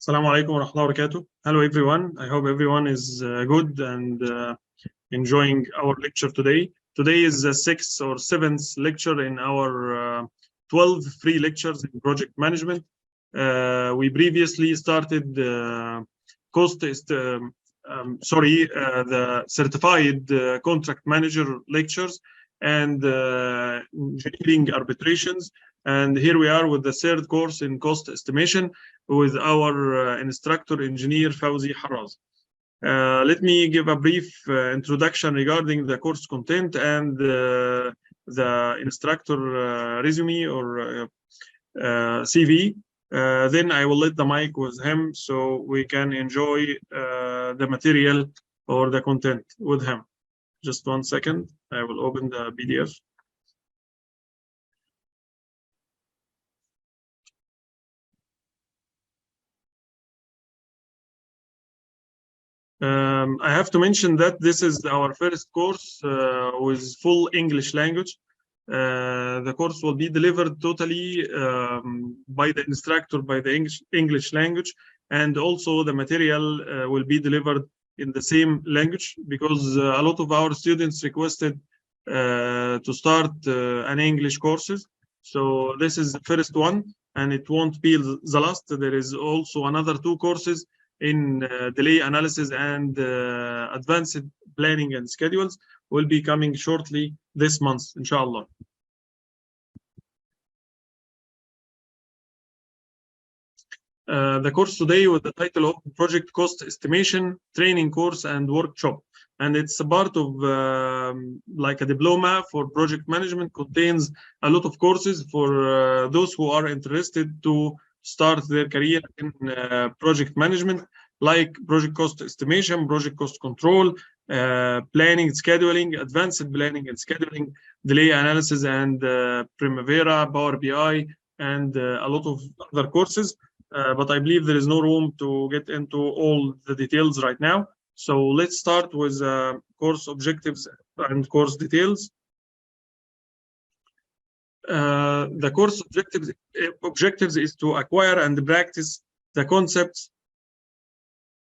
Assalamu alaikum wa rahmatullahi wa barakatuh. Hello everyone. I hope everyone is good and enjoying our lecture today. Today is the sixth or seventh lecture in our 12 free lectures in project management. We previously started the certified contract manager lectures and engineering arbitrations. And here we are with the third course in cost estimation with our instructor engineer Fawzi Haraz. Let me give a brief introduction regarding the course content and the instructor resume or CV. Then I will let the mic with him so we can enjoy the material or the content with him. Just 1 second. I will open the PDF. I have to mention that this is our first course with full English language. The course will be delivered totally by the instructor by the English language, and also the material will be delivered in the same language because a lot of our students requested to start an English courses. So this is the first one, and it won't be the last. There is also another 2 courses in delay analysis and advanced planning and schedules will be coming shortly this month, inshallah. The course today with the title of Project Cost Estimation Training Course and Workshop, and it's a part of like a diploma for project management, contains a lot of courses for those who are interested to start their career in project management, like project cost estimation, project cost control, planning, scheduling, advanced planning and scheduling, delay analysis, and Primavera, Power BI, and a lot of other courses. But I believe there is no room to get into all the details right now. So let's start with course objectives and course details. The course objectives is to acquire and practice the concepts,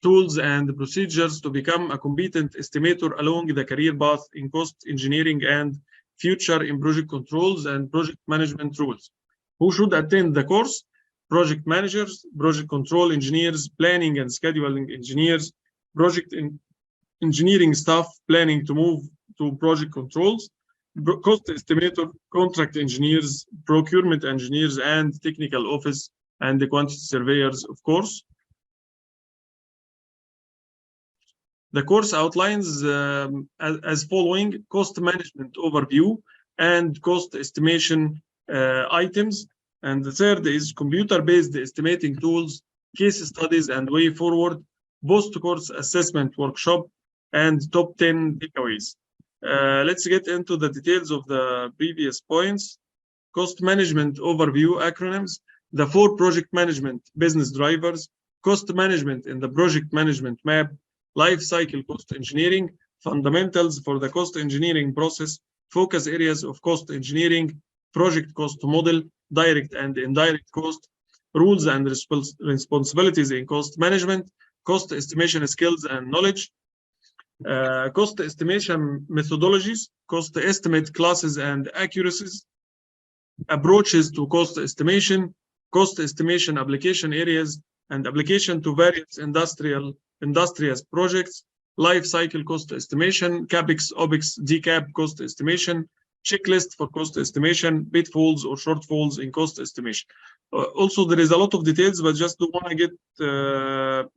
tools, and procedures to become a competent estimator along the career path in cost engineering and future in project controls and project management rules. Who should attend the course? Project managers, project control engineers, planning and scheduling engineers, project engineering staff planning to move to project controls, cost estimator, contract engineers, procurement engineers, and technical office and the quantity surveyors, of course. The course outlines as following: cost management overview and cost estimation items. And the third is computer-based estimating tools, case studies, and way forward, post-course assessment workshop, and top 10 takeaways. Let's get into the details of the previous points. Cost management overview acronyms, the 4 project management business drivers, cost management in the project management map, life cycle cost engineering, fundamentals for the cost engineering process, focus areas of cost engineering, project cost model, direct and indirect cost, rules and responsibilities in cost management, cost estimation skills and knowledge, cost estimation methodologies, cost estimate classes and accuracies, approaches to cost estimation application areas and application to various industrial projects, life cycle cost estimation, CAPEX, OPEX, DCAP cost estimation, checklist for cost estimation, pitfalls or shortfalls in cost estimation. Also, there is a lot of details, but just don't want to get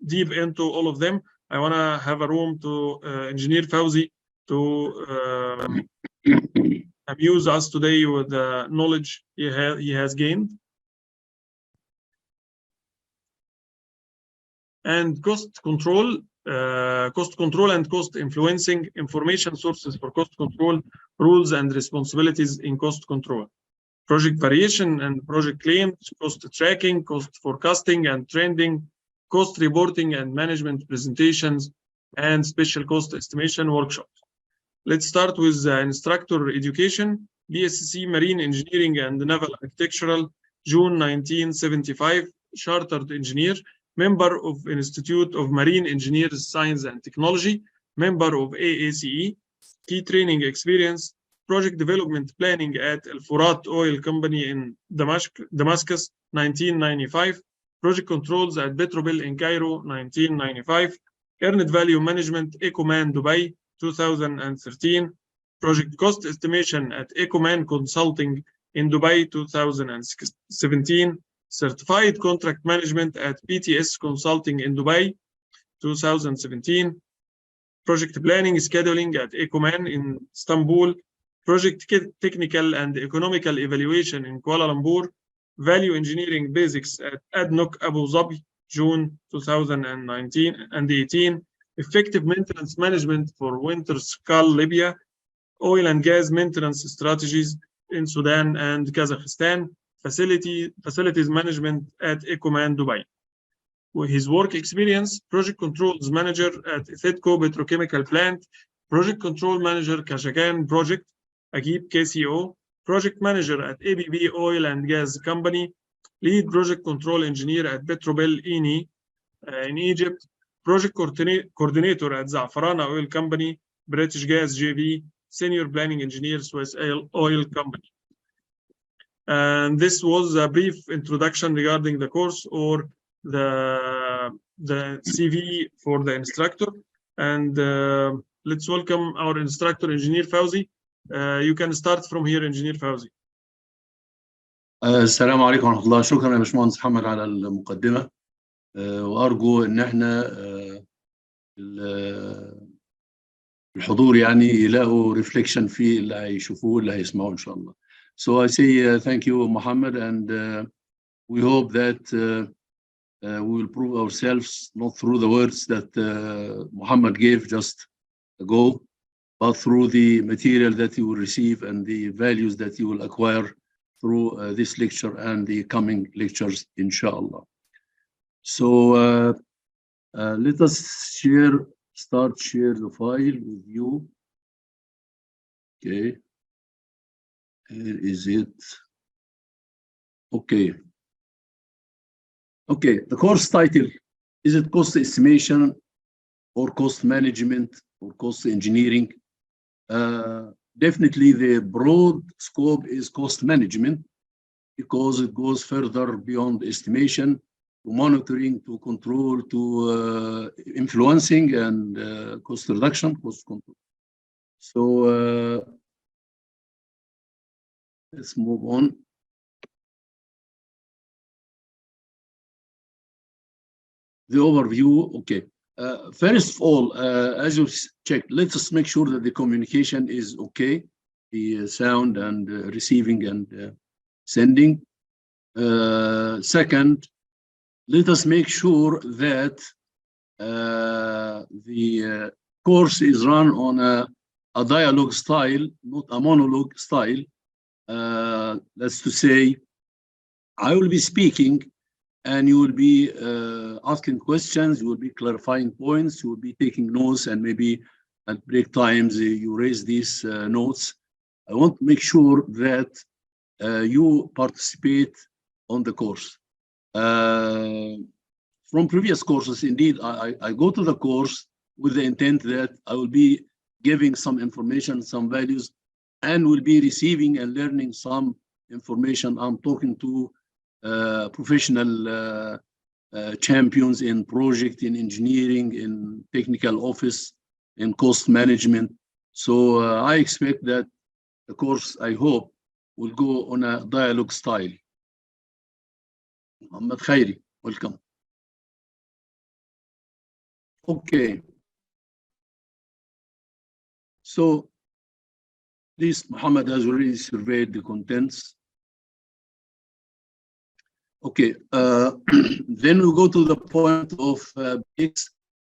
deep into all of them. I want to have a room to Engineer Fawzi to amuse us today with the knowledge he has gained. And cost control and cost influencing, information sources for cost control, rules and responsibilities in cost control, project variation and project claims, cost tracking, cost forecasting and trending, cost reporting and management presentations, and special cost estimation workshops. Let's start with instructor education. BSc Marine Engineering and Naval Architectural, June 1975, chartered engineer, member of Institute of Marine Engineers Science and Technology, member of AACE, key training experience, project development planning at Al Furat Oil Company in Damascus, 1995, project controls at Petrobil in Cairo, 1995, earned value management, Ecoman Dubai, 2013, project cost estimation at Ecoman Consulting in Dubai, 2017, certified contract management at PTS Consulting in Dubai, 2017, project planning scheduling at Ecoman in Istanbul, project technical and economical evaluation in Kuala Lumpur, value engineering basics at ADNOC Abu Dhabi, June 2019 and 18, effective maintenance management for Winter Skull Libya, oil and gas maintenance strategies in Sudan and Kazakhstan, facilities management at Ecoman Dubai. With his work experience, project controls manager at Ethedco Petrochemical Plant, project control manager Kashagan Project, Agib KCO, project manager at ABB Oil and Gas Company, lead project control engineer at Petrobil INI in Egypt, project coordinator at Za'farana Oil Company, British Gas JV, senior planning engineer, Swiss Oil Company. And this was a brief introduction regarding the course or the CV for the instructor. And let's welcome our instructor, Engineer Fauzi. You can start from here, Engineer Fauzi. السلام عليكم ورحمة الله. شكرا يا باشمهندس محمد على المقدمة، وأرجو إن احنا الحضور يعني يلاقوا ريفليكشن في اللي هيشوفوه اللي هيسمعوه إن شاء الله. So I say thank you, Muhammad, and we hope that we will prove ourselves not through the words that Muhammad gave just ago, but through the material that you will receive and the values that you will acquire through this lecture and the coming lectures, inshallah. So let us start share the file with you. Okay. Here is it. Okay. Okay, the course title, is it cost estimation or cost management or cost engineering? Definitely the broad scope is cost management because it goes further beyond estimation to monitoring, to control, to influencing and cost reduction, cost control. So let's move on. The overview, okay. First of all, as you check, let us make sure that the communication is okay, the sound and receiving and sending. Second, let us make sure that the course is run on a dialogue style, not a monologue style. That's to say, I will be speaking and you will be asking questions, you will be clarifying points, you will be taking notes, and maybe at break times you raise these notes. I want to make sure that you participate on the course. From previous courses, indeed, I go to the course with the intent that I will be giving some information, some values, and will be receiving and learning some information. I'm talking to professional champions in project, in engineering, in technical office, in cost management. So I expect that the course, I hope, will go on a dialogue style. Muhammad Khairi, welcome. Okay. So this Muhammad has already surveyed the contents. Okay, then we go to the point of breaks.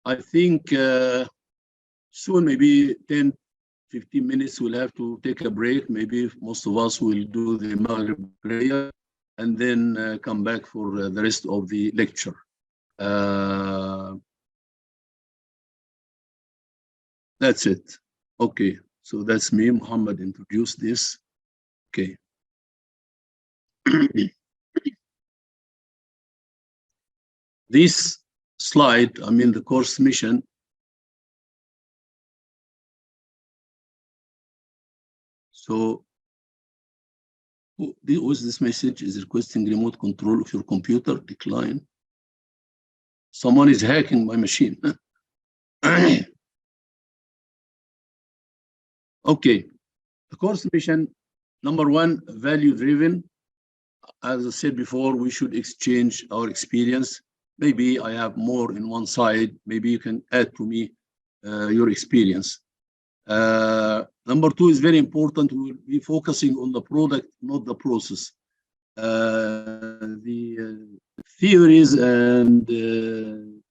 I think soon, maybe 10, 15 minutes, we'll have to take a break. Maybe most of us will do the Maghrib prayer and then come back for the rest of the lecture. That's it. Okay, so that's me. Muhammad introduced this. Okay. this slide, I mean the course mission, so was this message is requesting remote control of your computer, decline. Someone is hacking my machine. Okay, the course mission, number one, value driven. As I said before, we should exchange our experience. Maybe I have more in one side. Maybe you can add to me your experience. Number two is very important. We will be focusing on the product, not the process. The theories and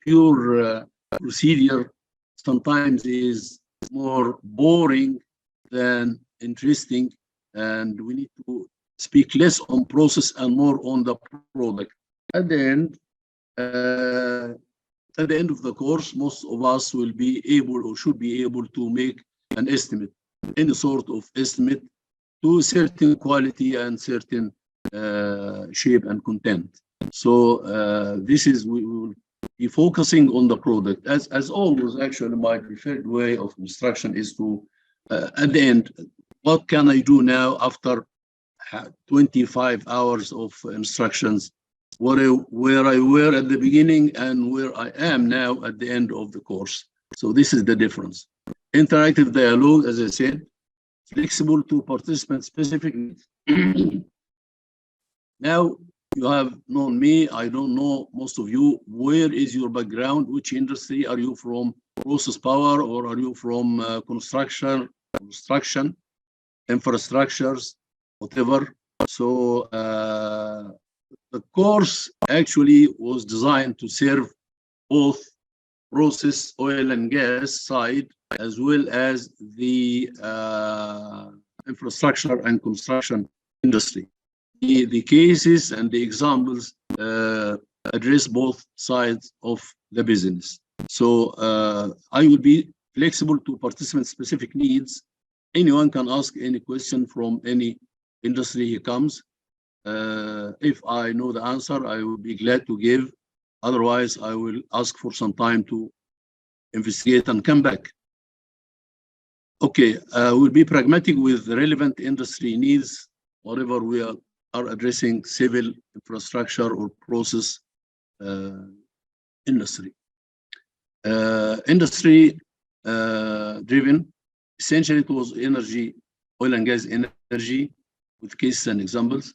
pure procedure sometimes is more boring than interesting, and we need to speak less on process and more on the product. At the end of the course, most of us will be able or should be able to make an estimate, any sort of estimate to certain quality and certain shape and content. So this is, we will be focusing on the product. As always, actually, my preferred way of instruction is to, at the end, what can I do now after 25 hours of instructions, where I were at the beginning and where I am now at the end of the course. So this is the difference. Interactive dialogue, as I said, flexible to participant-specific needs. Now, you have known me, I don't know most of you. Where is your background? Which industry are you from? Process power, or are you from construction, infrastructures, whatever? So the course actually was designed to serve both process, oil and gas side, as well as the infrastructure and construction industry. The cases and the examples address both sides of the business. So I will be flexible to participant-specific needs. Anyone can ask any question from any industry he comes. If I know the answer, I will be glad to give. Otherwise, I will ask for some time to investigate and come back. Okay, we'll be pragmatic with relevant industry needs, whatever we are addressing, civil, infrastructure, or process industry. Industry driven, essentially it was energy, oil and gas energy, with cases and examples,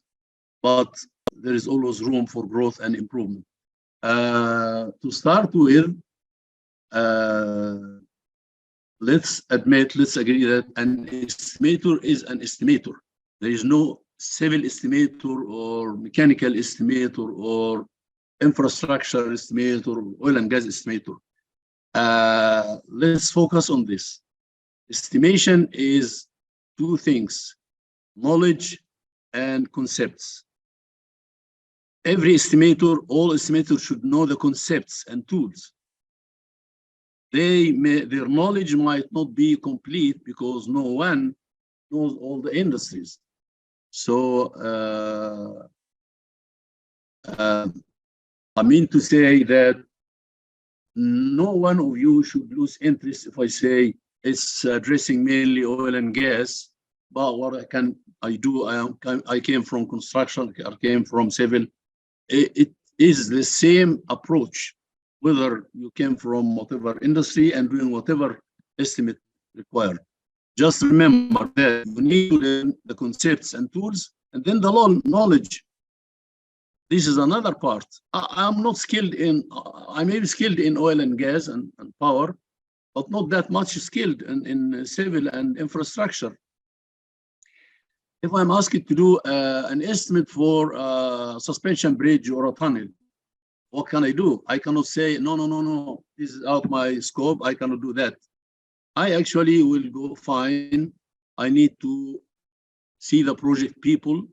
but there is always room for growth and improvement. To start with, let's agree that an estimator is an estimator. There is no civil estimator or mechanical estimator or infrastructure estimator or oil and gas estimator. Let's focus on this. Estimation is two things: knowledge and concepts. Every estimator, all estimators should know the concepts and tools. Their knowledge might not be complete because no one knows all the industries. So I mean to say that no one of you should lose interest if I say it's addressing mainly oil and gas, but what can I do? I came from construction, I came from civil. It is the same approach, whether you came from whatever industry and doing whatever estimate required. Just remember that you need to learn the concepts and tools, and then the knowledge. This is another part. I'm not skilled in, I may be skilled in oil and gas and power, but not that much skilled in civil and infrastructure. If I'm asked to do an estimate for a suspension bridge or a tunnel, what can I do? I cannot say, no, this is out my scope, I cannot do that. I actually will go find, I need to see the project people,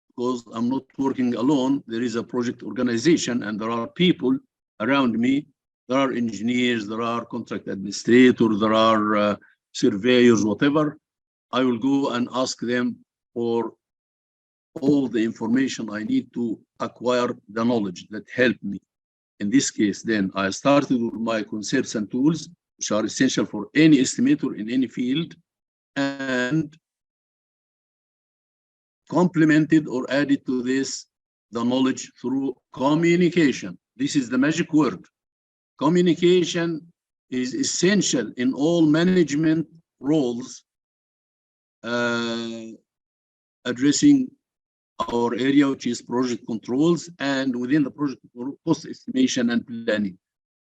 because I'm not working alone. There is a project organization and there are people around me. There are engineers, there are contract administrators, there are surveyors, whatever. I will go and ask them for all the information I need to acquire the knowledge that help me. in this case, then I started with my concepts and tools, which are essential for any estimator in any field, and complemented or added to this the knowledge through communication. This is the magic word. Communication is essential in all management roles addressing our area, which is project controls, and within the project cost estimation and planning.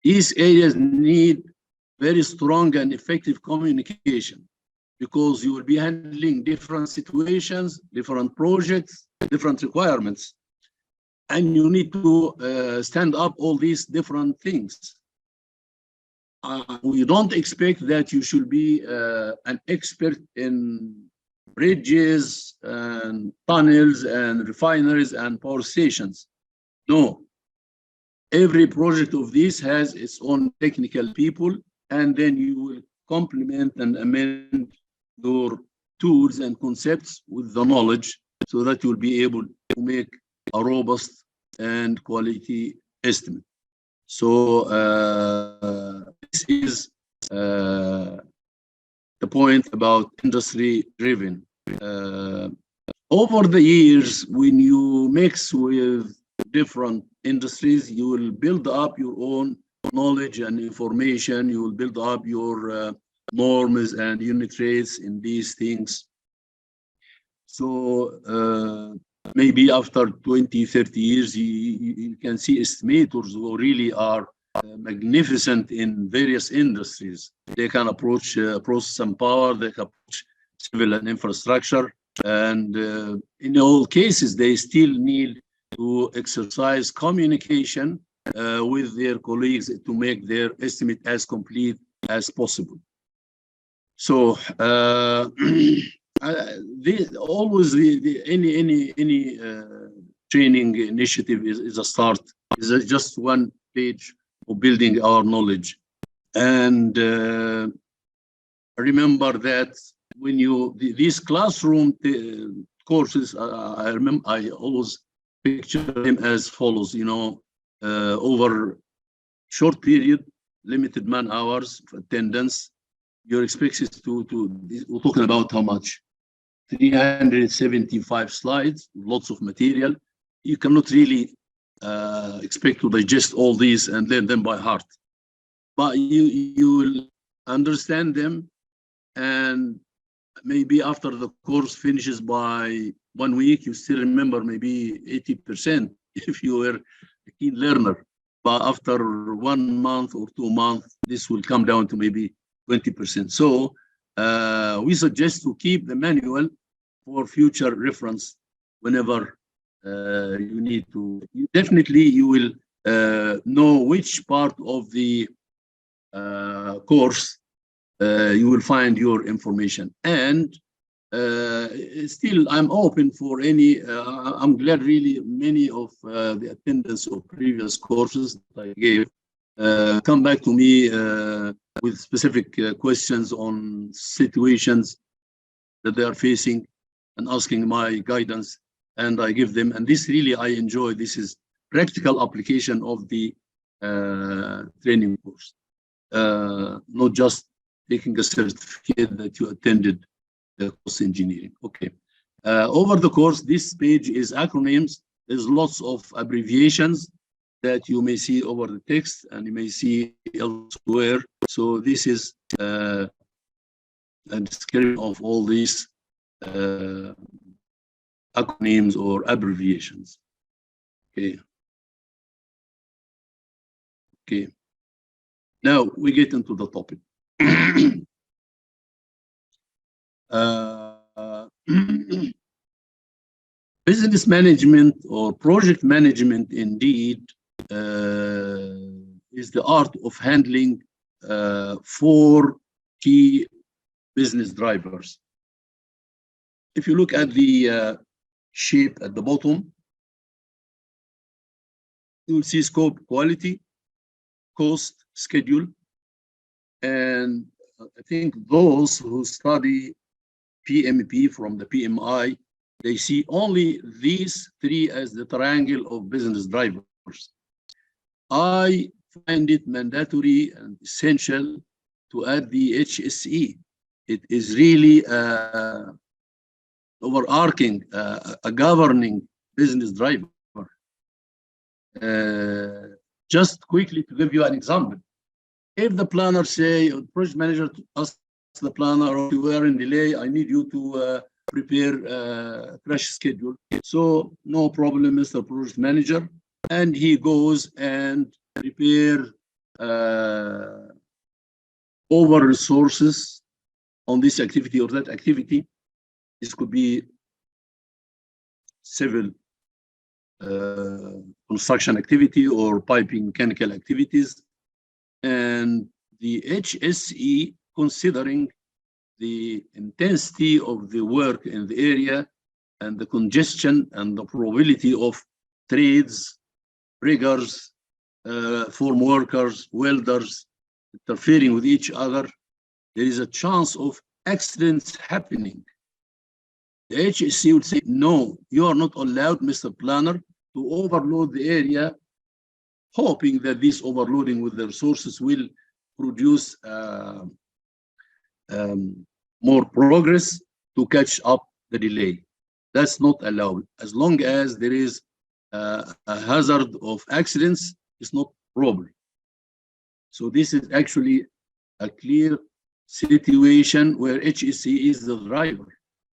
These areas need very strong and effective communication, because you will be handling different situations, different projects, different requirements, and you need to stand up all these different things. We don't expect that you should be an expert in bridges and tunnels and refineries and power stations. No. Every project of this has its own technical people, and then you will complement and amend your tools and concepts with the knowledge, so that you'll be able to make a robust and quality estimate. So this is the point about industry-driven. Over the years, when you mix with different industries, you will build up your own knowledge and information. You will build up your norms and unit rates in these things. So maybe after 20, 30 years, you can see estimators who really are magnificent in various industries. They can approach process and power, they can approach civil and infrastructure, and in all cases, they still need to exercise communication with their colleagues to make their estimate as complete as possible. So any training initiative is a start, is just one page of building our knowledge. And remember that when these classroom courses, I remember I always picture them as follows, over short period, limited man hours of attendance, you're expected we're talking about how much? 375 slides, lots of material. You cannot really expect to digest all these and learn them by heart. But you will understand them, and maybe after the course finishes by 1 week, you still remember maybe 80% if you were a keen learner. But after 1 month or 2 months, this will come down to maybe 20%. So we suggest to keep the manual for future reference whenever you need to. Definitely, you will know which part of the course you will find your information. And still, I'm open for any, I'm glad really many of the attendants of previous courses that I gave come back to me with specific questions on situations that they are facing and asking my guidance, and I give them. And this really I enjoy. This is practical application of the training course, not just taking a certificate that you attended the course engineering. Okay. Over the course, this page is acronyms. There's lots of abbreviations that you may see over the text and you may see elsewhere. So this is a description of all these acronyms or abbreviations. Okay. Okay. Now we get into the topic. Business management or project management indeed is the art of handling 4 key business drivers. If you look at the shape at the bottom, you will see scope, quality, cost, schedule, and I think those who study PMP from the PMI, they see only these 3 as the triangle of business drivers. I find it mandatory and essential to add the HSE. It is really overarching, a governing business driver. Just quickly to give you an example, if the planner say, or project manager asks the planner, or you are in delay, I need you to prepare a crash schedule. So no problem, Mr. Project Manager, and he goes and prepare over resources on this activity or that activity. This could be civil construction activity or piping mechanical activities. And the HSE, considering the intensity of the work in the area and the congestion and the probability of trades, riggers, form workers, welders interfering with each other, there is a chance of accidents happening. The HSE would say, no, you are not allowed, Mr. Planner, to overload the area, hoping that this overloading with the resources will produce more progress to catch up the delay. That's not allowed. As long as there is a hazard of accidents, it's not a problem. So this is actually a clear situation where HSE is the driver.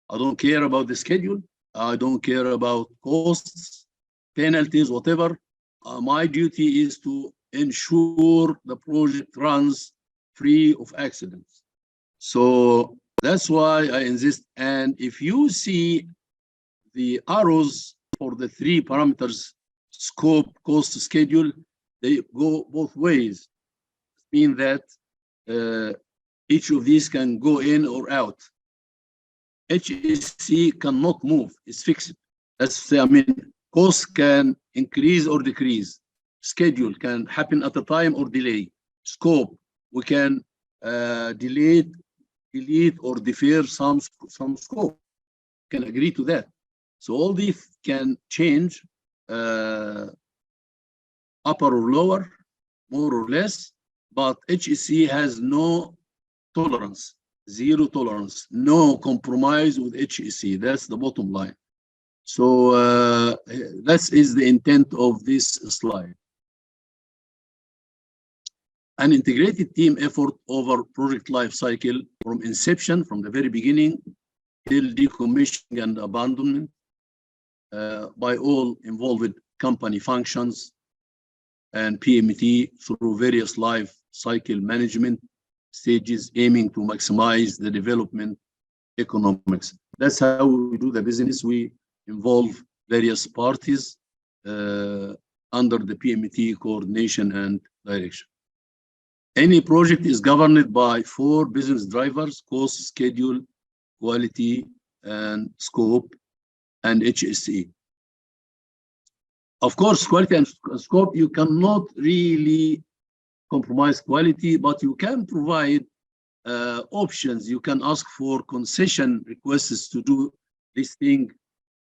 I don't care about the schedule. I don't care about costs, penalties, whatever. My duty is to ensure the project runs free of accidents. So that's why I insist. And if you see the arrows for the three parameters, scope, cost, schedule, they go both ways. Mean that each of these can go in or out. HSE cannot move, it's fixed. That's, I mean, cost can increase or decrease. Schedule can happen at a time or delay. Scope, we can delete or defer some scope. Can agree to that. So all these can change upper or lower, more or less, but HSE has no tolerance, zero tolerance, no compromise with HSE. That's the bottom line. So that is the intent of this slide. An integrated team effort over project life cycle from inception, from the very beginning, till decommissioning and abandonment by all involved company functions and PMT through various life cycle management stages aiming to maximize the development economics. That's how we do the business. We involve various parties under the PMT coordination and direction. Any project is governed by 4 business drivers: cost, schedule, quality, and scope, and HSE. Of course, quality and scope, you cannot really compromise quality, but you can provide options. You can ask for concession requests to do this thing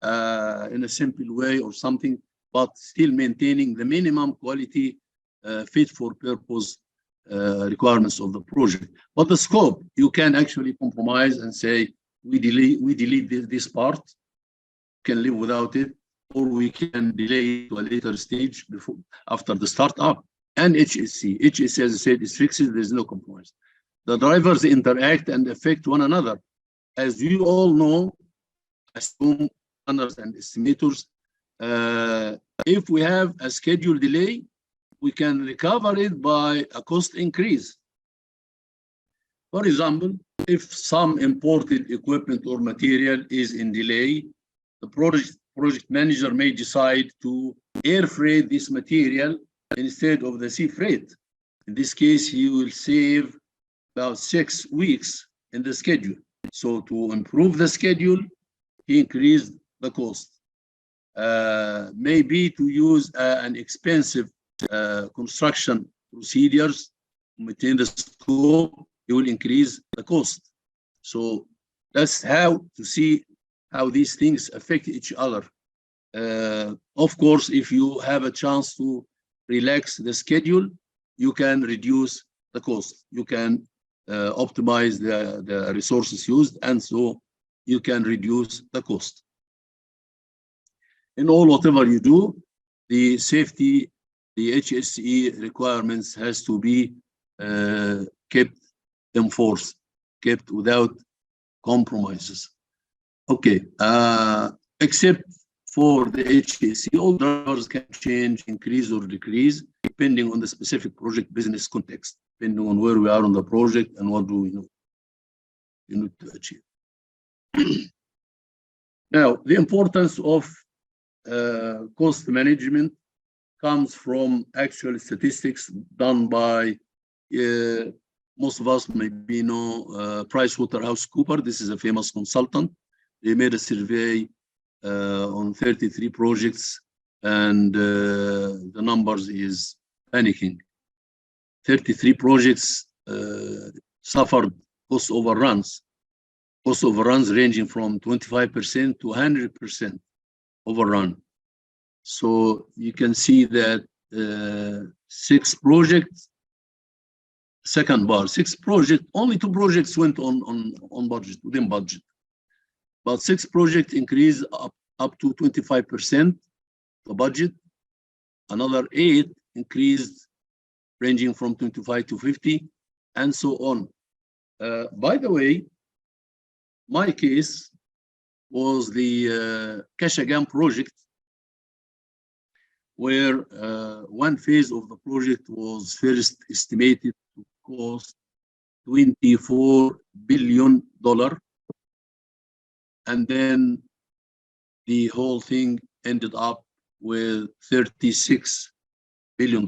in a simple way or something, but still maintaining the minimum quality fit for purpose requirements of the project. But the scope, you can actually compromise and say, we delete this part, can live without it, or we can delay to a later stage before, after the startup. And HSE, as I said, is fixed, there's no compromise. The drivers interact and affect one another. As you all know, assume planners and estimators, if we have a schedule delay, we can recover it by a cost increase. For example, if some imported equipment or material is in delay, the project manager may decide to air freight this material instead of the sea freight. In this case, he will save about 6 weeks in the schedule. So to improve the schedule, he increased the cost. Maybe to use an expensive construction procedures, maintain the scope, it will increase the cost. So that's how to see how these things affect each other. Of course, if you have a chance to relax the schedule, you can reduce the cost. You can optimize the resources used, and so you can reduce the cost. In all, whatever you do, the safety, the HSE requirements has to be kept enforced, kept without compromises. Okay, except for the HSE, all drivers can change, increase or decrease, depending on the specific project business context, depending on where we are on the project and what do we know you need to achieve. Now, the importance of cost management comes from actual statistics done by most of us maybe know PricewaterhouseCoopers. This is a famous consultant. They made a survey on 33 projects, and the numbers is panicking. 33 projects suffered cost overruns ranging from 25% to 100% overrun. So you can see that 6 projects, second bar, 6 projects, only 2 projects went on budget, within budget. But 6 projects increased up to 25% the budget. Another 8 increased ranging from 25 to 50, and so on. By the way, my case was the Kashagan project, where one phase of the project was first estimated to cost $24 billion, and then the whole thing ended up with $36 billion.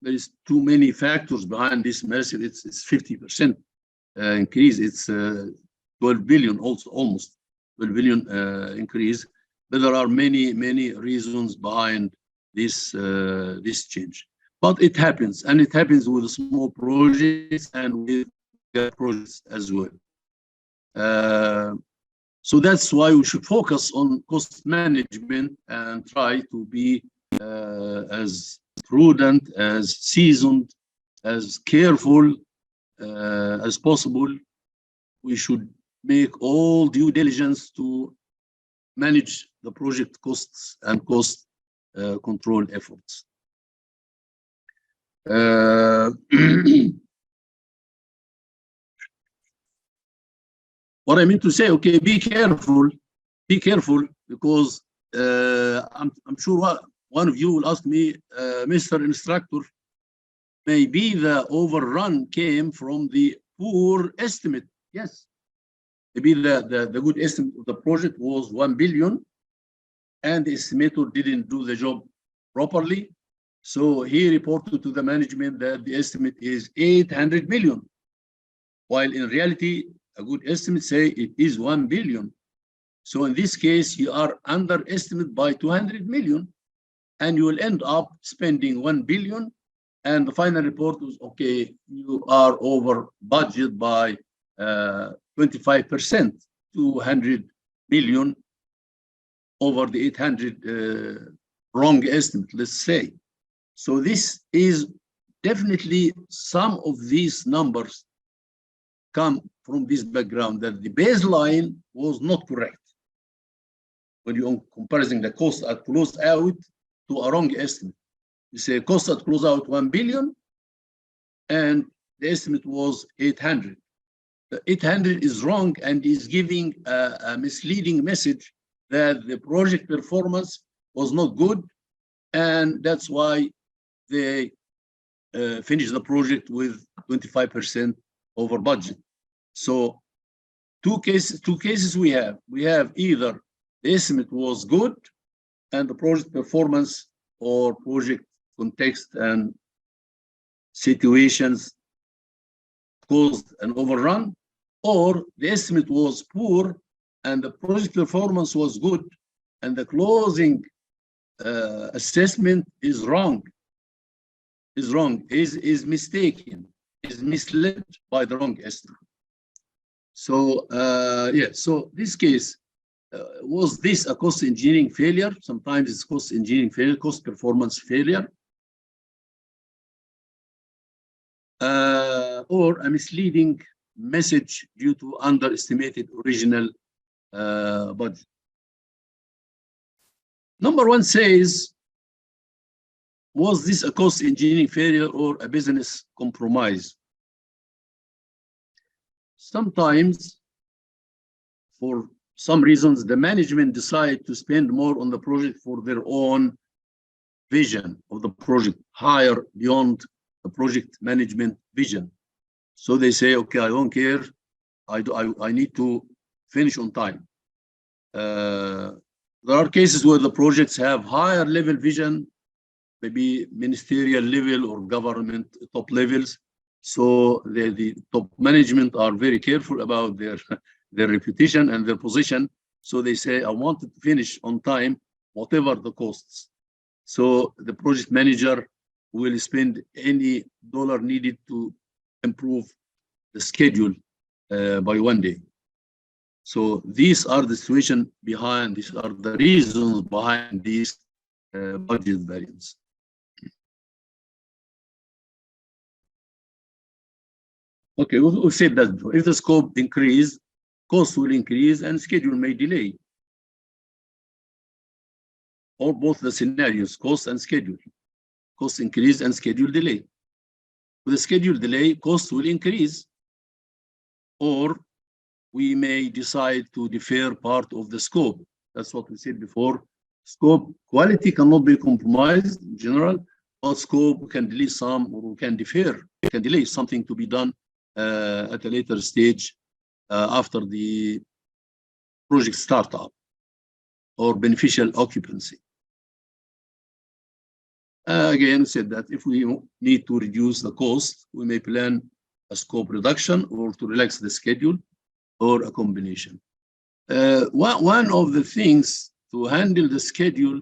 There is too many factors behind this massive. It's 50% increase. It's 12 billion, also almost 12 billion increase. But there are many reasons behind this this change. But it happens, and it happens with small projects and with projects as well. So that's why we should focus on cost management and try to be as prudent, as seasoned, as careful as possible. We should make all due diligence to manage the project costs and cost control efforts. What I mean to say, okay, be careful, because I'm sure one of you will ask me, Mr. Instructor, maybe the overrun came from the poor estimate. Yes, maybe the good estimate of the project was 1 billion, and the estimator didn't do the job properly. So he reported to the management that the estimate is 800 million, while in reality, a good estimate say it is 1 billion. So in this case, you are underestimated by 200 million, and you will end up spending 1 billion. And the final report was, okay, you are over budget by 25%, 200 million over the 800 wrong estimate, let's say. So this is definitely, some of these numbers come from this background, that the baseline was not correct. When you're comparing the cost at close out to a wrong estimate, you say cost at close out 1 billion, and the estimate was 800. The 800 is wrong and is giving a misleading message that the project performance was not good, and that's why they finished the project with 25% over budget. So two cases we have. We have either the estimate was good and the project performance or project context and situations caused an overrun, or the estimate was poor and the project performance was good and the closing assessment is wrong, is mistaken, is misled by the wrong estimate. So yeah, so this case, Was this a cost engineering failure? Sometimes it's cost engineering failure, cost performance failure, or a misleading message due to underestimated original budget. Number one says, was this a cost engineering failure or a business compromise? Sometimes, for some reasons, the management decide to spend more on the project for their own vision of the project, higher beyond the project management vision. So they say, okay, I don't care, I need to finish on time. There are cases where the projects have higher level vision, maybe ministerial level or government top levels. So the top management are very careful about their reputation and their position. So they say, I want to finish on time, whatever the costs. So the project manager will spend any dollar needed to improve the schedule by 1 day. So these are the situation behind, these are the reasons behind these budget variance. Okay, we said that before. If the scope increase, cost will increase and schedule may delay. Or both the scenarios, cost and schedule. Cost increase and schedule delay. With the schedule delay, cost will increase. Or we may decide to defer part of the scope. That's what we said before. Scope quality cannot be compromised in general, but scope can delay some, or we can defer, can delay something to be done at a later stage after the project startup or beneficial occupancy. Again, we said that if we need to reduce the cost, we may plan a scope reduction or to relax the schedule or a combination. One of the things to handle the schedule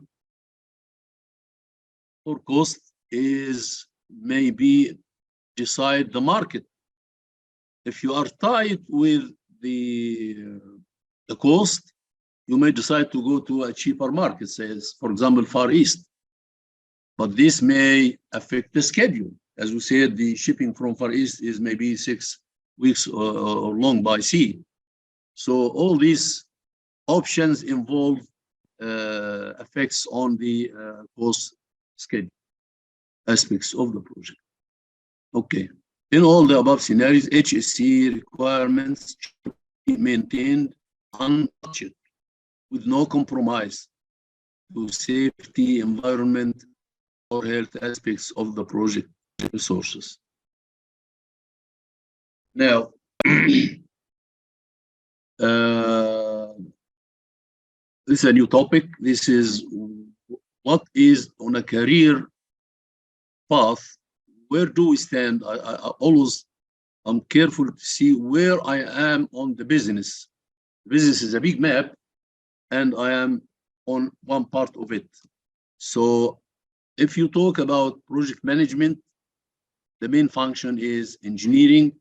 or cost is maybe decide the market. If you are tied with the cost, you may decide to go to a cheaper market, say, for example, Far East. But this may affect the schedule. As we said, the shipping from Far East is maybe 6 weeks or long by sea. So all these options involve effects on the cost schedule aspects of the project. Okay. In all the above scenarios, HSE requirements should be maintained untouched with no compromise to safety, environment, or health aspects of the project resources. Now, this is a new topic. This is what is on a career path. Where do we stand? I'm careful to see where I am on the business. Business is a big map, and I am on one part of it. So if you talk about project management, the main function is engineering,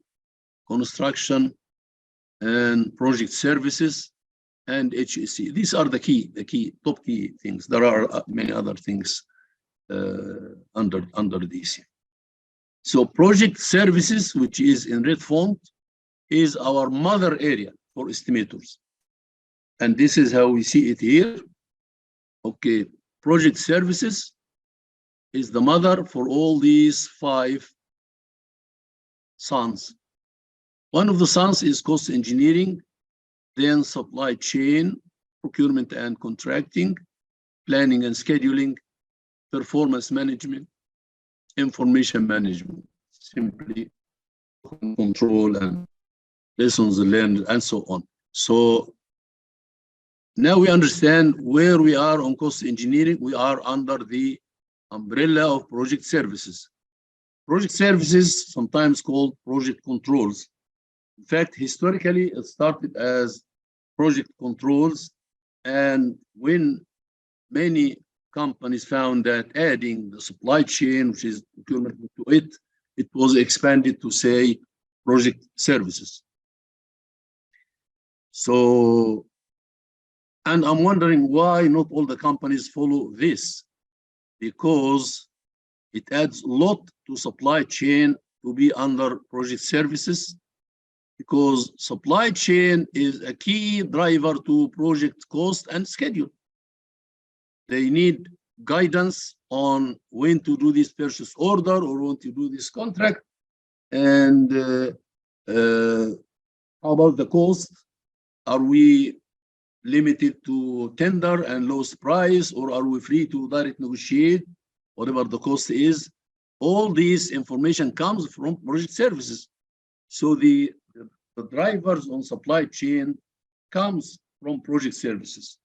construction, and project services, and HSE. These are the top key things. There are many other things under these. So project services, which is in red font, is our mother area for estimators. And this is how we see it here. Okay, project services is the mother for all these 5 sons. One of the sons is cost engineering, then supply chain, procurement and contracting, planning and scheduling, performance management, information management, simply control and lessons learned and so on. So now we understand where we are on cost engineering. We are under the umbrella of project services. Project services, sometimes called project controls. In fact, historically, it started as project controls, and when many companies found that adding the supply chain, which is procurement, to it, it was expanded to say project services. So And I'm wondering why not all the companies follow this, because it adds a lot to supply chain to be under project services, because supply chain is a key driver to project cost and schedule. They need guidance on when to do this purchase order or when to do this contract. And how about the cost? Are we limited to tender and lowest price, or are we free to direct negotiate, whatever the cost is? All this information comes from project services. So the drivers on supply chain comes from project services.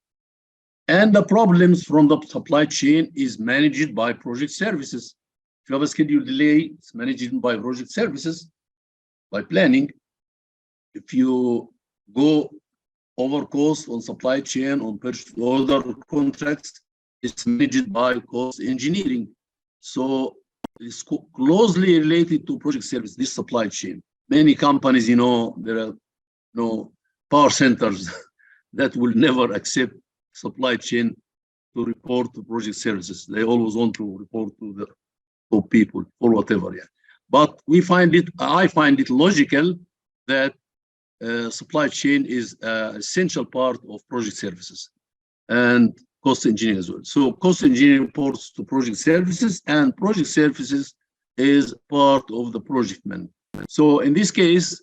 And the problems from the supply chain is managed by project services. If you have a schedule delay, it's managed by project services, by planning. If you go over cost on supply chain, on purchase order contracts, it's managed by cost engineering. So it's closely related to project service, this supply chain. Many companies, there are power centers that will never accept supply chain to report to project services. They always want to report to the top people or whatever. Yeah. But I find it logical that supply chain is an essential part of project services and cost engineering as well. So cost engineering reports to project services, and project services is part of the project management. So in this case,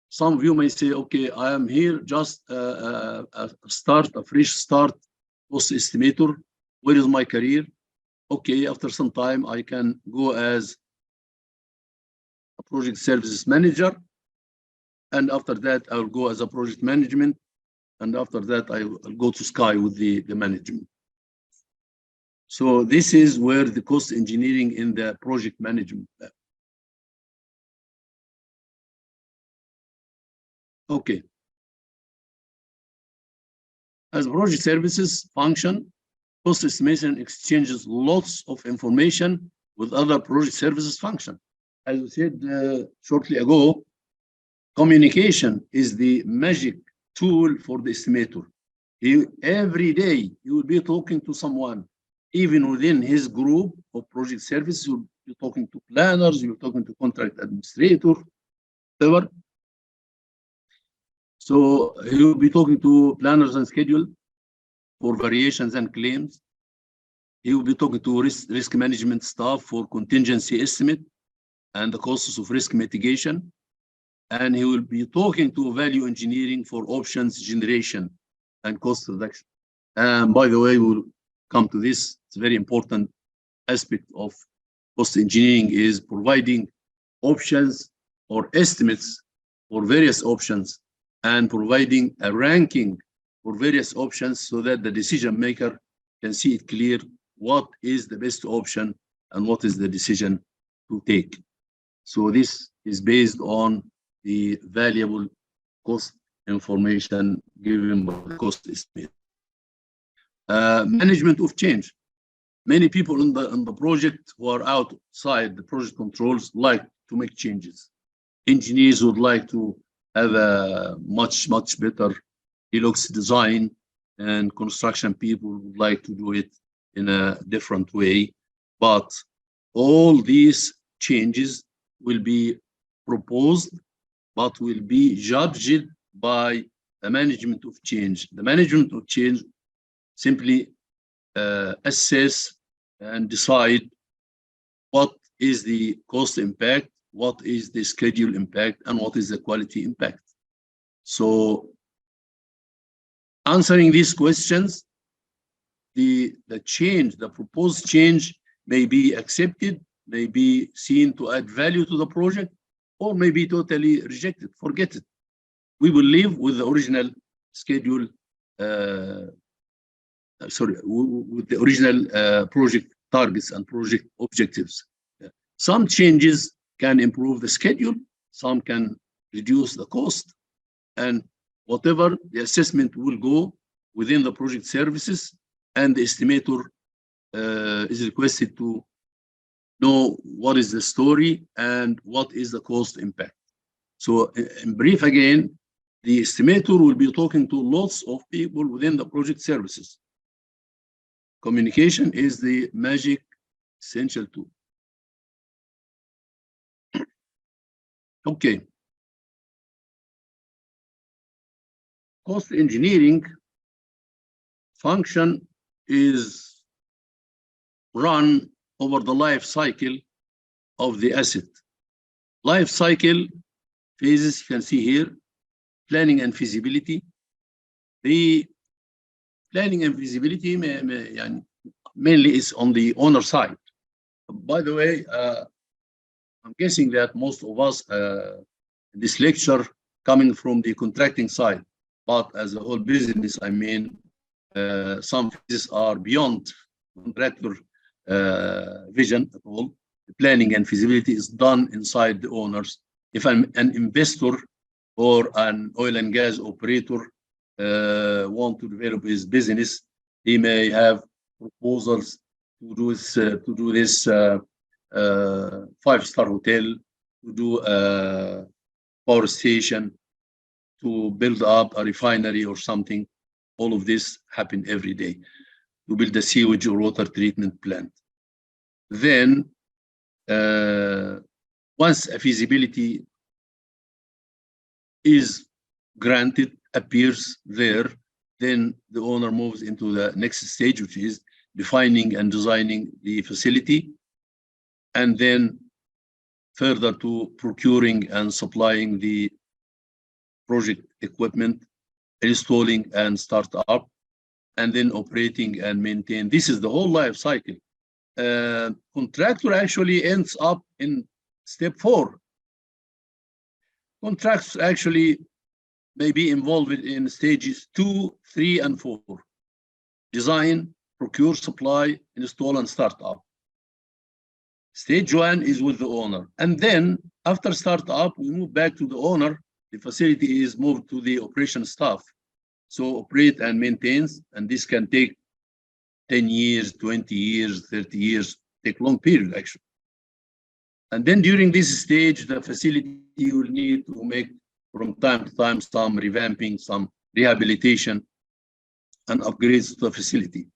some of you may say, okay, I am here just a fresh start cost estimator. Where is my career? Okay, after some time, I can go as a project services manager. And after that, I will go as a project management. And after that, I will go to sky with the management. So this is where the cost engineering in the project management. Okay. As project services function, cost estimation exchanges lots of information with other project services function. As we said shortly ago, communication is the magic tool for the estimator. Every day you will be talking to someone, even within his group of project services. You'll be talking to planners, you're talking to contract administrator, whatever. So he will be talking to planners and schedule for variations and claims. He will be talking to risk management staff for contingency estimate and the costs of risk mitigation. And he will be talking to value engineering for options generation and cost reduction. And by the way, we'll come to this. It's a very important aspect of cost engineering is providing options or estimates for various options and providing a ranking for various options so that the decision maker can see it clear what is the best option and what is the decision to take. So this is based on the valuable cost information given by the cost estimate. Management of change. Many people in the project who are outside the project controls like to make changes. Engineers would like to have a much better helix design, and construction people would like to do it in a different way. But all these changes will be proposed, but will be judged by the management of change. The management of change simply assess and decide what is the cost impact, what is the schedule impact, and what is the quality impact. So answering these questions, the proposed change may be accepted, may be seen to add value to the project, or may be totally rejected, forget it. We will live with the original schedule, with the original project targets and project objectives. Some changes can improve the schedule, some can reduce the cost, and whatever the assessment will go within the project services, and the estimator is requested to know what is the story and what is the cost impact. So in brief again, the estimator will be talking to lots of people within the project services. Communication is the magic essential tool. Okay. Cost engineering function is run over the life cycle of the asset. Life cycle phases you can see here: planning and feasibility. The planning and feasibility mainly is on the owner side. By the way, I'm guessing that most of us this lecture coming from the contracting side, but as a whole business, I mean, some phases are beyond contractor vision at all. The planning and feasibility is done inside the owners. If I'm an investor or an oil and gas operator want to develop his business, he may have proposals to do this 5-star hotel, to do a power station, to build up a refinery or something. All of this happen every day. To build a sewage or water treatment plant. Then, once a feasibility is granted, appears there, then the owner moves into the next stage, which is defining and designing the facility, and then further to procuring and supplying the project equipment, installing and start up, and then operating and maintain. This is the whole life cycle. Contractor actually ends up in step 4. Contracts actually may be involved in stages 2, 3, and 4. Design, procure, supply, install, and start up. Stage 1 is with the owner. And then after startup, we move back to the owner. The facility is moved to the operation staff. So operate and maintains, and this can take 10 years, 20 years, 30 years, take long period actually. And then during this stage, the facility will need to make from time to time some revamping, some rehabilitation and upgrades to the facility.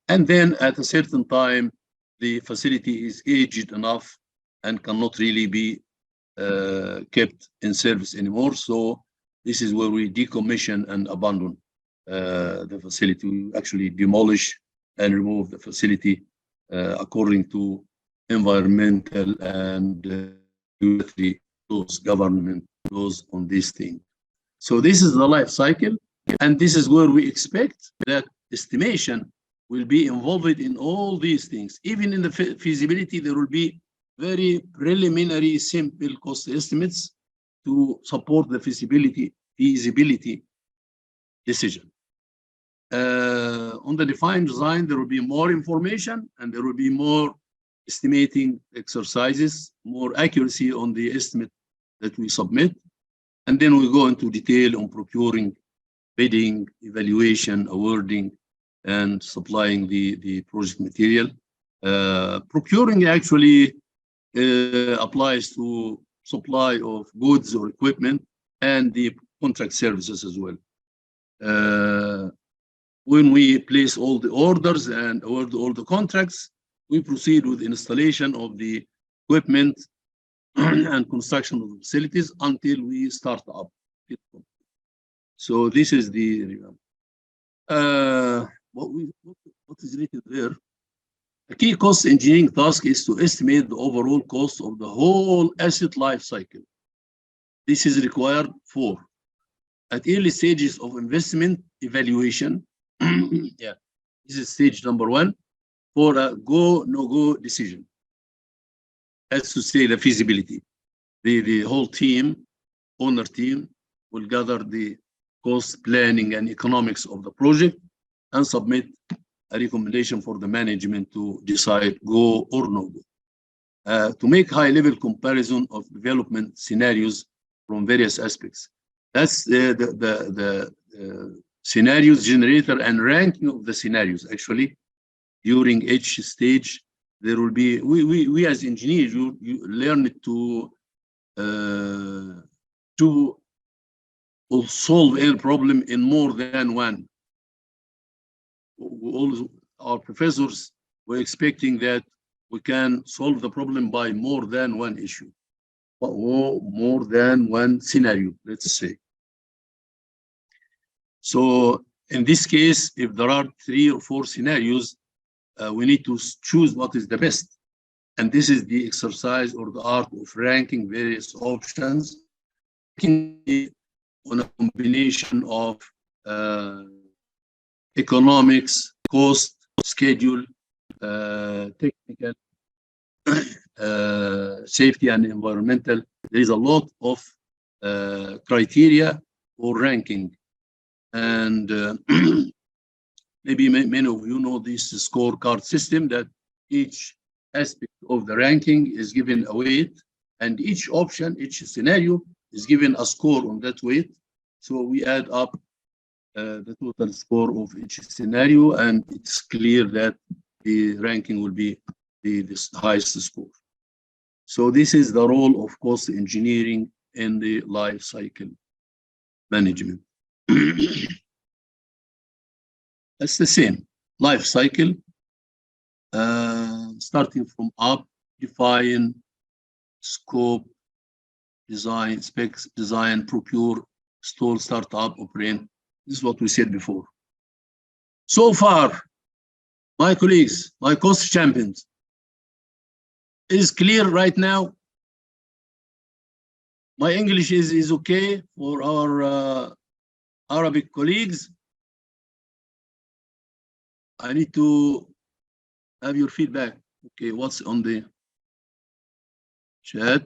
And then at a certain time, the facility is aged enough and cannot really be kept in service anymore. So this is where we decommission and abandon the facility. We actually demolish and remove the facility according to environmental and those government laws on this thing. So this is the life cycle, and this is where we expect that estimation will be involved in all these things. Even in the feasibility, there will be very preliminary, simple cost estimates to support the feasibility decision. On the defined design, there will be more information and there will be more estimating exercises, more accuracy on the estimate that we submit. And then we go into detail on procuring, bidding, evaluation, awarding, and supplying the project material. Procuring actually applies to supply of goods or equipment and the contract services as well. When we place all the orders and award all the contracts, we proceed with installation of the equipment and construction of the facilities until we start up. So this is the what is written there. A key cost engineering task is to estimate the overall cost of the whole asset life cycle. This is required for at early stages of investment evaluation. Yeah, this is stage number 1 for a go no go decision. As to say the feasibility, the whole team, owner team, will gather the cost planning and economics of the project and submit a recommendation for the management to decide go or no go. To make high-level comparison of development scenarios from various aspects. That's the scenarios generator and ranking of the scenarios. Actually, during each stage, there will be, we as engineers, you learn to will solve any problem in more than one. Our professors were expecting that we can solve the problem by more than one issue, or more than one scenario, let's say. So in this case, if there are 3 or 4 scenarios, we need to choose what is the best. And this is the exercise or the art of ranking various options on a combination of economics, cost, schedule, technical, safety and environmental. There is a lot of criteria for ranking. And maybe many of you know this scorecard system, that each aspect of the ranking is given a weight, and each option, each scenario is given a score on that weight. So we add up the total score of each scenario, and it's clear that the ranking will be the highest score. So this is the role of cost engineering in the life cycle management. That's the same life cycle, starting from up, define, scope, design, specs, design, procure, install, start up, operate. This is what we said before. So far, my colleagues, my cost champions, is clear right now? My English is okay for our Arabic colleagues? I need to have your feedback. Okay, what's on the chat?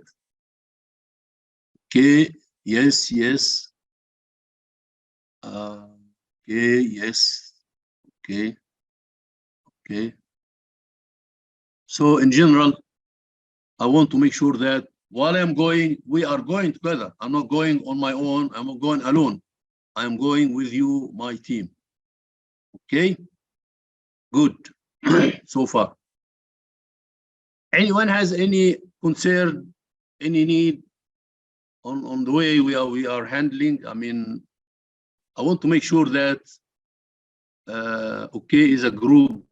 Okay, yes, yes. Okay, yes. Okay, okay. So in general, I want to make sure that while I'm going, we are going together. I'm not going on my own. I'm not going alone. I'm going with you, my team. Okay, good. So far. Anyone has any concern, any need on the way we are handling? I mean, I want to make sure that okay is a group,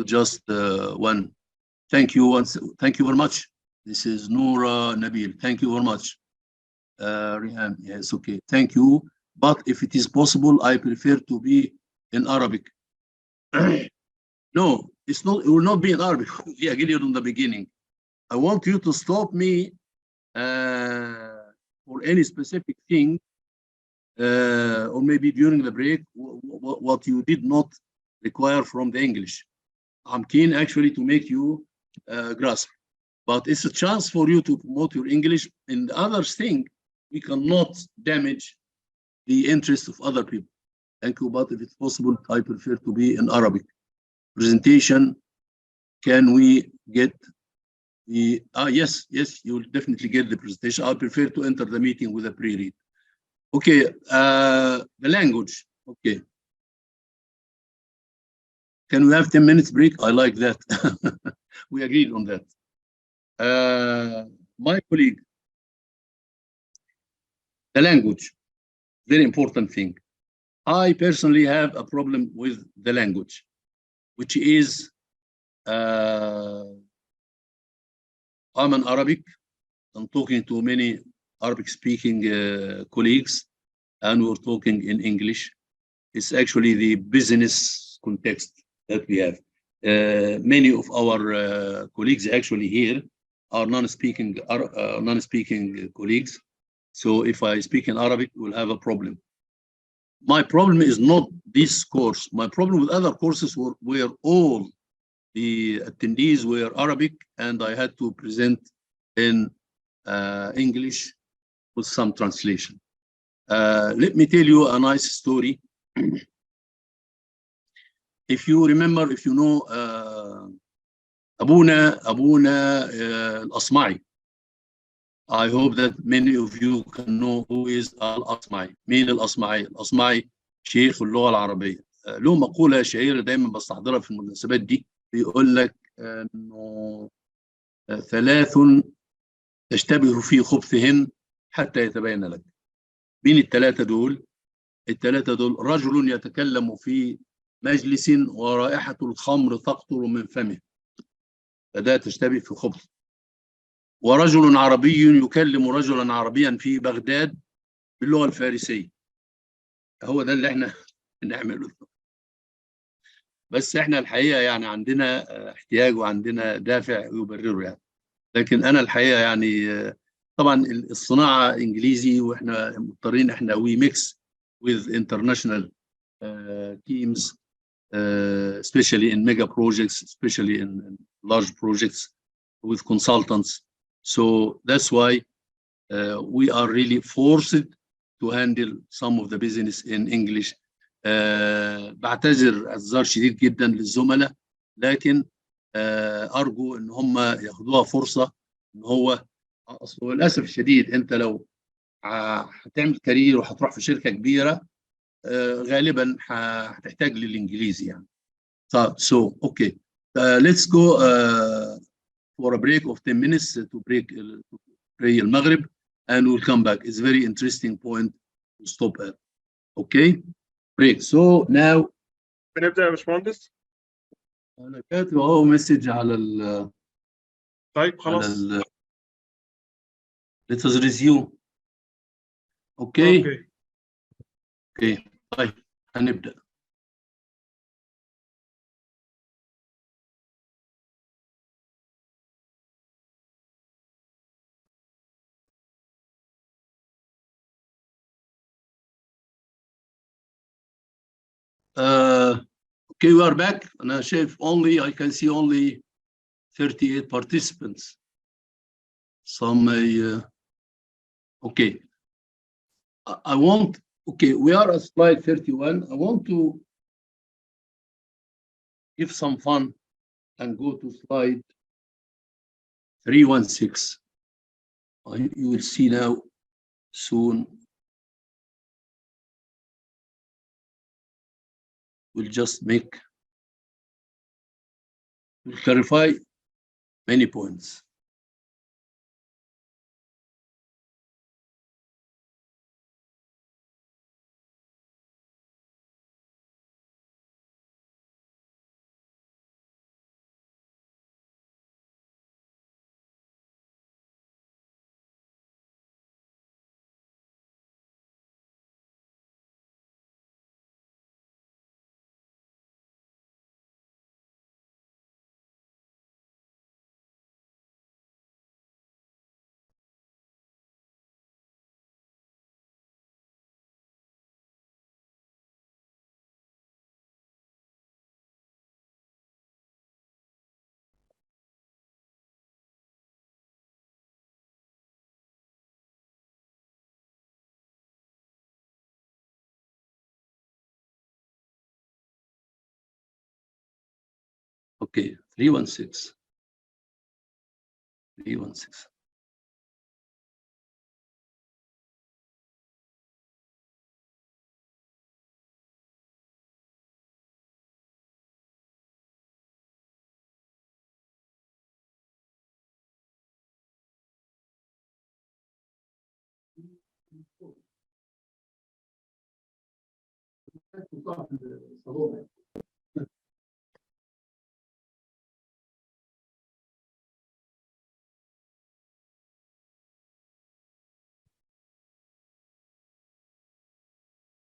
just one. Thank you thank you very much. This is Noura Nabil. Thank you very much. Rihan, yes, okay. Thank you. But if it is possible, I prefer to be in Arabic. No, it's not. It will not be in Arabic. We agreed on the beginning. I want you to stop me for any specific thing, or maybe during the break, what you did not require from the English. I'm keen actually to make you grasp, but it's a chance for you to promote your English. In the other thing, we cannot damage the interest of other people. Thank you, but if it's possible, I prefer to be in Arabic. Presentation, can we get the, yes, you will definitely get the presentation. I prefer to enter the meeting with a pre-read. Okay, the language, okay. Can we have 10 minutes break? I like that. We agreed on that. My colleague, the language, very important thing. I personally have a problem with the language, which is, I'm an Arabic. I'm talking to many Arabic-speaking colleagues, and we're talking in English. It's actually the business context that we have. Many of our colleagues actually here are non-speaking colleagues. So if I speak in Arabic, we'll have a problem. My problem is not this course. My problem with other courses were all the attendees were Arabic, and I had to present in English with some translation. Let me tell you a nice story. If you remember, if you know Abuna Al-Asma'i, I hope that many of you can know who is Al-Asma'i. مين الأصمعي؟ الأصمعي شيخ اللغة العربية. له مقولة شهيرة دايما بستحضرها في المناسبات دي، بيقول لك إنه 3 تشتبه في خبثهن حتى يتبين لك. مين الثلاثة دول؟ الثلاثة دول: رجل يتكلم في مجلس ورائحة الخمر تقطر من فمه، فده تشتبه في خبث. ورجل عربي يكلم رجلا عربيا في بغداد باللغة الفارسية. هو ده اللي احنا بنعمله. بس احنا الحقيقة يعني عندنا احتياج وعندنا دافع يبرره يعني. لكن انا الحقيقة يعني طبعا الصناعة انجليزي، واحنا مضطرين احنا we mix with international teams, especially in mega projects, especially in large projects with consultants. So that's why we are really forced to handle some of the business in English. بعتذر اعتذار شديد جدا للزملاء، لكن ارجو ان هم ياخدوها فرصه. ان هو اصل للاسف الشديد انت لو هتعمل كارير وهتروح في شركه كبيره غالبا هتحتاج للانجليزي يعني. So okay, let's go for a break of 10 minutes to pray المغرب, and we'll come back. It's very interesting point to stop at. Okay, break. So now بنبدأ يا باشمهندس. انا كاتب اهو مسج على ال طيب خلاص. let us resume. Okay. اوكي. Okay. طيب هنبدأ. Okay, we are back. أنا شايف I can see only 38 participants. Some may, okay. I want, okay, we are at slide 31. I want to give some fun and go to slide 316. You will see now soon. We'll just we'll clarify many points. Okay, 316. 316.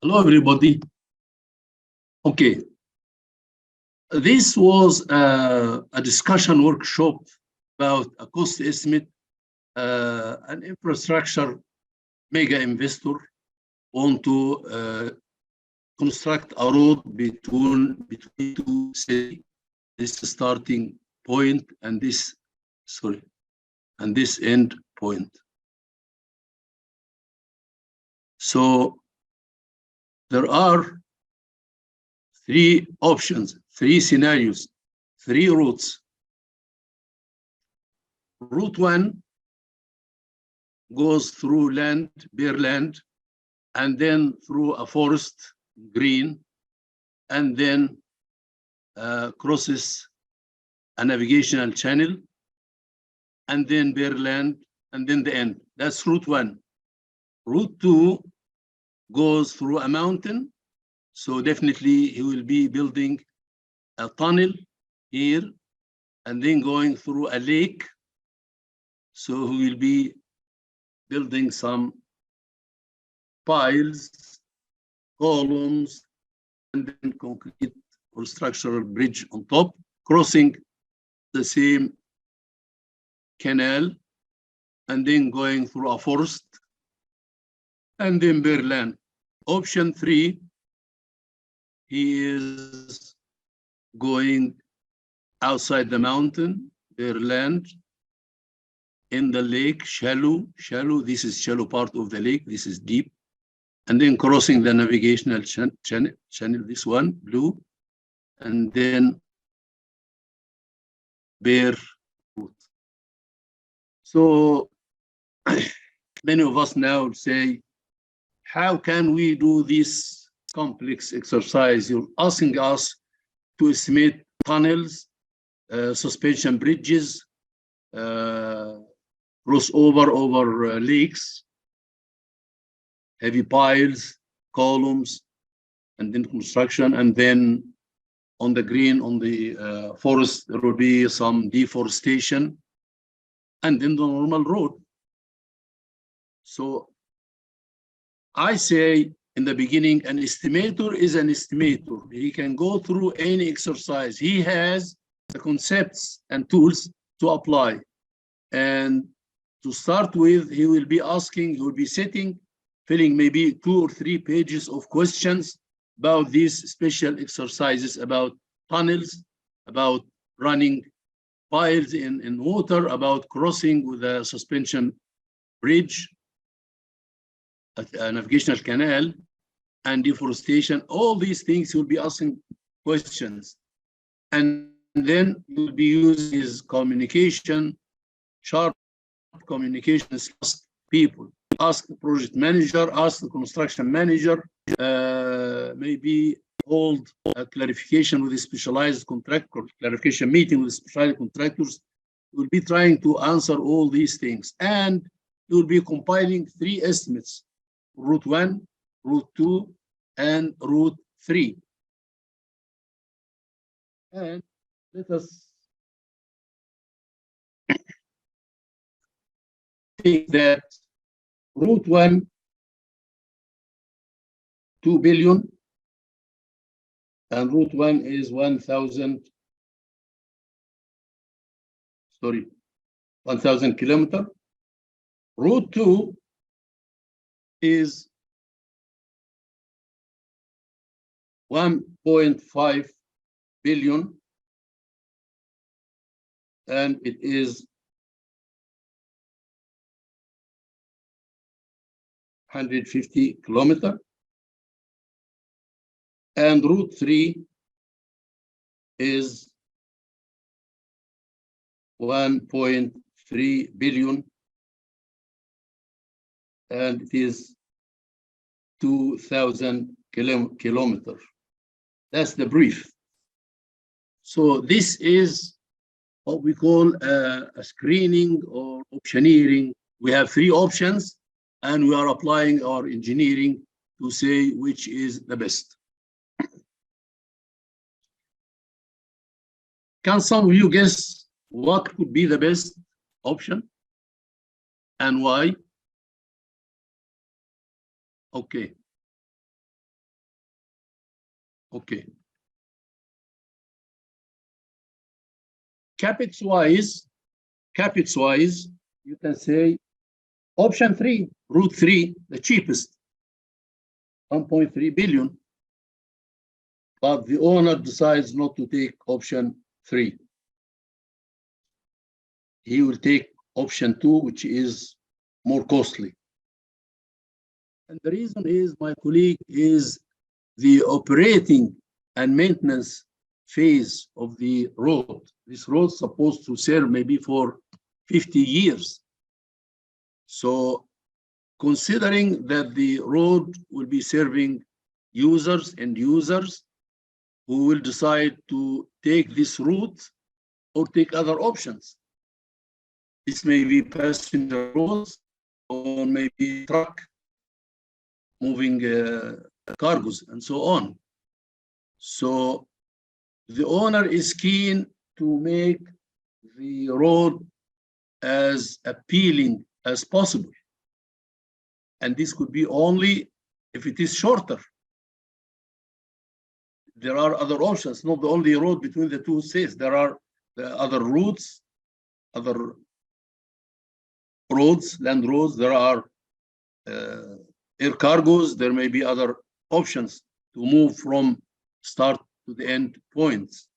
Hello, everybody. Okay. This was a discussion workshop about a cost estimate. An infrastructure mega investor want to construct a road between two cities. This starting point and this end point. So there are three options, three scenarios, three routes. Route 1 goes through land, bare land, and then through a forest, green, and then crosses a navigational channel, and then bare land, and then the end. That's route 1. Route 2 goes through a mountain, so definitely he will be building a tunnel here and then going through a lake, so he will be building some piles, columns, and then concrete or structural bridge on top, crossing the same canal, and then going through a forest, and then bare land. Option 3, he is going outside the mountain, bare land, in the lake, shallow. This is shallow part of the lake. This is deep. And then crossing the navigational channel, this one, blue, and then bare route. So many of us now say, how can we do this complex exercise? You're asking us to estimate tunnels, suspension bridges, crossover over lakes, heavy piles, columns, and then construction, and then on the green, on the forest, there will be some deforestation, and then the normal road. So I say in the beginning, an estimator is an estimator. He can go through any exercise. He has the concepts and tools to apply. And to start with, he will be asking, he will be sitting, filling maybe 2 or 3 pages of questions about these special exercises, about tunnels, about running piles in water, about crossing with a suspension bridge, a navigational canal, and deforestation. All these things he will be asking questions. And then he will be using his communication, sharp communication, people. Ask the project manager, ask the construction manager, maybe hold a clarification with a specialized contractor, clarification meeting with specialized contractors. We'll be trying to answer all these things. And you will be compiling 3 estimates, Route 1, Route 2, and Route 3. And let us think that Route 1, 2 billion, and Route 1 is 1,000 kilometers. Route 2 is 1.5 billion, and it is 150 kilometers. And Route 3 is 1.3 billion, and it is 2,000 kilometers. That's the brief. So this is what we call a screening or optioneering. We have 3 options, and we are applying our engineering to say which is the best. Can some of you guess what could be the best option and why? Okay. Capex wise, you can say option 3, Route 3, the cheapest, 1.3 billion. But the owner decides not to take option 3. He will take option 2, which is more costly. And the reason is, my colleague, is the operating and maintenance phase of the road. This road is supposed to serve maybe for 50 years. So considering that the road will be serving users and users who will decide to take this route or take other options. This may be passenger roads or maybe truck moving cargoes and so on. So the owner is keen to make the road as appealing as possible. And this could be only if it is shorter. There are other options, not the only road between the two states. There are other routes, other roads, land roads. There are air cargoes. There may be other options to move from start to the end points.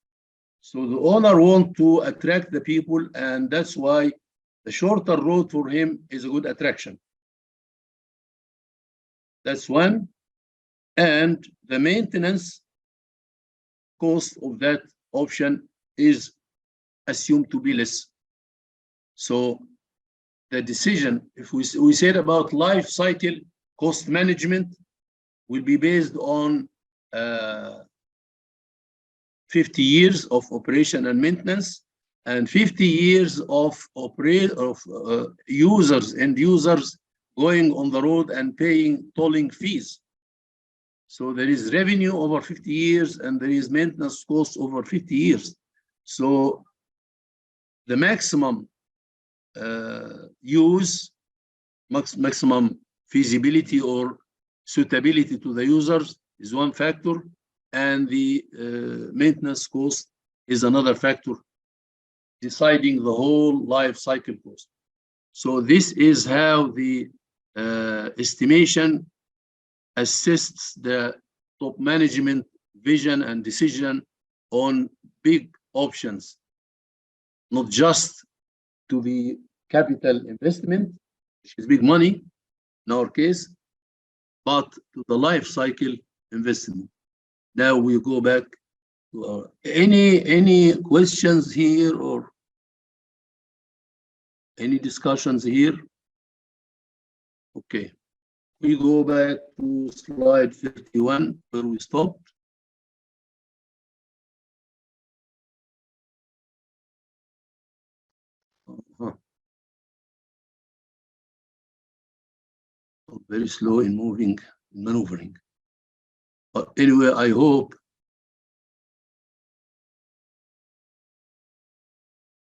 So the owner wants to attract the people, and that's why the shorter road for him is a good attraction. That's one. And the maintenance cost of that option is assumed to be less. So the decision, if we said about life cycle cost management, will be based on 50 years of operation and maintenance, and 50 years of users going on the road and paying tolling fees. So there is revenue over 50 years and there is maintenance cost over 50 years. So the maximum use, maximum feasibility or suitability to the users is one factor, and the maintenance cost is another factor, deciding the whole life cycle cost. So this is how the estimation assists the top management vision and decision on big options, not just to the capital investment, which is big money in our case, but to the life cycle investment. Now we go back to our, any questions here or any discussions here? Okay. We go back to slide 51 where we stopped. Very slow in moving, maneuvering. But anyway, I hope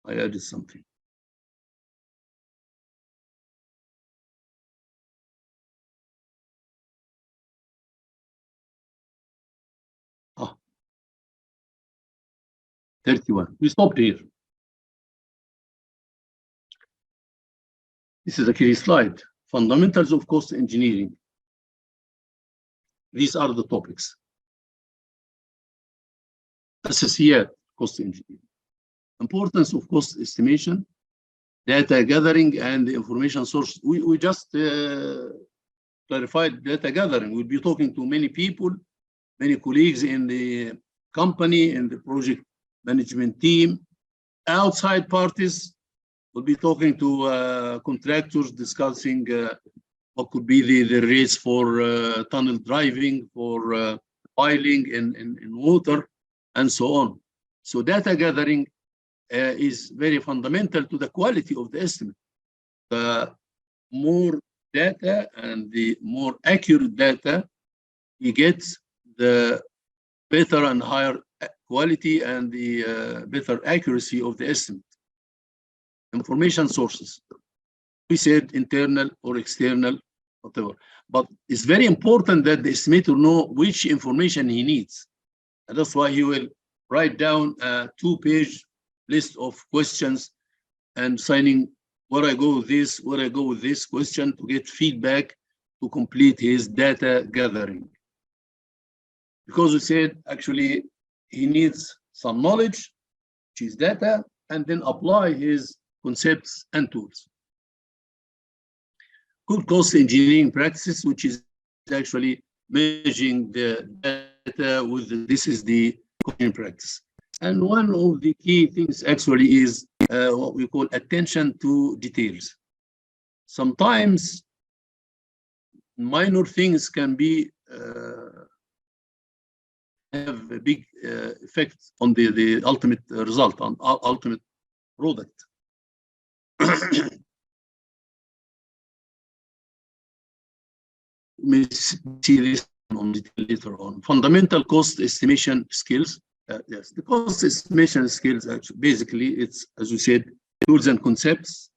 I added something. Ah, 31. We stopped here. This is a key slide. Fundamentals of cost engineering. These are the topics. أساسيات cost engineering. Importance of cost estimation, data gathering, and the information source. We just clarified data gathering. We'll be talking to many people, many colleagues in the company, in the project management team, outside parties. We'll be talking to contractors, discussing what could be the rates for tunnel driving, for piling in water, and so on. So data gathering is very fundamental to the quality of the estimate. The more data and the more accurate data we get, the better and higher quality and the better accuracy of the estimate. Information sources. We said internal or external, whatever. But it's very important that the estimator know which information he needs. And that's why he will write down a 2-page list of questions and signing where I go with this, where I go with this question to get feedback to complete his data gathering. Because we said actually he needs some knowledge, which is data, and then apply his concepts and tools. Good cost engineering practices, which is actually measuring the data with this is the engineering practice. And one of the key things actually is what we call attention to details. Sometimes minor things can be have a big effect on the ultimate result, on ultimate product. may see this on later on. Fundamental cost estimation skills. Yes, the cost estimation skills, actually, basically, it's, as we said, tools and concepts,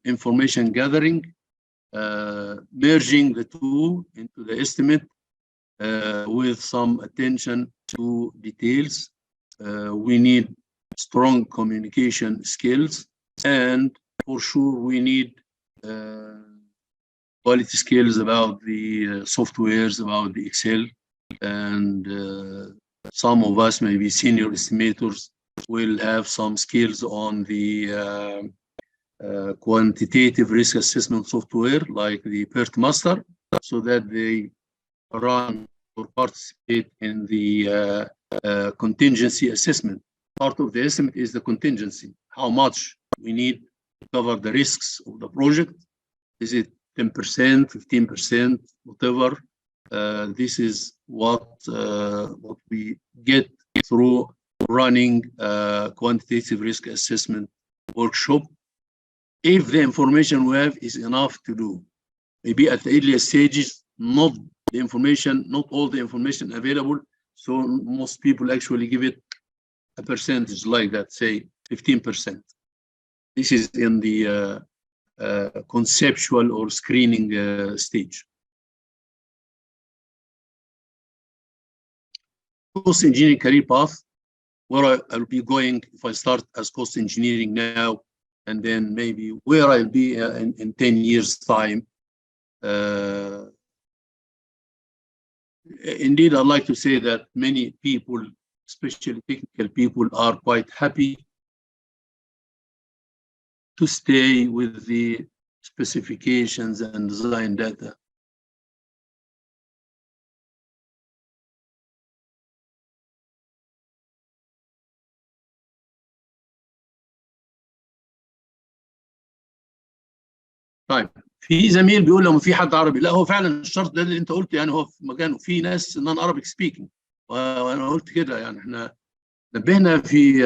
information gathering, merging the two into the estimate with some attention to details. We need strong communication skills, and for sure we need quality skills about the softwares, about the Excel, and some of us, maybe senior estimators, will have some skills on the quantitative risk assessment software like the PERT Master, so that they run or participate in the contingency assessment. Part of the estimate is the contingency, how much we need to cover the risks of the project. Is it 10%, 15%, whatever? This is what we get through running quantitative risk assessment workshop. If the information we have is enough to do, maybe at the earlier stages, not all the information available. So most people actually give it a percentage like that, say 15%. This is in the conceptual or screening stage. Cost engineering career path, where I'll be going if I start as cost engineering now, and then maybe where I'll be in 10 years' time. Indeed, I'd like to say that many people, especially technical people, are quite happy to stay with the specifications and design data. طيب، في زميل بيقول لو في حد عربي، لا هو فعلا الشرط ده اللي انت قلته، يعني هو في مكانه، في ناس نون عربي سبيكينج، وانا قلت كده، يعني احنا نبهنا في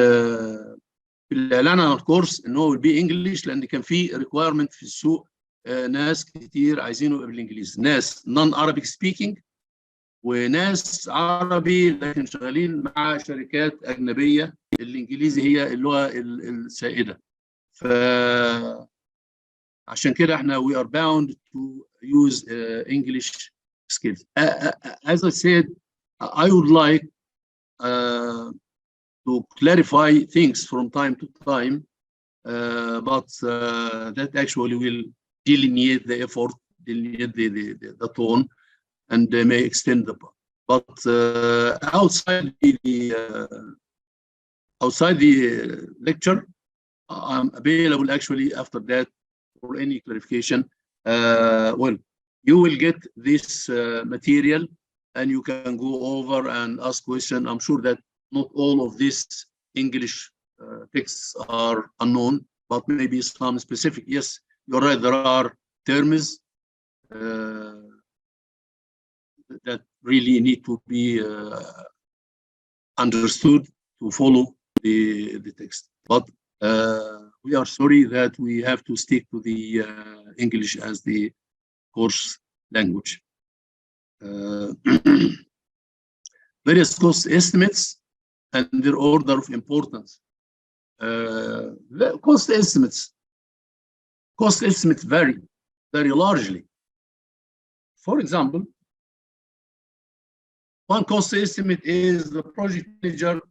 الاعلان عن الكورس ان هو بالبي انجلش، لان كان في ريكوايرمنت في السوق، ناس كتير عايزينه بالانجليزي، ناس نون عربي سبيكينج وناس عربي لكن شغالين مع شركات اجنبيه، الانجليزي هي اللغه السائده. ف عشان كده احنا we are bound to use English skills. As I said, I would like to clarify things from time to time, but that actually will delineate the effort, delineate the tone, and may extend the path. But outside the lecture, I'm available actually after that for any clarification. Well, you will get this material and you can go over and ask questions. I'm sure that not all of these English texts are unknown, but maybe some specific. Yes, you're right, there are terms that really need to be understood to follow the text. But we are sorry that we have to stick to the English as the course language. Various cost estimates and their order of importance. The cost estimates vary very largely. For example, one cost estimate is the project manager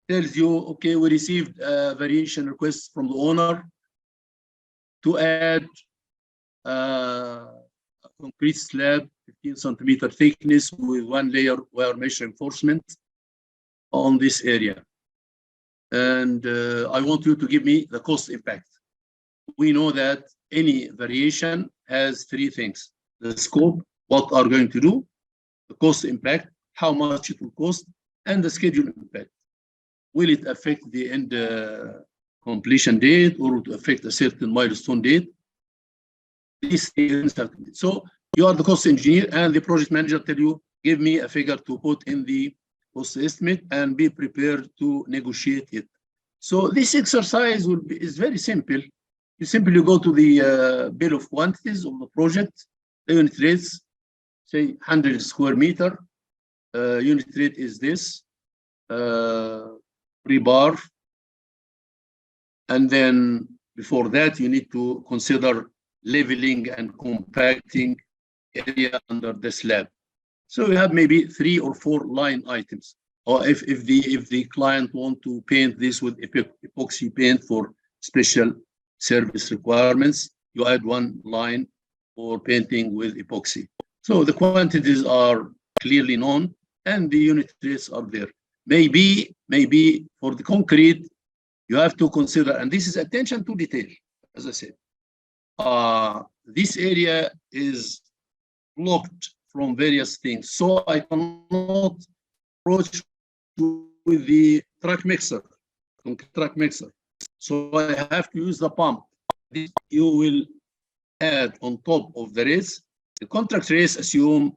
tells you, okay, we received a variation request from the owner to add a concrete slab, 15 centimeter thickness with 1 layer wire mesh reinforcement on this area. And I want you to give me the cost impact. We know that any variation has 3 things: the scope, what are going to do, the cost impact, how much it will cost, and the schedule impact. Will it affect the end completion date, or will it affect a certain milestone date? These things have to be. So you are the cost engineer and the project manager tell you, give me a figure to put in the cost estimate and be prepared to negotiate it. So this exercise is very simple. You simply go to the bill of quantities of the project the unit rates, say 100 square meter, unit rate is this, rebar. And then before that, you need to consider leveling and compacting area under the slab. So you have maybe 3 or 4 line items. Or if the client want to paint this with epoxy paint for special service requirements, you add 1 line for painting with epoxy. So the quantities are clearly known and the unit rates are there. Maybe for the concrete, you have to consider, and this is attention to detail, as I said. This area is blocked from various things, so I cannot approach with the truck mixer. So I have to use the pump. This you will add on top of the rates. The contract rates assume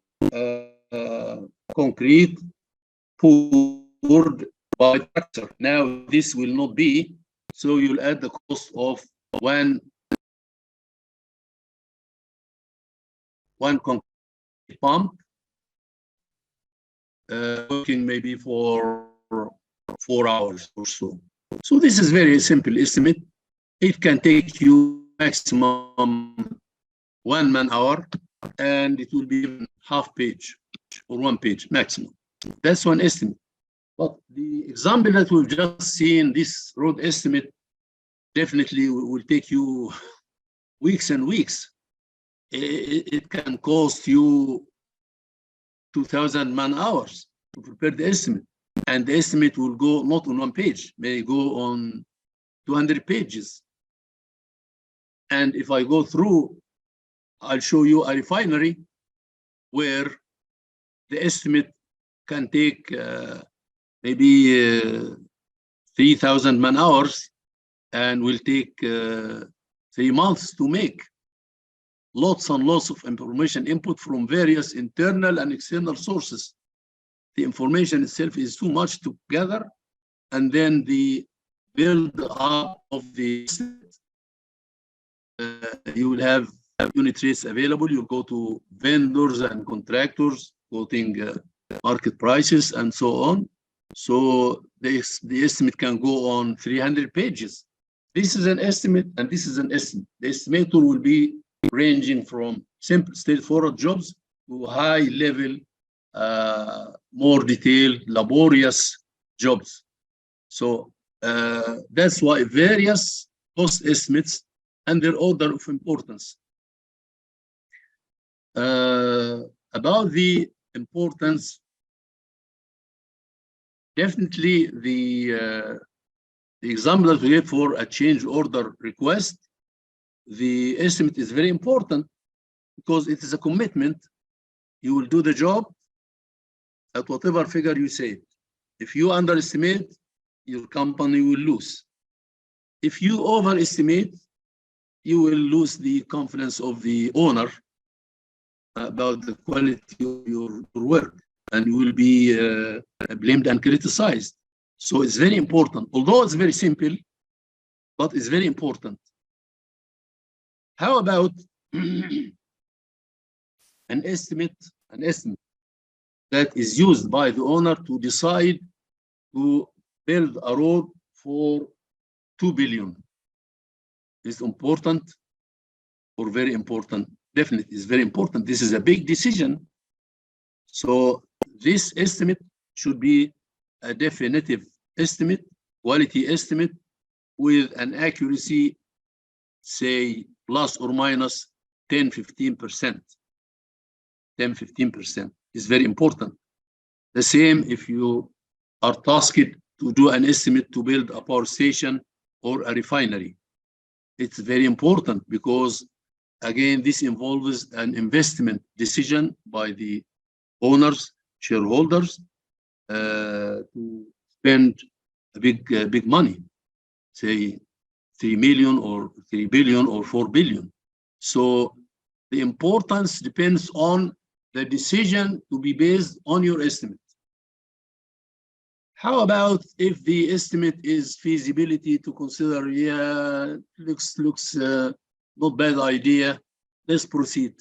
concrete poured by tractor. Now this will not be, so you'll add the cost of one concrete pump working maybe for 4 hours or so. So this is very simple estimate. It can take you maximum 1 man-hour, and it will be half page or 1 page maximum. That's one estimate. But the example that we've just seen, this road estimate, definitely will take you weeks and weeks. It can cost you 2,000 man-hours to prepare the estimate. And the estimate will go not on 1 page, may go on 200 pages. And if I go through, I'll show you a refinery where the estimate can take maybe 3,000 man-hours and will take 3 months to make. Lots and lots of information input from various internal and external sources. The information itself is too much to gather, and then the build up of the you will have unit rates available. You'll go to vendors and contractors quoting market prices and so on. So the estimate can go on 300 pages. This is an estimate and this is an estimate. The estimator will be ranging from simple straightforward jobs to high level, more detailed, laborious jobs. So that's why various cost estimates and their order of importance. About the importance, definitely the example that we gave for a change order request, the estimate is very important because it is a commitment. You will do the job at whatever figure you say. If you underestimate, your company will lose. If you overestimate, you will lose the confidence of the owner about the quality of your work, and you will be blamed and criticized. So it's very important, although it's very simple, but it's very important. How about an estimate that is used by the owner to decide to build a road for 2 billion? Is important or very important? Definitely is very important. This is a big decision. So this estimate should be a definitive estimate, quality estimate with an accuracy, say, plus or minus 10-15%. 10-15% is very important. The same if you are tasked to do an estimate to build a power station or a refinery. It's very important because, again, this involves an investment decision by the owners, shareholders, to spend a big money, say 3 million or 3 billion or 4 billion. So the importance depends on the decision to be based on your estimate. How about if the estimate is feasibility to consider, yeah, looks not bad idea, let's proceed.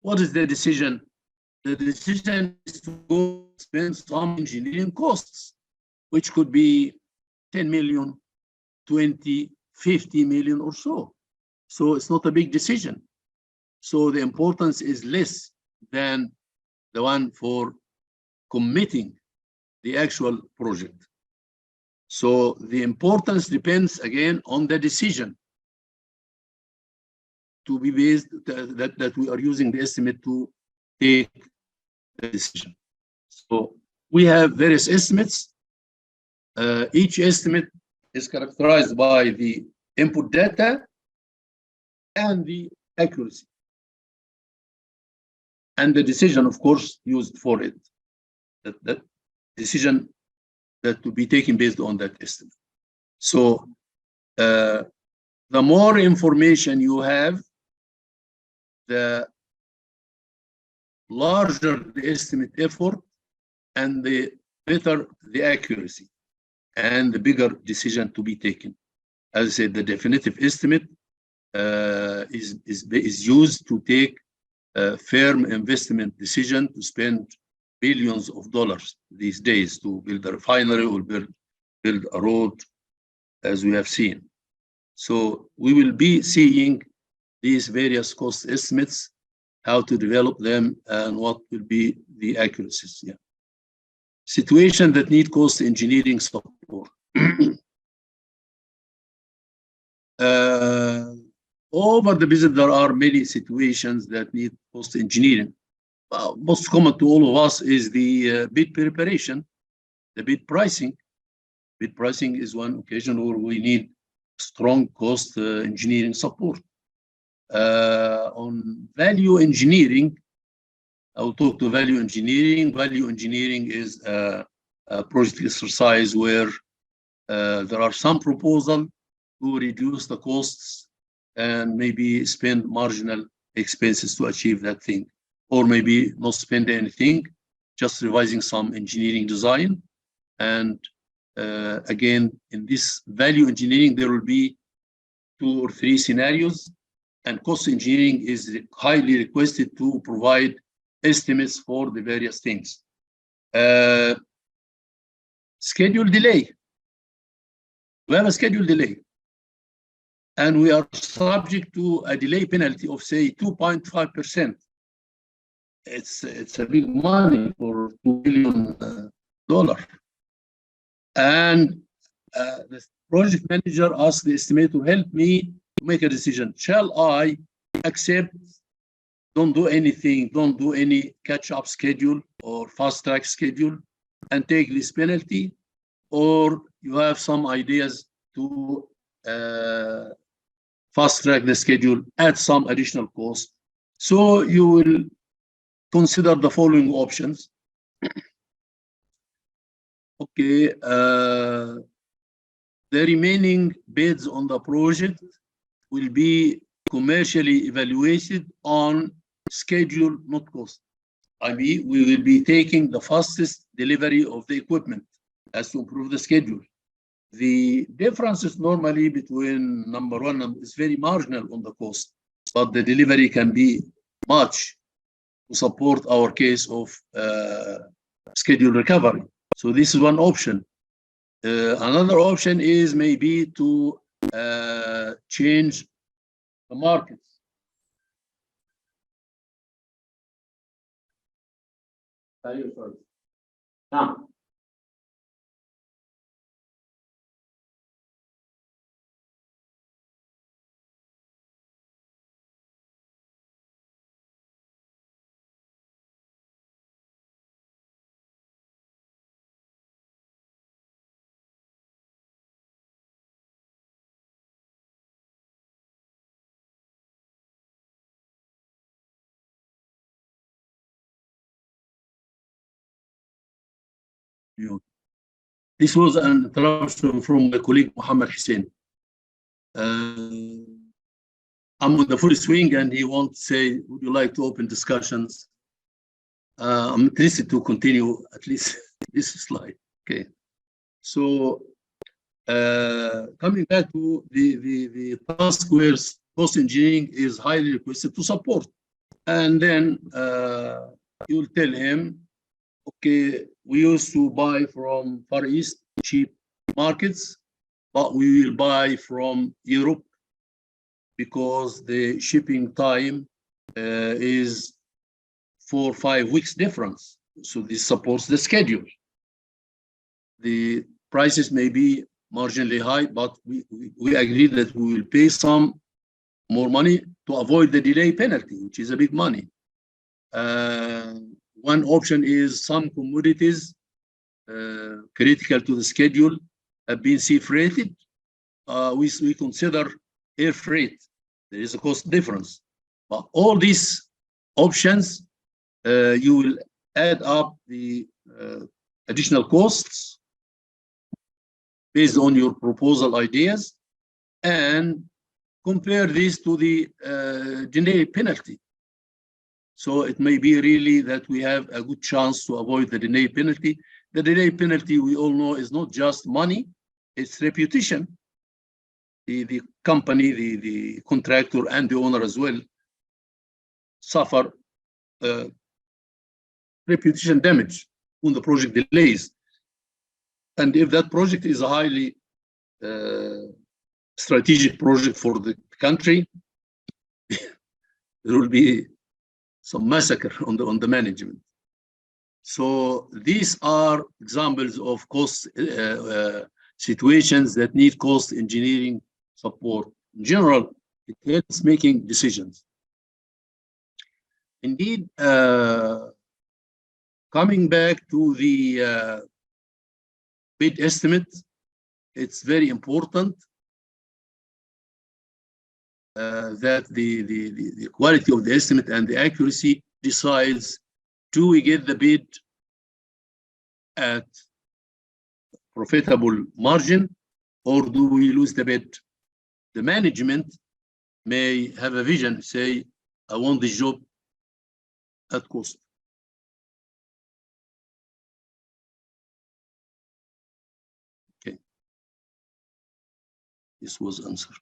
what is the decision? The decision is to go spend some engineering costs, which could be 10 million, 20, 50 million or so. So it's not a big decision. So the importance is less than the one for committing the actual project. So the importance depends again on the decision to be based, that we are using the estimate to take the decision. So we have various estimates. Each estimate is characterized by the input data and the accuracy, and the decision, of course, used for it. That decision that to be taken based on that estimate. So the more information you have, the larger the estimate effort and the better the accuracy and the bigger decision to be taken. As I said, the definitive estimate is used to take a firm investment decision to spend billions of dollars these days to build a refinery or build a road, as we have seen. So we will be seeing these various cost estimates, how to develop them, and what will be the accuracies. Yeah. Situation that need cost engineering support. Over the business, there are many situations that need cost engineering. Most common to all of us is the bid preparation, the bid pricing. Bid pricing is one occasion where we need strong cost engineering support. On value engineering, I will talk to value engineering. Value engineering is a project exercise where there are some proposals to reduce the costs and maybe spend marginal expenses to achieve that thing, or maybe not spend anything, just revising some engineering design. And again, in this value engineering, there will be 2 or 3 scenarios, and cost engineering is highly requested to provide estimates for the various things. Schedule delay. We have a schedule delay, and we are subject to a delay penalty of, say, 2.5%. It's a big money for $2 billion. And the project manager asked the estimator to help me to make a decision. Shall I accept, don't do anything, don't do any catch-up schedule or fast-track schedule and take this penalty, or you have some ideas to fast-track the schedule at some additional cost? So you will consider the following options. Okay, the remaining bids on the project will be commercially evaluated on schedule, not cost. I mean, we will be taking the fastest delivery of the equipment as to improve the schedule. The differences normally between number one is very marginal on the cost, but the delivery can be much to support our case of schedule recovery. So this is one option. Another option is maybe to change the markets. This was an interruption from my colleague Mohammed Hussein. I'm on the full swing, and he wants to say, would you like to open discussions? I'm interested to continue at least this slide. Okay. So coming back to the task where cost engineering is highly requested to support. And then you'll tell him, okay, we used to buy from Far East cheap markets, but we will buy from Europe because the shipping time is 4 or 5 weeks difference. So this supports the schedule. The prices may be marginally high, but we agreed that we will pay some more money to avoid the delay penalty, which is a big money. One option is some commodities critical to the schedule have been sea freighted. We consider air freight. There is a cost difference. But all these options, you will add up the additional costs based on your proposal ideas and compare this to the delay penalty. So it may be really that we have a good chance to avoid the delay penalty. The delay penalty, we all know, is not just money, it's reputation. The company, the contractor, and the owner as well suffer reputation damage when the project delays. And if that project is a highly strategic project for the country, there will be some massacre on the management. So these are examples of cost situations that need cost engineering support. In general, it helps making decisions. Indeed, coming back to the bid estimate, it's very important that the quality of the estimate and the accuracy decides, do we get the bid at profitable margin or do we lose the bid? The management may have a vision, say, I want this job at cost. Okay. This was answered.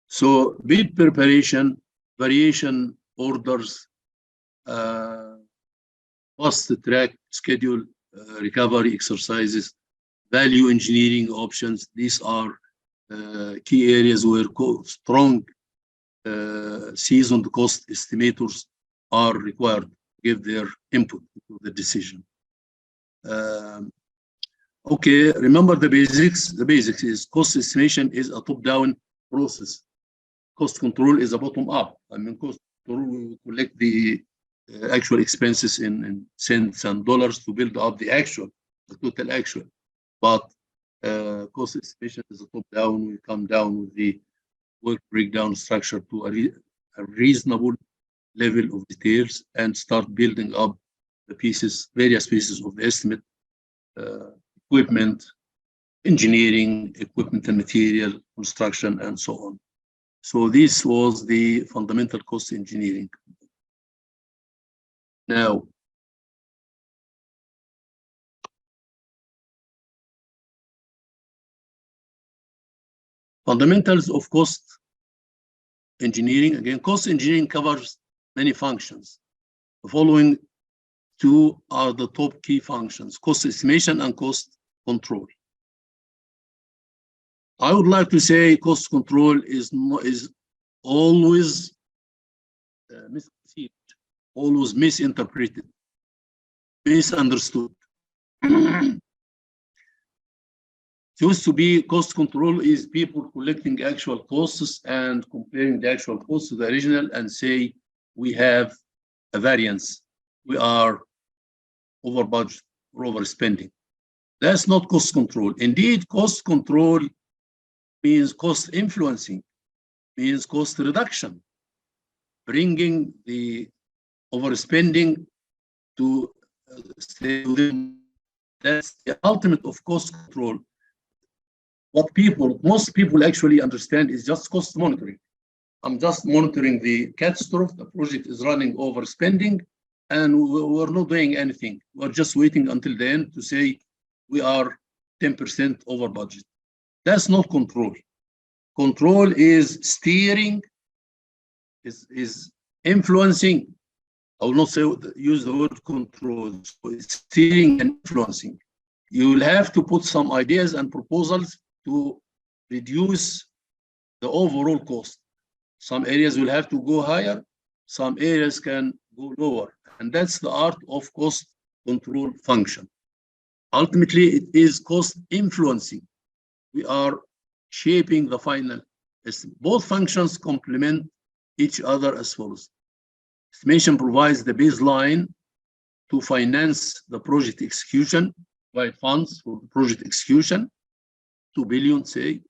So bid preparation, variation orders, fast track schedule, recovery exercises, value engineering options. These are key areas where strong seasoned cost estimators are required to give their input to the decision. Okay, remember the basics. The basics is cost estimation is a top-down process. Cost control is a bottom-up. I mean, cost control, we collect the actual expenses in cents and dollars to build up the total actual. But cost estimation is a top-down. We come down with the work breakdown structure to a reasonable level of details and start building up the pieces, various pieces of the estimate, equipment, engineering, equipment and material, construction, and so on. So this was the fundamental cost engineering. Now, fundamentals of cost engineering. Again, cost engineering covers many functions. The following two are the top key functions: cost estimation and cost control. I would like to say cost control is always misconceived, always misinterpreted, misunderstood. It used to be cost control is people collecting actual costs and comparing the actual costs to the original and say we have a variance, we are over budget or overspending. That's not cost control. Indeed, cost control means cost influencing, means cost reduction, bringing the overspending to stay within. That's the ultimate of cost control. What most people actually understand is just cost monitoring. I'm just monitoring the catastrophe, the project is running overspending, and we're not doing anything. We're just waiting until the end to say we are 10% over budget. That's not control. Control is steering, is influencing. I will not say use the word control. So it's steering and influencing. You will have to put some ideas and proposals to reduce the overall cost. Some areas will have to go higher, some areas can go lower. And that's the art of cost control function. Ultimately, it is cost influencing. We are shaping the final estimate. Both functions complement each other as follows. Estimation provides the baseline to finance the project execution, provide funds for the project execution, 2 billion, say.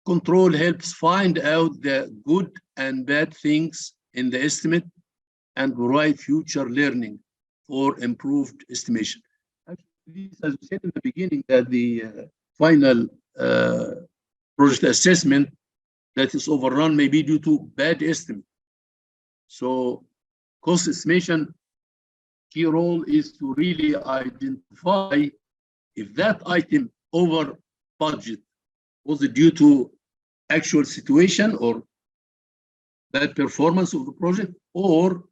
Control helps find out the good and bad things in the estimate and provide future learning for improved estimation. Actually, as we said in the beginning, that the final project assessment that is overrun may be due to bad estimate. So cost estimation key role is to really identify if that item over budget was it due to actual situation or bad performance of the project, or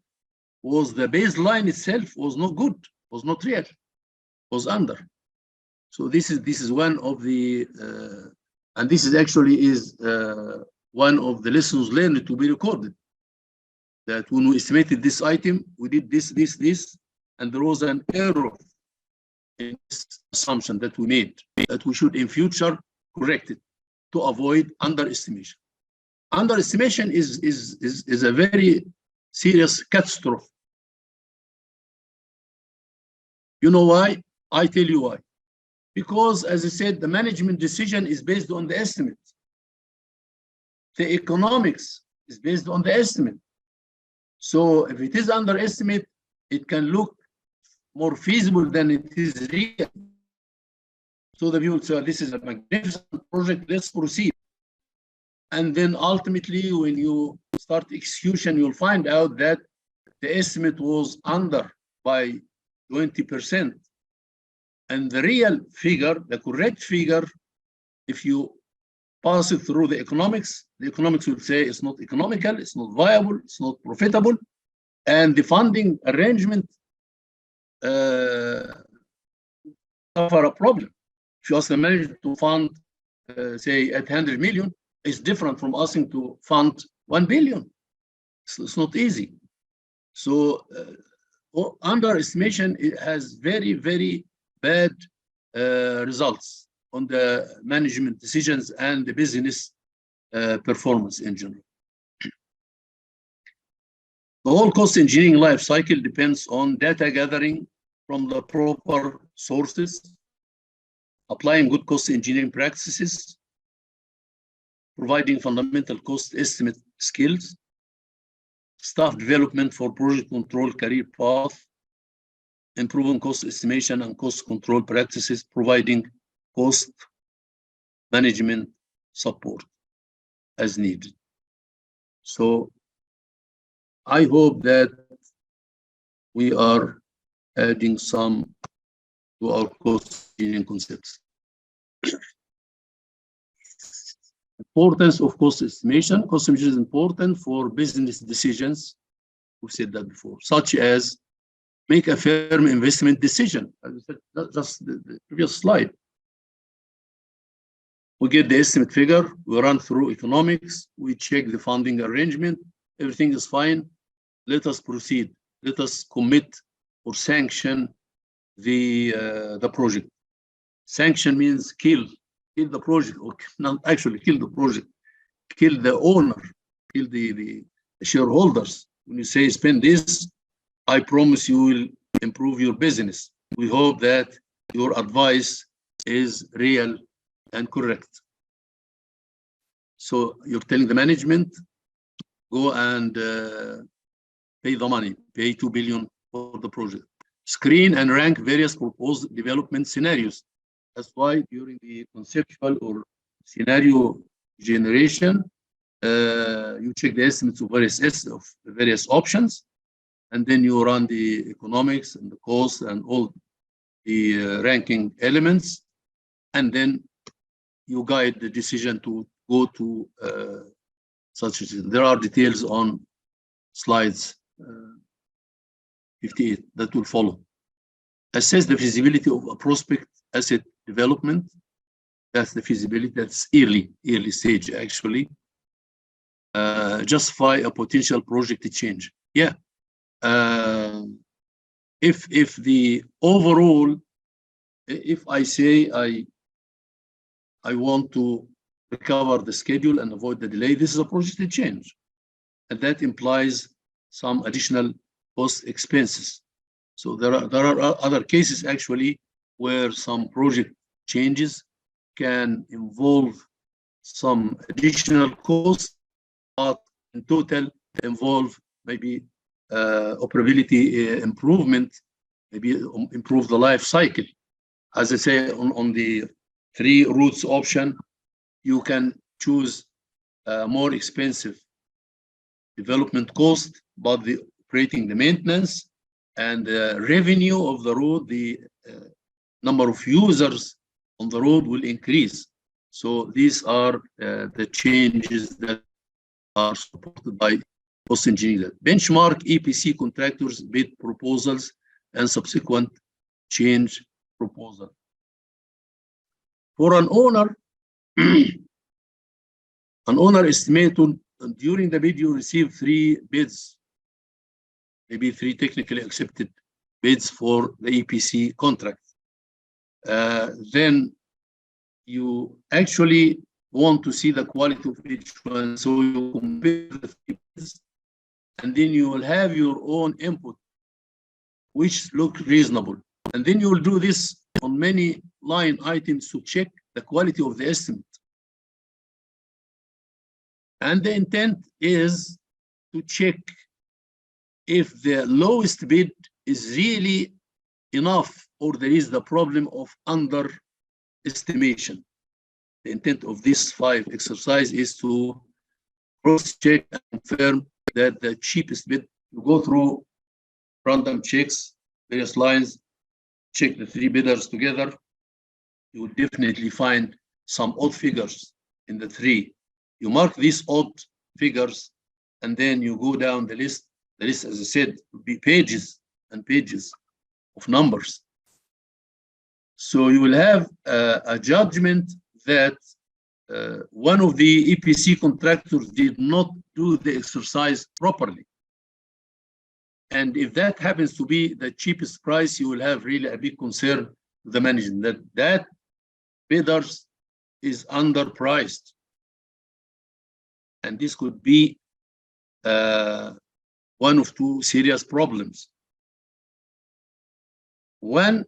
was the baseline itself was not good, was not real, was under. So this is one of the and this is actually is one of the lessons learned to be recorded. That when we estimated this item, we did this, and there was an error in this assumption that we made, that we should in future correct it to avoid underestimation. Underestimation is a very serious catastrophe. You know why? I tell you why. Because, as I said, the management decision is based on the estimate. The economics is based on the estimate. So if it is underestimate, it can look more feasible than it is real. So the people say, this is a magnificent project, let's proceed. And then ultimately, when you start execution, you'll find out that the estimate was under by 20%. And the real figure, the correct figure, if you pass it through the economics will say it's not economical, it's not viable, it's not profitable. And the funding arrangement suffer a problem. If you ask the manager to fund, say, 800 million, it's different from asking to fund 1 billion. It's not easy. So underestimation, it has very, very bad results on the management decisions and the business performance in general. The whole cost engineering life cycle depends on data gathering from the proper sources, applying good cost engineering practices, providing fundamental cost estimate skills, staff development for project control career path, improving cost estimation and cost control practices, providing cost management support as needed. So I hope that we are adding some to our cost engineering concepts. Importance of cost estimation. Cost estimation is important for business decisions. We've said that before, such as make a firm investment decision. As I said, just the previous slide. We get the estimate figure, we run through economics, we check the funding arrangement, everything is fine. Let us proceed. Let us commit or sanction the project. Sanction means kill the project, or not actually kill the project, kill the owner, kill the shareholders. When you say spend this, I promise you will improve your business. We hope that your advice is real and correct. So you're telling the management, go and pay the money, pay 2 billion for the project. Screen and rank various proposed development scenarios. That's why during the conceptual or scenario generation, you check the estimates of various options, and then you run the economics and the cost and all the ranking elements, and then you guide the decision to go to such a thing. There are details on slides 58 that will follow. Assess the feasibility of a prospect asset development. That's the feasibility. That's early stage actually. Justify a potential project change. Yeah. If the overall, if I say I want to recover the schedule and avoid the delay, this is a project change, and that implies some additional cost expenses. So there are other cases actually where some project changes can involve some additional costs, but in total involve maybe operability improvement, maybe improve the life cycle. As I say, on the 3 routes option, you can choose more expensive development cost, but the operating the maintenance and the revenue of the road, the number of users on the road will increase. So these are the changes that are supported by cost engineering. Benchmark EPC contractors' bid proposals and subsequent change proposal. For an owner, an owner estimated during the bid you receive 3 bids, maybe 3 technically accepted bids for the EPC contract. Then you actually want to see the quality of each one, so you compare the 3 bids, and then you will have your own input, which look reasonable. And then you will do this on many line items to check the quality of the estimate. And the intent is to check if the lowest bid is really enough or there is the problem of underestimation. The intent of this 5 exercise is to cross-check and confirm that the cheapest bid, you go through random checks, various lines, check the 3 bidders together. You will definitely find some odd figures in the 3. You mark these odd figures, and then you go down the list. The list, as I said, will be pages and pages of numbers. So you will have a judgment that one of the EPC contractors did not do the exercise properly. And if that happens to be the cheapest price, you will have really a big concern to the management that bidders is underpriced. And this could be one of 2 serious problems. One,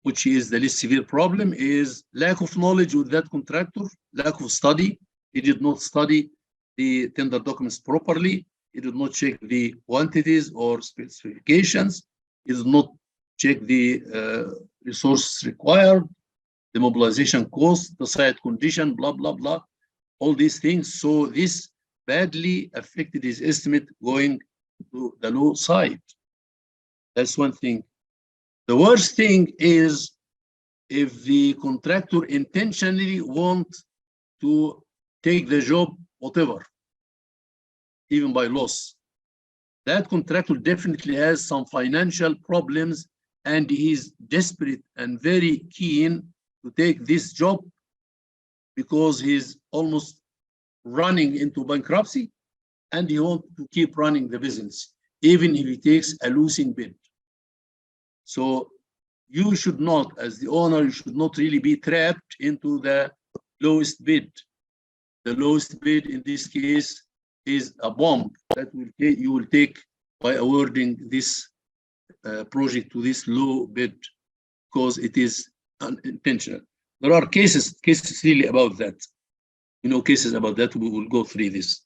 which is the least severe problem, is lack of knowledge with that contractor, lack of study. He did not study the tender documents properly. He did not check the quantities or specifications. He did not check the resources required, the mobilization cost, the site condition, blah, blah, blah, all these things. So this badly affected his estimate going to the low side. That's one thing. The worst thing is if the contractor intentionally wants to take the job, whatever, even by loss. That contractor definitely has some financial problems, and he is desperate and very keen to take this job because he's almost running into bankruptcy, and he wants to keep running the business, even if he takes a losing bid. So you should not, as the owner, you should not really be trapped into the lowest bid. The lowest bid in this case is a bomb that you will take by awarding this project to this low bid, because it is unintentional. There are cases really about that. You know, cases about that. We will go through this.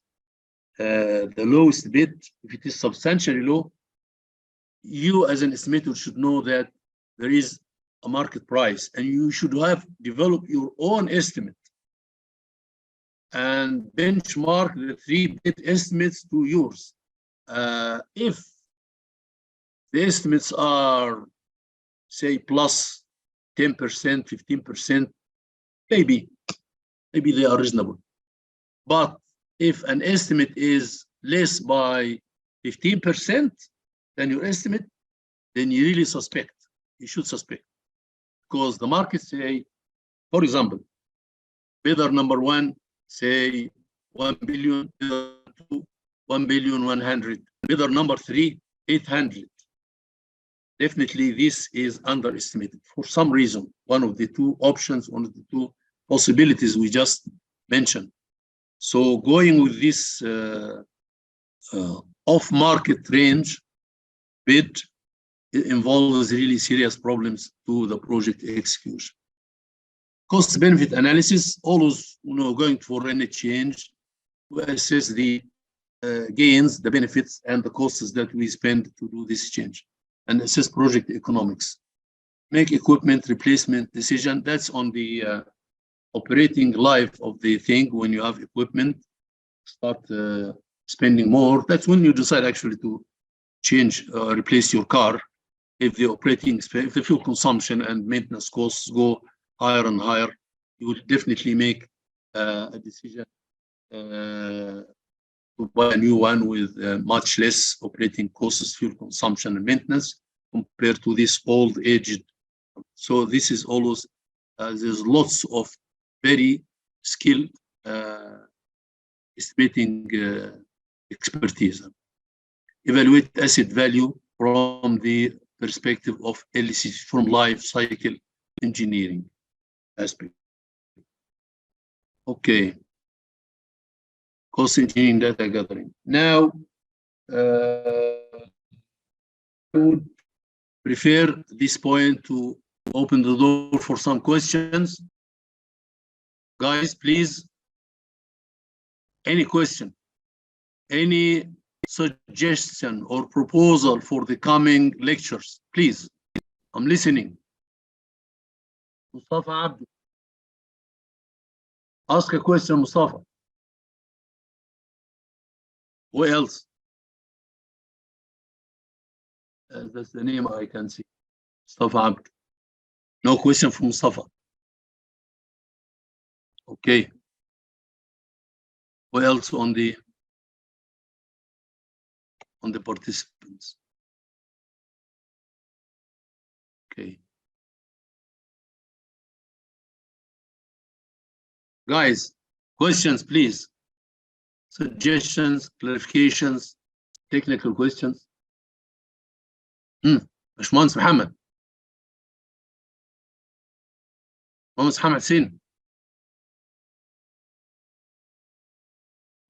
The lowest bid, if it is substantially low, you as an estimator should know that there is a market price, and you should have developed your own estimate and benchmark the 3 bid estimates to yours. If the estimates are, say, plus 10%, 15%, maybe they are reasonable. But if an estimate is less by 15% than your estimate, then you really suspect. You should suspect. Because the markets say, for example, bidder number one, say 1 billion, bidder two, 1 billion 100, bidder number three, 800. Definitely this is underestimated for some reason. One of the two options, one of the two possibilities we just mentioned. So going with this off-market range bid, it involves really serious problems to the project execution. Cost-benefit analysis, always going for any change, to assess the gains, the benefits, and the costs that we spend to do this change, and assess project economics. Make equipment replacement decision. That's on the operating life of the thing. When you have equipment, start spending more. That's when you decide actually to change, replace your car. If the if the fuel consumption and maintenance costs go higher and higher, you will definitely make a decision to buy a new one with much less operating costs, fuel consumption, and maintenance compared to this old aged. So this is always, there's lots of very skilled estimating expertise. Evaluate asset value from the perspective of LCC, from life cycle engineering aspect. Okay. Cost engineering, data gathering. Now, I would prefer this point to open the door for some questions. Guys, please, any question, any suggestion or proposal for the coming lectures, please. I'm listening. Mustafa Abdi. Ask a question, Mustafa. Who else? That's the name I can see. Mustafa Abdi. No question from Mustafa. Okay. Who else on the participants? Okay. Guys, questions, please. Suggestions, clarifications, technical questions. باشمهندس محمد. مهندس محمد حسين.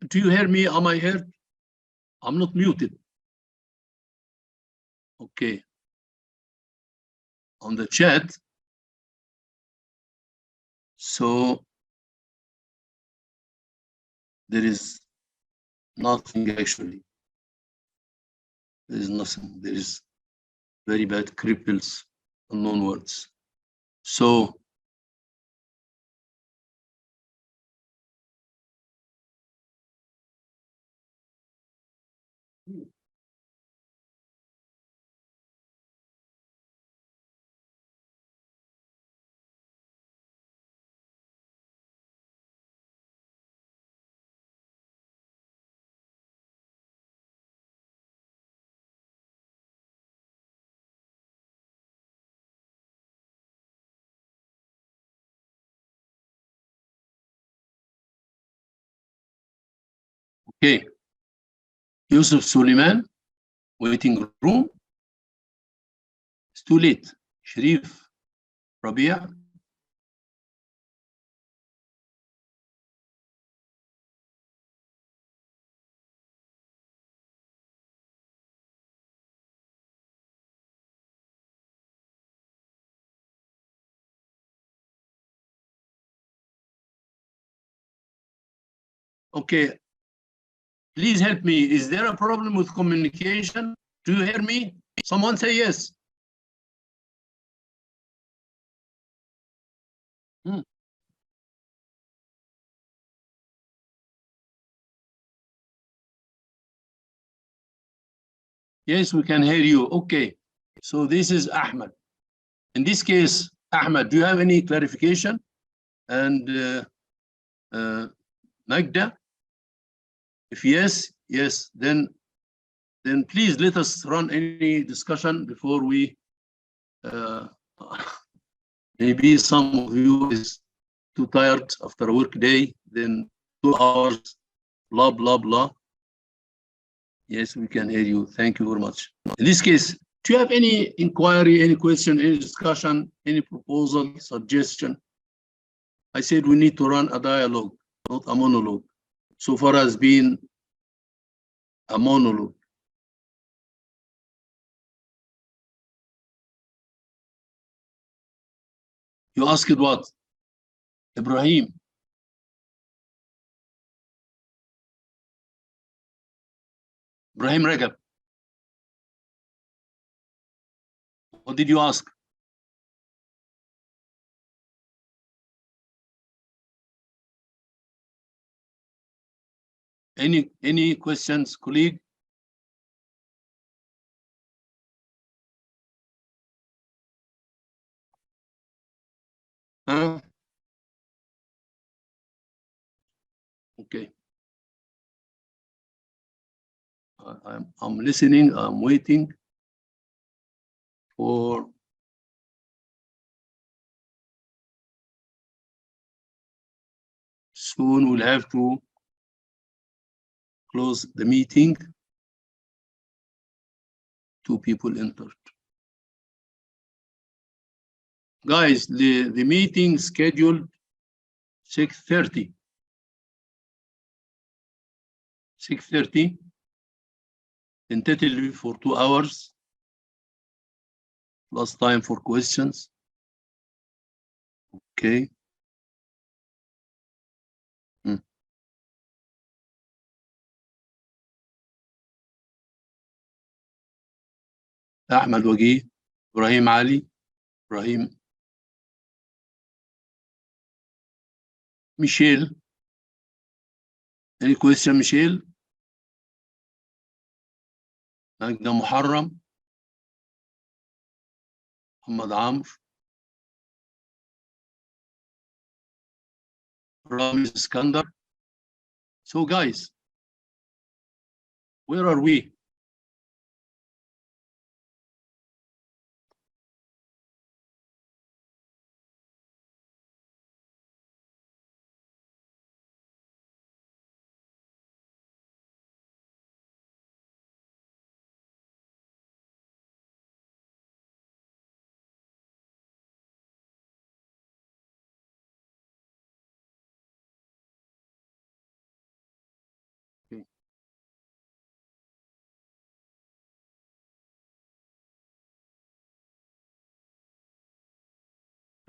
Do you hear me? Am I heard? I'm not muted. Okay. On the chat. So there is nothing actually. There is nothing. There is very bad cripples, unknown words. So okay. Yusuf Suleiman, waiting room. It's too late. Sharif Rabia. Okay. Please help me. Is there a problem with communication? Do you hear me? Someone say yes. Yes, we can hear you. Okay. So this is Ahmed. In this case, Ahmed, do you have any clarification? And Magda, if yes, then please let us run any discussion before we. Maybe some of you is too tired after a work day, then 2 hours, blah, blah, blah. Yes, we can hear you. Thank you very much. In this case, do you have any inquiry, any question, any discussion, any proposal, suggestion? I said we need to run a dialogue, not a monologue. So far has been a monologue. You asked what? Ibrahim. Ibrahim Ragab. What did you ask? Any questions, colleague? Huh? Okay. I'm listening. I'm waiting for. Soon we'll have to close the meeting. 2 people entered. Guys, the meeting scheduled 6:30. 6:30. Tentatively for 2 hours. Last time for questions. Okay. Ahmed Wagih, Ibrahim Ali, Ibrahim. Michelle. Any question, Michelle? Magda Muharram. Muhammad Amr. Ramiz Iskandar. So guys, where are we?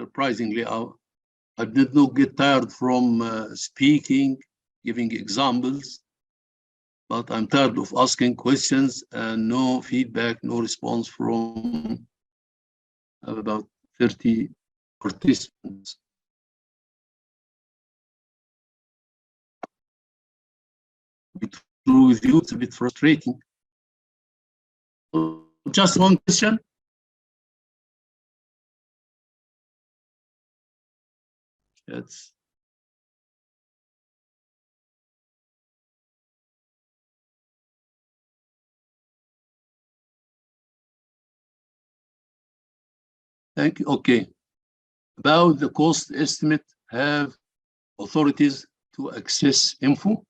Surprisingly, I did not get tired from speaking, giving examples, but I'm tired of asking questions and no feedback, no response from about 30 participants. To be true with you, it's a bit frustrating. Just one question. Yes. Thank you. Okay. About the cost estimate, have authorities to access info?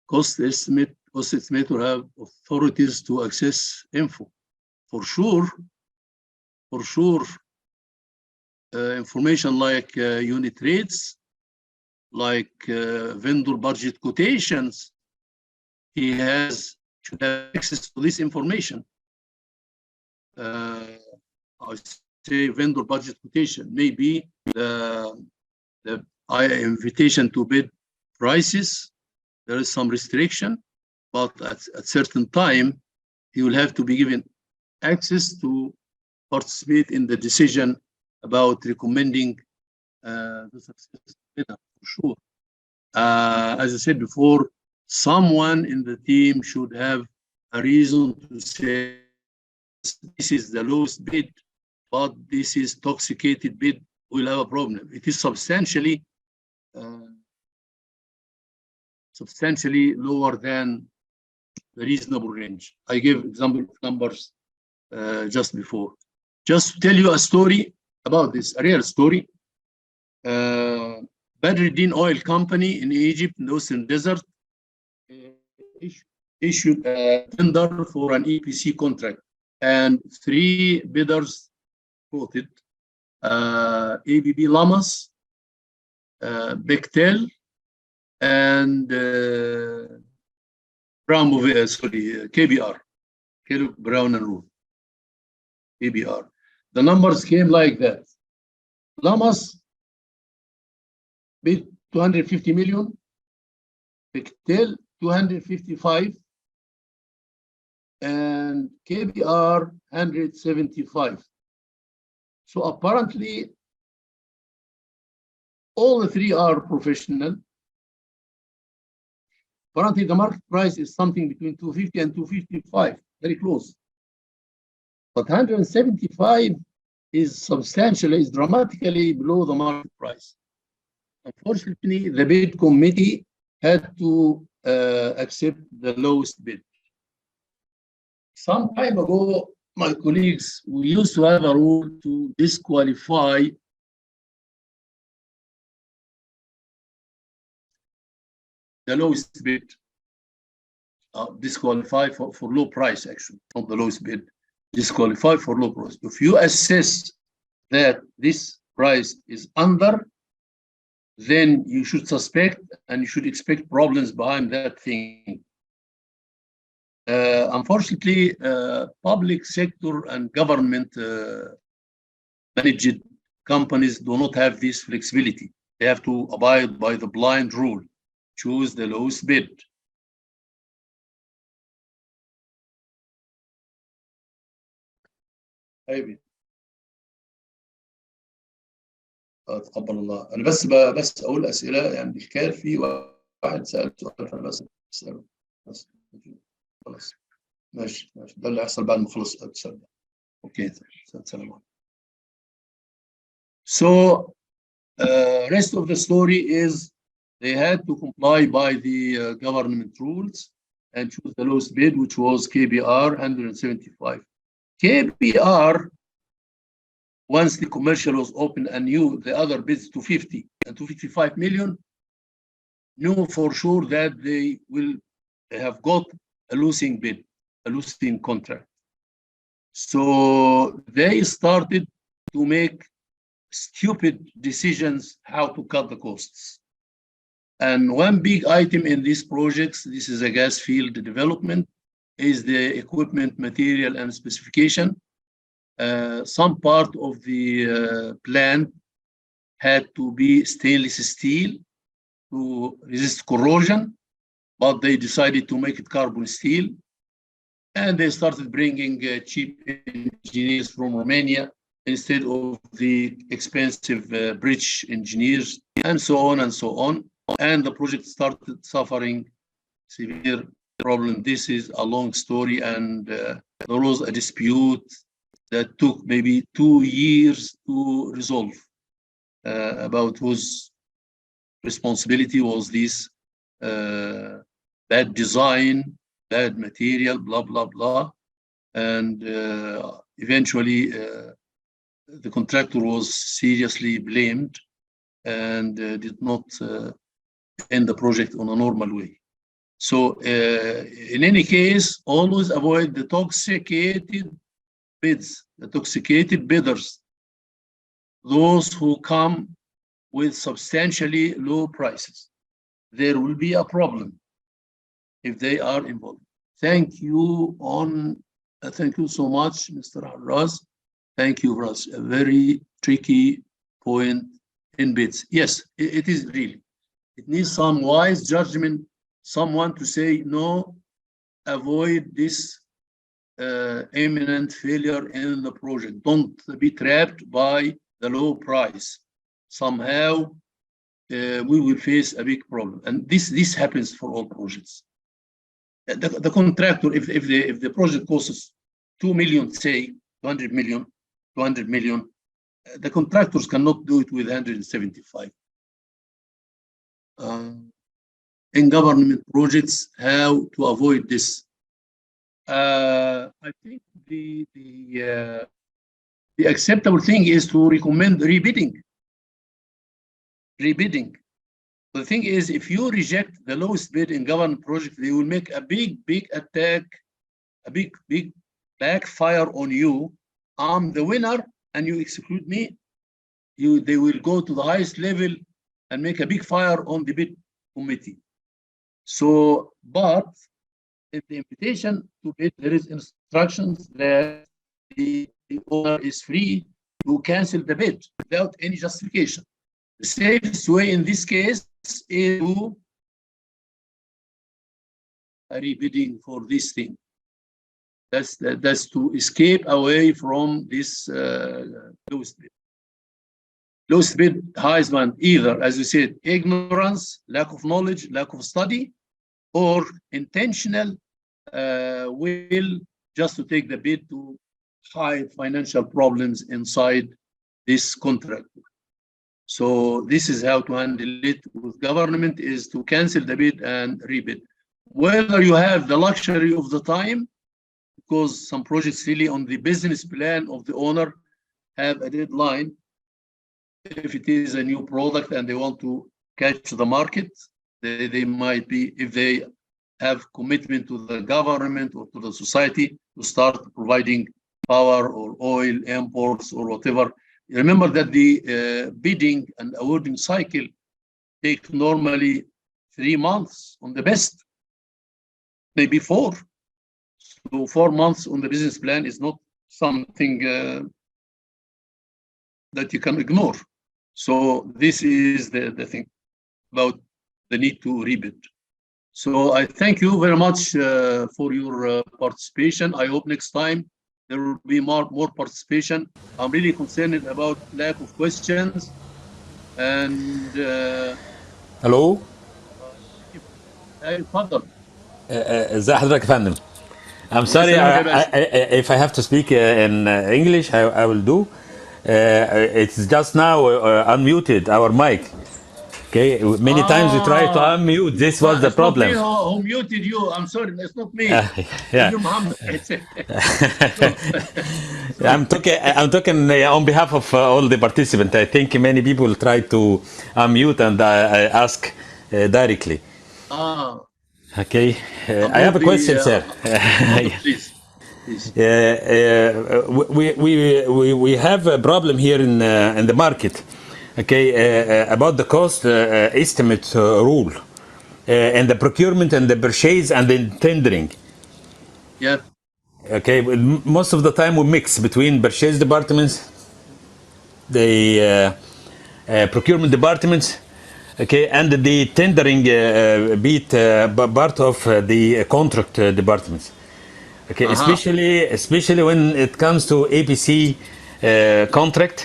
Cost estimator have authorities to access info. For sure. Information like unit rates, like vendor budget quotations, he should have access to this information. I say vendor budget quotation, maybe the invitation to bid prices, there is some restriction, but at certain time, he will have to be given access to participate in the decision about recommending the success bidder, for sure. As I said before, someone in the team should have a reason to say this is the lowest bid, but this is toxicated bid, we'll have a problem. It is substantially lower than the reasonable range. I gave example of numbers just before. Just to tell you a story about this, a real story. Badruddin Oil Company in Egypt, in the Western Desert, issued a tender for an EPC contract, and 3 bidders quoted: ABB Lamas, Bechtel, and KBR, Kellogg Brown and Root, KBR. The numbers came like that. Lamas bid 250 million, Bechtel 255, and KBR 175. So apparently, all the 3 are professional. Apparently, the market price is something between 250 and 255, very close. But 175 is substantially, is dramatically below the market price. Unfortunately, the bid committee had to accept the lowest bid. Some time ago, my colleagues, we used to have a rule to disqualify the lowest bid, disqualify for low price, actually, not the lowest bid, disqualify for low price. If you assess that this price is under, then you should suspect and you should expect problems behind that thing. Unfortunately, public sector and government managed companies do not have this flexibility. They have to abide by the blind rule, choose the lowest bid. حبيبي تقبل الله. انا بس اقول اسئله، يعني بالكاد في واحد سال سؤال فانا بس اساله بس. خلاص ماشي ده اللي هيحصل بعد ما اخلص السؤال ده. اوكي سلام عليكم. So rest of the story is they had to comply by the government rules and choose the lowest bid, which was KBR 175. KBR, once the commercial was open and knew the other bids 250 and 255 million, knew for sure that they will have got a losing bid, a losing contract. So they started to make stupid decisions how to cut the costs. And one big item in these projects, this is a gas field development, is the equipment, material, and specification. Some part of the plant had to be stainless steel to resist corrosion, but they decided to make it carbon steel. And they started bringing cheap engineers from Romania instead of the expensive bridge engineers, and so on and so on. And the project started suffering severe problem. This is a long story, and there was a dispute that took maybe 2 years to resolve about whose responsibility was this bad design, bad material, blah, blah, blah. And eventually the contractor was seriously blamed and did not end the project on a normal way. So in any case, always avoid the toxicated bids, the toxicated bidders, those who come with substantially low prices. There will be a problem if they are involved. Thank you so much, Mr. Harraz. Thank you, Raz. A very tricky point in bids. Yes, it is really. It needs some wise judgment, someone to say, no, avoid this imminent failure in the project. Don't be trapped by the low price. Somehow we will face a big problem. And this happens for all projects. The contractor, if the project costs 2 million, say 200 million, the contractors cannot do it with 175. In government projects, how to avoid this? I think the acceptable thing is to recommend rebidding. The thing is, if you reject the lowest bid in government project, they will make a big attack, a big backfire on you. I'm the winner and you exclude me. They will go to the highest level and make a big fire on the bid committee. So, but in the invitation to bid, there is instructions that the owner is free to cancel the bid without any justification. The safest way in this case is to rebidding for this thing. That's to escape away from this lowest bid. Lowest bid, highest bid, either, as you said, ignorance, lack of knowledge, lack of study, or intentional will just to take the bid to hide financial problems inside this contract. So this is how to handle it with government, is to cancel the bid and rebid. Whether you have the luxury of the time, because some projects really on the business plan of the owner have a deadline. If it is a new product and they want to catch the market, they might be, if they have commitment to the government or to the society, to start providing power or oil imports or whatever. Remember that the bidding and awarding cycle takes normally 3 months on the best, maybe 4. So 4 months on the business plan is not something that you can ignore. So this is the thing about the need to rebid. So I thank you very much for your participation. I hope next time there will be more participation. I'm really concerned about lack of questions. And الو اتفضل. ازي حضرتك يا فندم. I'm sorry if I have to speak in English I will do. It's just now unmuted our mic. Okay, many times we try to unmute. This was the problem. It's not me who muted you. I'm sorry, it's not me. Yeah. I'm talking on behalf of all the participants. I think many people try to unmute and I ask directly. Okay, I have a question, sir. Please. We have a problem here in the market. Okay, about the cost estimate rule and the procurement and the purchase and the tendering. Yeah. Okay, most of the time we mix between purchase departments, the procurement departments, okay, and the tendering part of the contract departments. Okay, especially when it comes to APC contract,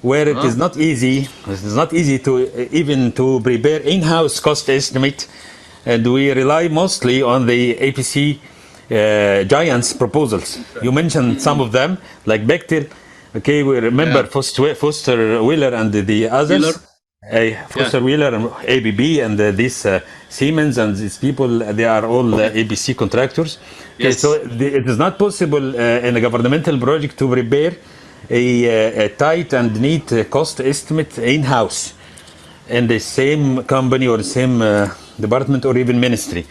where it is not easy. It is not easy to even to prepare in-house cost estimate, and we rely mostly on the APC giants proposals. You mentioned some of them, like Bechtel. Okay, we remember Foster Wheeler and the others. Foster Wheeler and ABB and this Siemens and these people, they are all APC contractors. Okay, so it is not possible in a governmental project to prepare a tight and neat cost estimate in-house in the same company or same department or even ministry.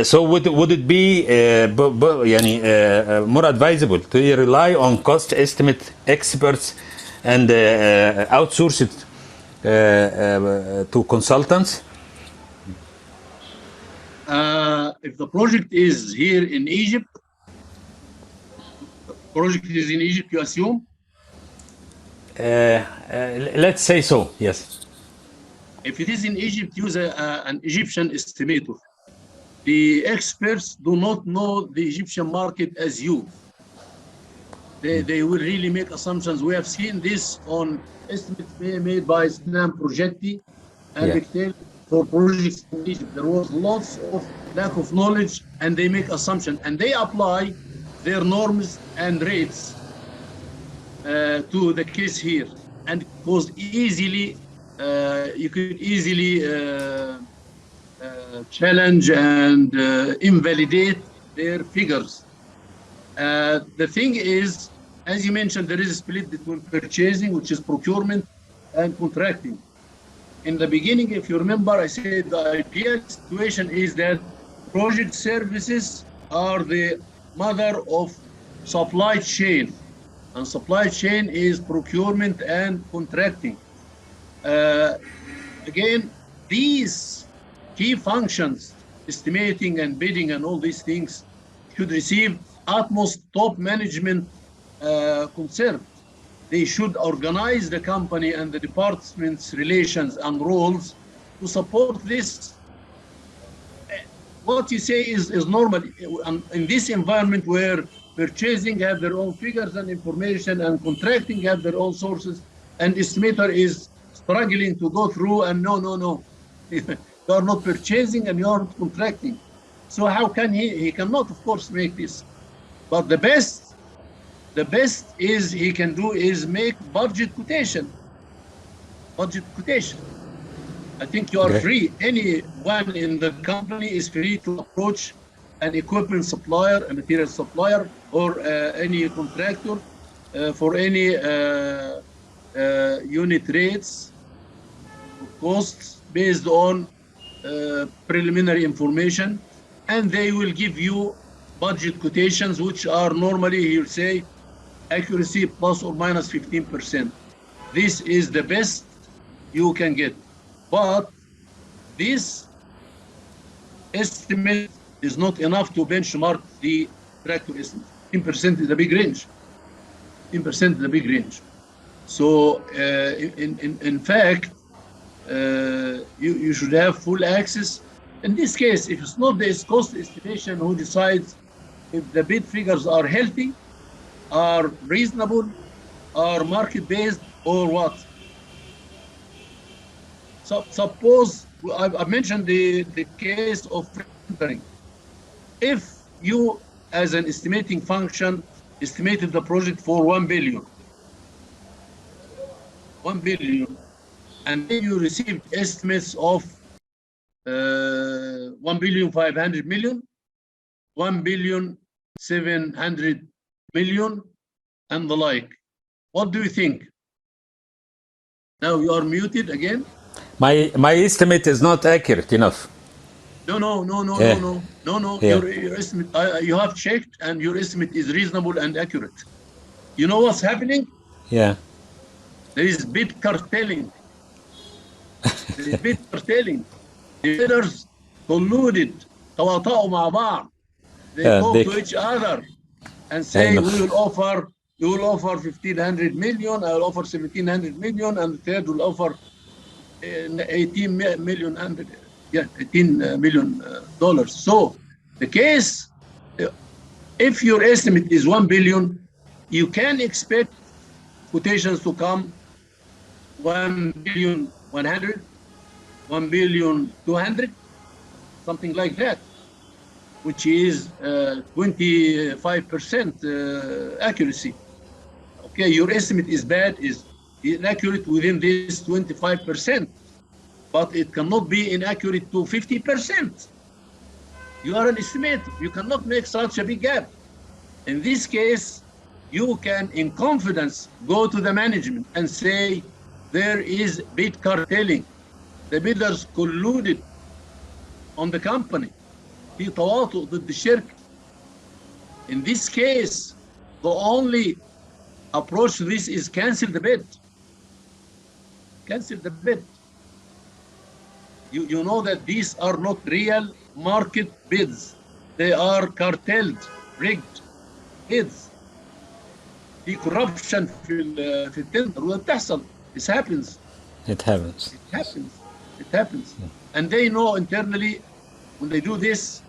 So would it be more advisable to rely on cost estimate experts and outsource it to consultants? If the project is here in Egypt, you assume? Let's say so, yes. If it is in Egypt, use an Egyptian estimator. The experts do not know the Egyptian market as you. They will really make assumptions. We have seen this on estimates made by Snam Projecti and Bechtel for projects in Egypt. There was lots of lack of knowledge and they make assumptions and they apply their norms and rates to the case here, and it was easily, you could easily challenge and invalidate their figures. The thing is, as you mentioned, there is a split between purchasing, which is procurement, and contracting. In the beginning, if you remember, I said the ideal situation is that project services are the mother of supply chain, and supply chain is procurement and contracting. Again, these key functions, estimating and bidding and all these things, should receive utmost top management concern. They should organize the company and the department's relations and roles to support this. What you say is normal in this environment where purchasing have their own figures and information, and contracting have their own sources, and estimator is struggling to go through, and no. You are not purchasing and you are not contracting. So how can he cannot, of course, make this. But the best is he can do is make budget quotation. I think you are free. Anyone in the company is free to approach an equipment supplier, a material supplier, or any contractor for any unit rates, costs based on preliminary information, and they will give you budget quotations, which are normally, he'll say, accuracy plus or minus 15%. This is the best you can get. But this estimate is not enough to benchmark the tractor estimate. 10% is a big range. 10% is a big range. So in fact, you should have full access. In this case, if it's not the cost estimation who decides if the bid figures are healthy, are reasonable, are market-based, or what. So suppose, I mentioned the case of tendering. If you, as an estimating function, estimated the project for 1 billion, and then you received estimates of 1,500 million, 1,700 million, and the like. What do you think? Now you are muted again. My estimate is not accurate enough. No. Yeah. Your estimate, you have checked, and your estimate is reasonable and accurate. You know what's happening? Yeah. There is bid cartelling. The bidders colluded, تواطؤوا مع بعض. They talk to each other and say, we will offer 1,500 million, I will offer 1,700 million, and the third will offer 18 million dollars. So the case, if your estimate is 1 billion, you can expect quotations to come 1,100,000,000, 1,200,000,000, something like that, which is 25% accuracy. Okay, your estimate is bad, is inaccurate within this 25%, but it cannot be inaccurate to 50%. You are an estimator. You cannot make such a big gap. In this case, you can, in confidence, go to the management and say, there is bid cartelling. The bidders colluded on the company. في تواطؤ ضد الشركة. In this case, the only approach to this is cancel the bid. Cancel the bid. You know that these are not real market bids. They are cartelled, rigged bids. في corruption في التندر وده بتحصل. This happens. It happens. And they know internally, when they do this,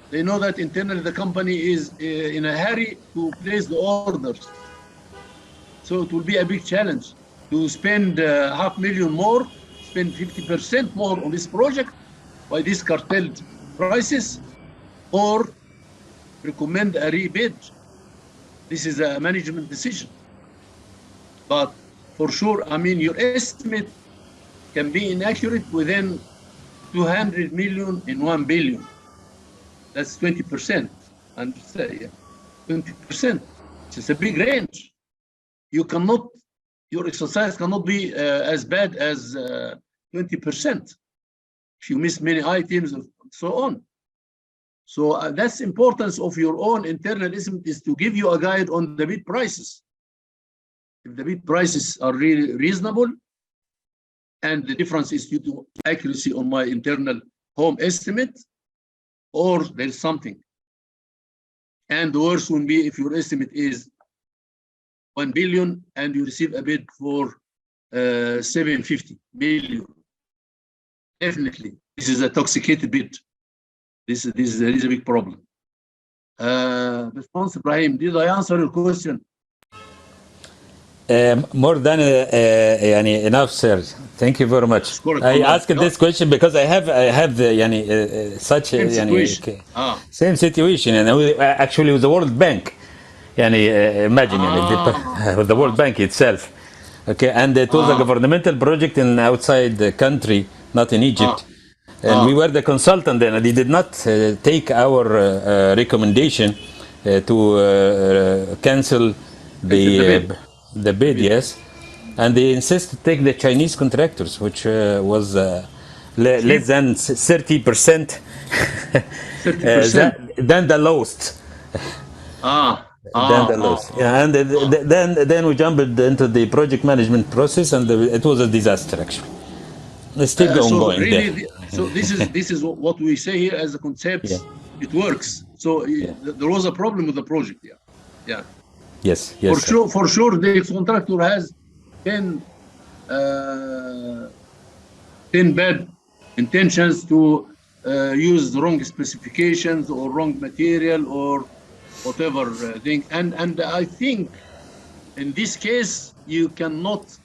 they know that internally the company is in a hurry to place the orders. So it will be a big challenge to spend $500,000 more, spend 50% more on this project by these cartelled prices, or recommend a rebid. This is a management decision. But for sure, I mean, your estimate can be inaccurate within 200 million in 1 billion. That's 20%. Understand? Yeah. 20%. It's a big range. You cannot, your exercise cannot be as bad as 20%. If you miss many items and so on. So that's the importance of your own internal estimate, is to give you a guide on the bid prices. If the bid prices are really reasonable, and the difference is due to accuracy on my internal home estimate, or there's something. And the worst would be if your estimate is 1 billion and you receive a bid for 750 million. Definitely, this is a toxicated bid. This is a big problem. Response, Ibrahim, did I answer your question? More than enough, sir. Thank you very much. I asked this question because I have such same situation. Same situation, and actually with the World Bank. Imagine with the World Bank itself. Okay, and it was a governmental project in outside the country, not in Egypt. And we were the consultant then, and they did not take our recommendation to cancel the bid, yes. And they insisted to take the Chinese contractors, which was less than 30%, 30%. than the lowest. Then the lowest. Yeah, and then we jumped into the project management process, and it was a disaster actually. It's still ongoing. Really, so this is what we say here as a concept. Yeah. It works. So there was a problem with the project. Yeah. Yes. For sure, the contractor has 10 bad intentions to use the wrong specifications or wrong material or whatever thing. And I think in this case, you cannot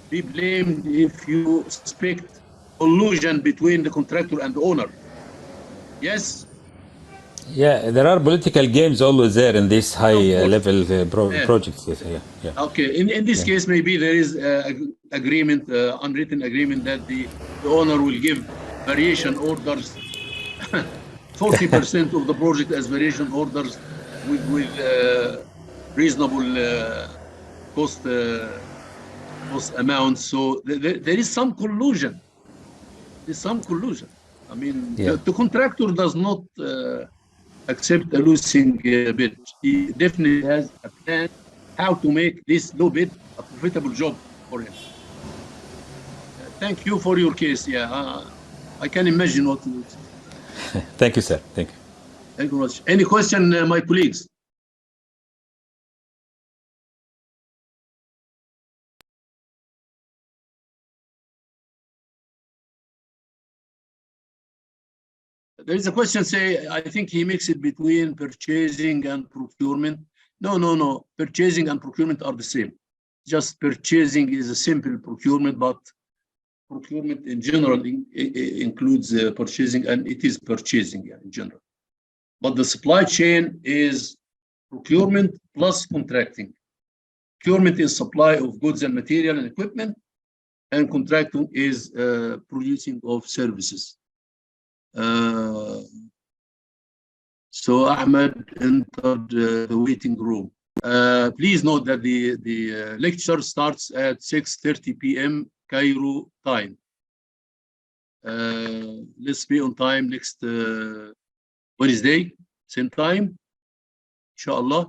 be blamed if you suspect collusion between the contractor and the owner. Yes? Yeah, there are political games always there in this high-level projects. Yeah. Okay, in this case, maybe there is agreement, unwritten agreement that the owner will give variation orders, 40% of the project as variation orders with reasonable cost amounts. So there is some collusion. There's some collusion. I mean, the contractor does not accept a losing bid. He definitely has a plan how to make this low bid a profitable job for him. Thank you for your case. Yeah, I can imagine what you would say. Thank you, sir. Thank you. Thank you very much. Any question, my colleagues? There is a question, say, I think he makes it between purchasing and procurement. No. Purchasing and procurement are the same. Just purchasing is a simple procurement, but procurement in general includes purchasing, and it is purchasing in general. But the supply chain is procurement plus contracting. Procurement is supply of goods and material and equipment, and contracting is producing of services. So Ahmed entered the waiting room. Please note that the lecture starts at 6:30 p.m. Cairo time. Let's be on time next Wednesday, same time, inshallah.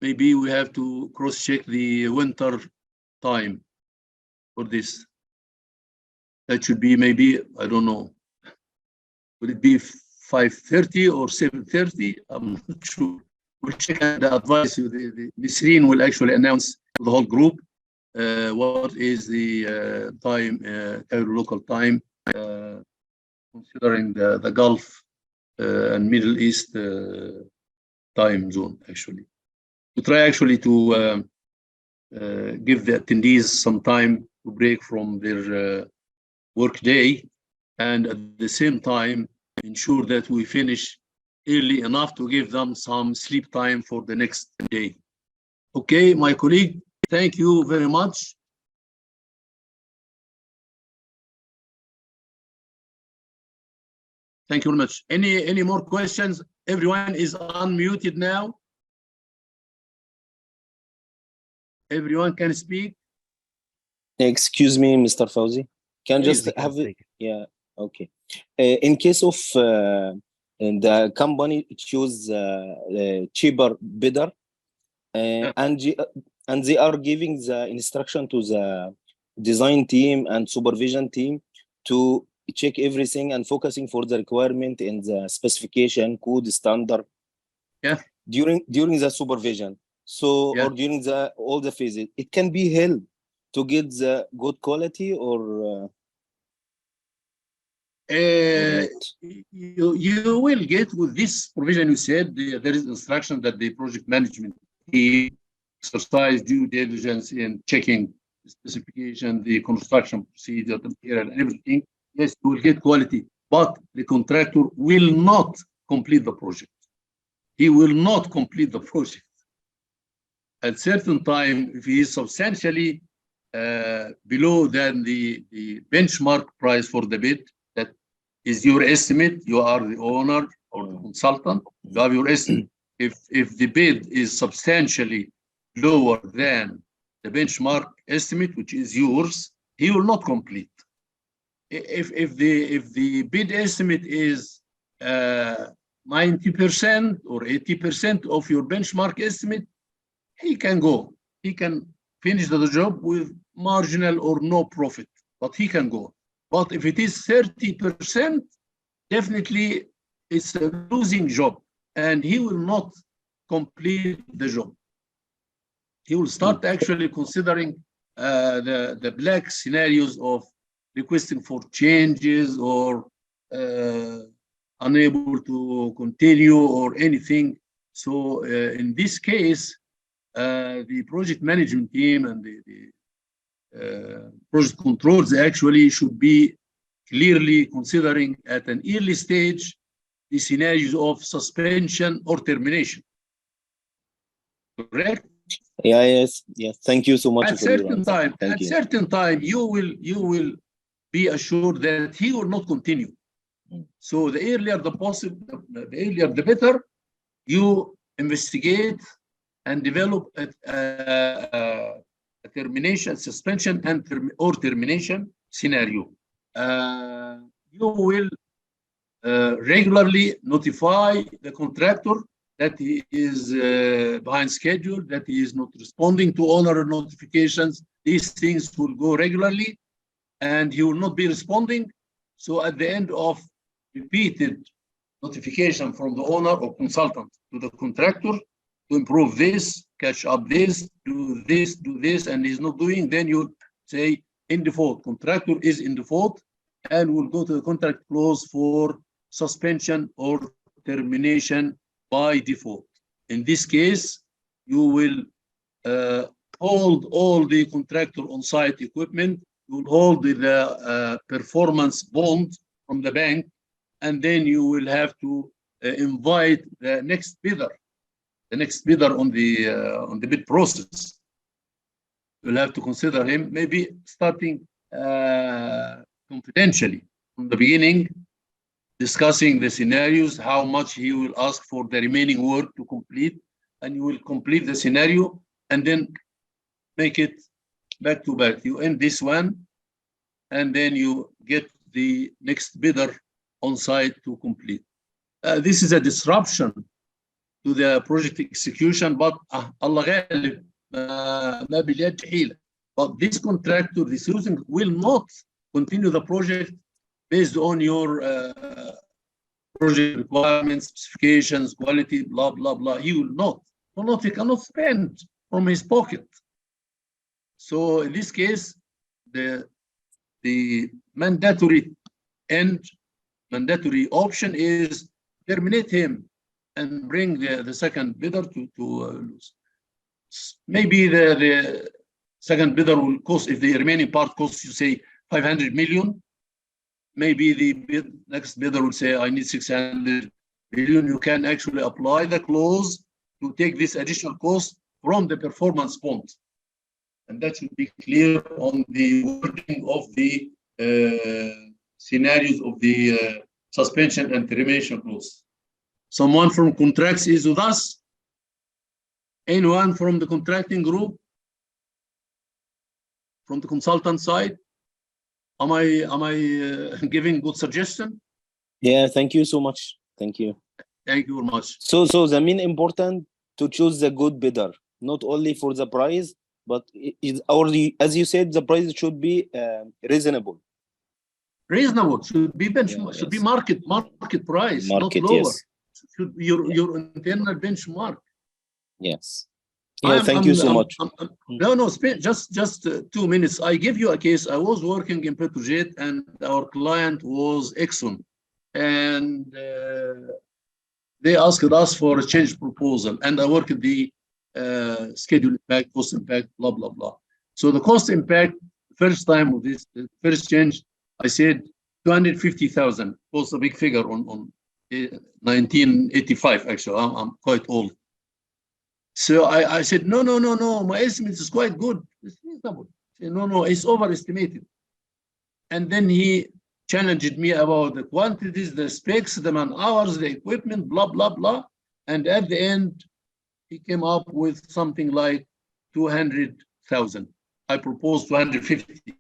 Maybe we have to cross-check the winter time for this. That should be maybe, I don't know. Would it be 5:30 or 7:30? I'm not sure. We'll check the advice. The screen will actually announce to the whole group what is the time, local time, considering the Gulf and Middle East time zone, actually. We try actually to give the attendees some time to break from their work day, and at the same time ensure that we finish early enough to give them some sleep time for the next day. Okay, my colleague, Thank you very much. Thank you very much. Any more questions? Everyone is unmuted now. Everyone can speak. Excuse me, Mr. Fauzi. Can Please, just you can have it? take it. Yeah, okay. In case of the company choose cheaper bidder, and they are giving the instruction to the design team and supervision team to check everything and focusing for the requirement in the specification, code, standard. Yeah. During the supervision. So, Yeah. or during all the phases, it can be helped to get the good quality or you will get with this provision. You said there is instruction that the project management team exercise due diligence in checking the specification, the construction procedure, the material, and everything. Yes, you will get quality, but the contractor will not complete the project. He will not complete the project. At certain time, if he is substantially below than the benchmark price for the bid, that is your estimate. You are the owner or the consultant. You have your estimate. If the bid is substantially lower than the benchmark estimate, which is yours, he will not complete. If the bid estimate is 90% or 80% of your benchmark estimate, he can go. He can finish the job with marginal or no profit, but he can go. But if it is 30%, definitely it's a losing job, and he will not complete the job. He will start actually considering the black scenarios of requesting for changes or unable to continue or anything. So in this case, the project management team and the project controls actually should be clearly considering at an early stage the scenarios of suspension or termination. Correct? yeah, yes. Thank you so much At for your certain answer. time, Thank at you. certain time, you will be assured that he will not continue. So the earlier the possible, the earlier the better. You investigate and develop a termination, suspension, and or termination scenario. You will regularly notify the contractor that he is behind schedule, that he is not responding to owner notifications. These things will go regularly, and he will not be responding. So at the end of repeated notification from the owner or consultant to the contractor to improve this, catch up this, do this, and he's not doing, then you say in default, contractor is in default, and we'll go to the contract clause for suspension or termination by default. In this case, you will hold all the contractor on-site equipment, you will hold the performance bond from the bank, and then you will have to invite the next bidder on the bid process. You'll have to consider him, maybe starting confidentially from the beginning, discussing the scenarios, how much he will ask for the remaining work to complete, and you will complete the scenario and then make it back to back. You end this one, and then you get the next bidder on site to complete. This is a disruption to the project execution, but Allah ghalib, ma bilyad hila. But this contractor, this using will not continue the project based on your project requirements, specifications, quality, blah, blah, blah. He will not. He cannot spend from his pocket. So in this case, the mandatory option is terminate him and bring the second bidder to lose. Maybe the second bidder will cost, if the remaining part costs, you say 500 million, maybe the next bidder will say, I need 600 million. You can actually apply the clause to take this additional cost from the performance bond. and that should be clear on the wording of the scenarios of the suspension and termination clause. Someone from contracts is with us? Anyone from the contracting group? From the consultant side? Am I giving good suggestion? Yeah, thank you so much. Thank you. Thank you very much. So the main important to choose the good bidder, not only for the price, but as you said, the price should be reasonable. Reasonable, should be benchmark, should be market price, not lower. Yes. Should be your internal benchmark. Yes. Yeah, thank you so much. No, just 2 minutes. I give you a case. I was working in Petrojet, and our client was Exxon, and they asked us for a change proposal, and I worked the schedule impact, cost impact, blah blah blah. So the cost impact, first time of this first change, I said 250,000 was a big figure on 1985. Actually, I'm quite old. So I said, no, my estimate is quite good. It's reasonable. Said, no, it's overestimated. And then he challenged me about the quantities, the specs, the man hours, the equipment, blah, blah, blah. And at the end, he came up with something like 200,000. I proposed 250.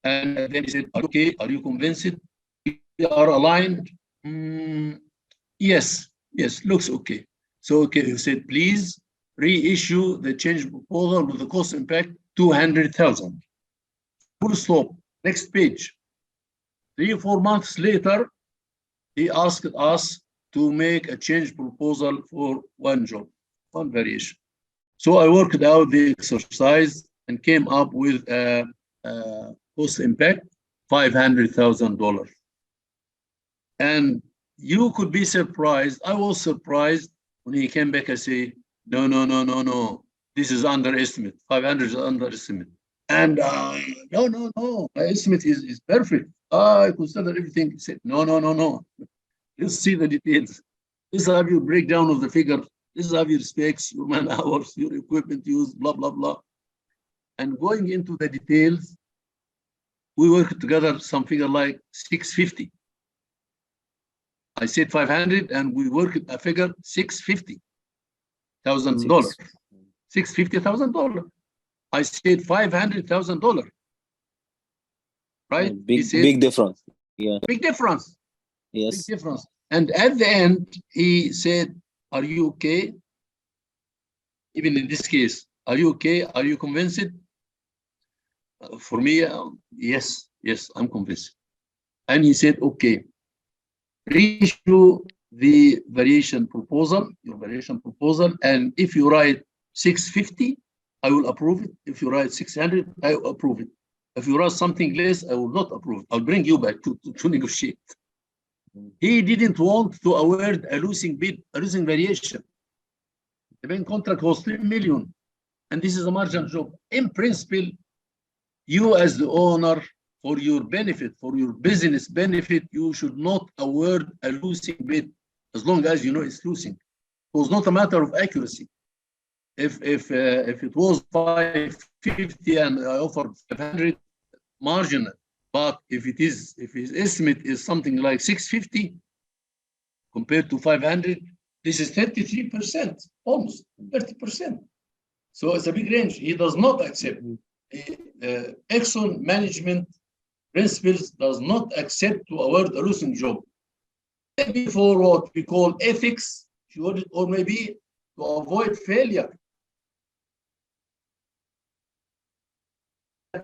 And then he said, okay, are you convinced? We are aligned? Yes, looks okay. So, okay, he said, please reissue the change proposal with the cost impact 200,000. Full stop. Next page. 3 or 4 months later, he asked us to make a change proposal for one job, one variation. So I worked out the exercise and came up with a cost impact $500,000. And you could be surprised. I was surprised when he came back and say, no. This is underestimate. 500 is underestimate. And no. My estimate is perfect. I consider everything. He said, no. Let's see the details. This is your breakdown of the figure. This is your specs, your man hours, your equipment used, blah, blah, blah. And going into the details, we worked together some figure like 650. I said 500, and we worked a figure $650,000. $650,000. I said $500,000. Right? Big difference. Yeah. Big difference. Yes. Big difference. And at the end, he said, "Are you okay?" Even in this case, are you okay? Are you convinced? For me, yes, I'm convinced. And he said, okay, reissue the variation proposal, your variation proposal, and if you write 650, I will approve it. If you write 600, I will approve it. If you write something less, I will not approve it. I'll bring you back to negotiate. He didn't want to award a losing bid, a losing variation. The main contract was 3 million, and this is a margin job. In principle, you as the owner, for your benefit, for your business benefit, you should not award a losing bid as long as you know it's losing. It was not a matter of accuracy. If it was 550 and I offered 500, marginal. But if his estimate is something like 650 compared to 500, this is 33%, almost 30%. So it's a big range. He does not accept. Exxon management principles does not accept to award a losing job. Maybe for what we call ethics, or maybe to avoid failure.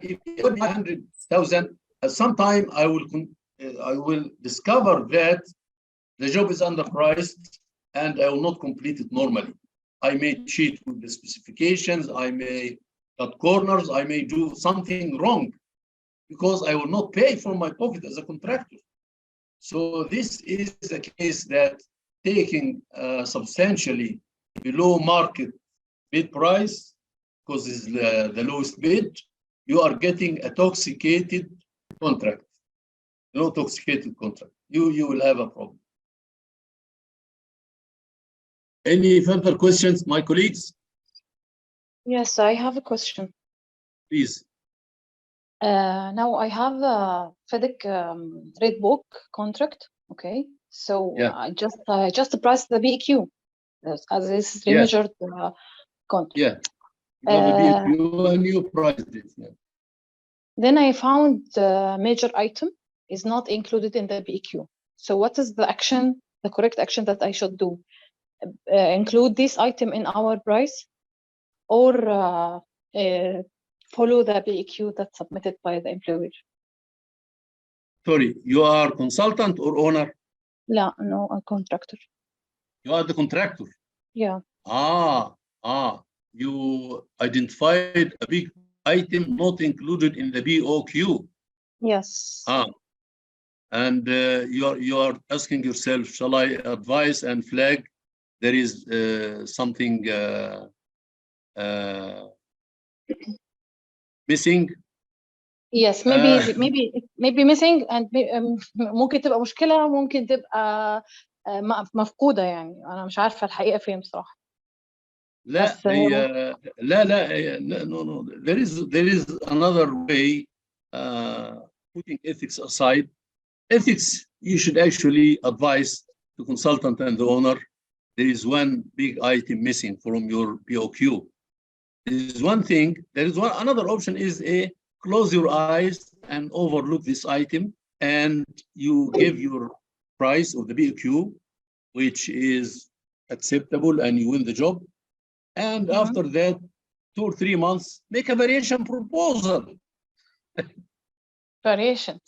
If 100,000, at some time I will discover that the job is underpriced and I will not complete it normally. I may cheat with the specifications, I may cut corners, I may do something wrong because I will not pay for my profit as a contractor. So this is a case that taking substantially below market bid price, because it's the lowest bid, you are getting a toxicated contract. No toxicated contract. You will have a problem. Any further questions, my colleagues? Yes, I have a question. Please. Now I have a FedEx red book contract. Okay, so Yeah. I just priced the BEQ as this is Yeah. remeasured contract. Yeah. You have a BQ and you priced it. Yeah. Then I found the major item is not included in the BEQ. So what is the action, the correct action that I should do? Include this item in our price, or follow the BEQ that's submitted by the employer? Sorry, you are consultant or owner? No, a contractor. You are the contractor. Yeah. You identified a big item not included in the BOQ. Yes. And you are asking yourself, shall I advise and flag there is something missing? Yes, maybe missing and ممكن تبقى مشكلة، ممكن تبقى مفقودة يعني. أنا مش عارفة الحقيقة فين بصراحة. لا no. There is another way, putting ethics aside. Ethics, you should actually advise the consultant and the owner. There is one big item missing from your BOQ. There is one thing. There is another option is close your eyes and overlook this item, and you give your price of the BOQ, which is acceptable, and you win the job. And after that, 2 or 3 months, make a variation proposal. Variation.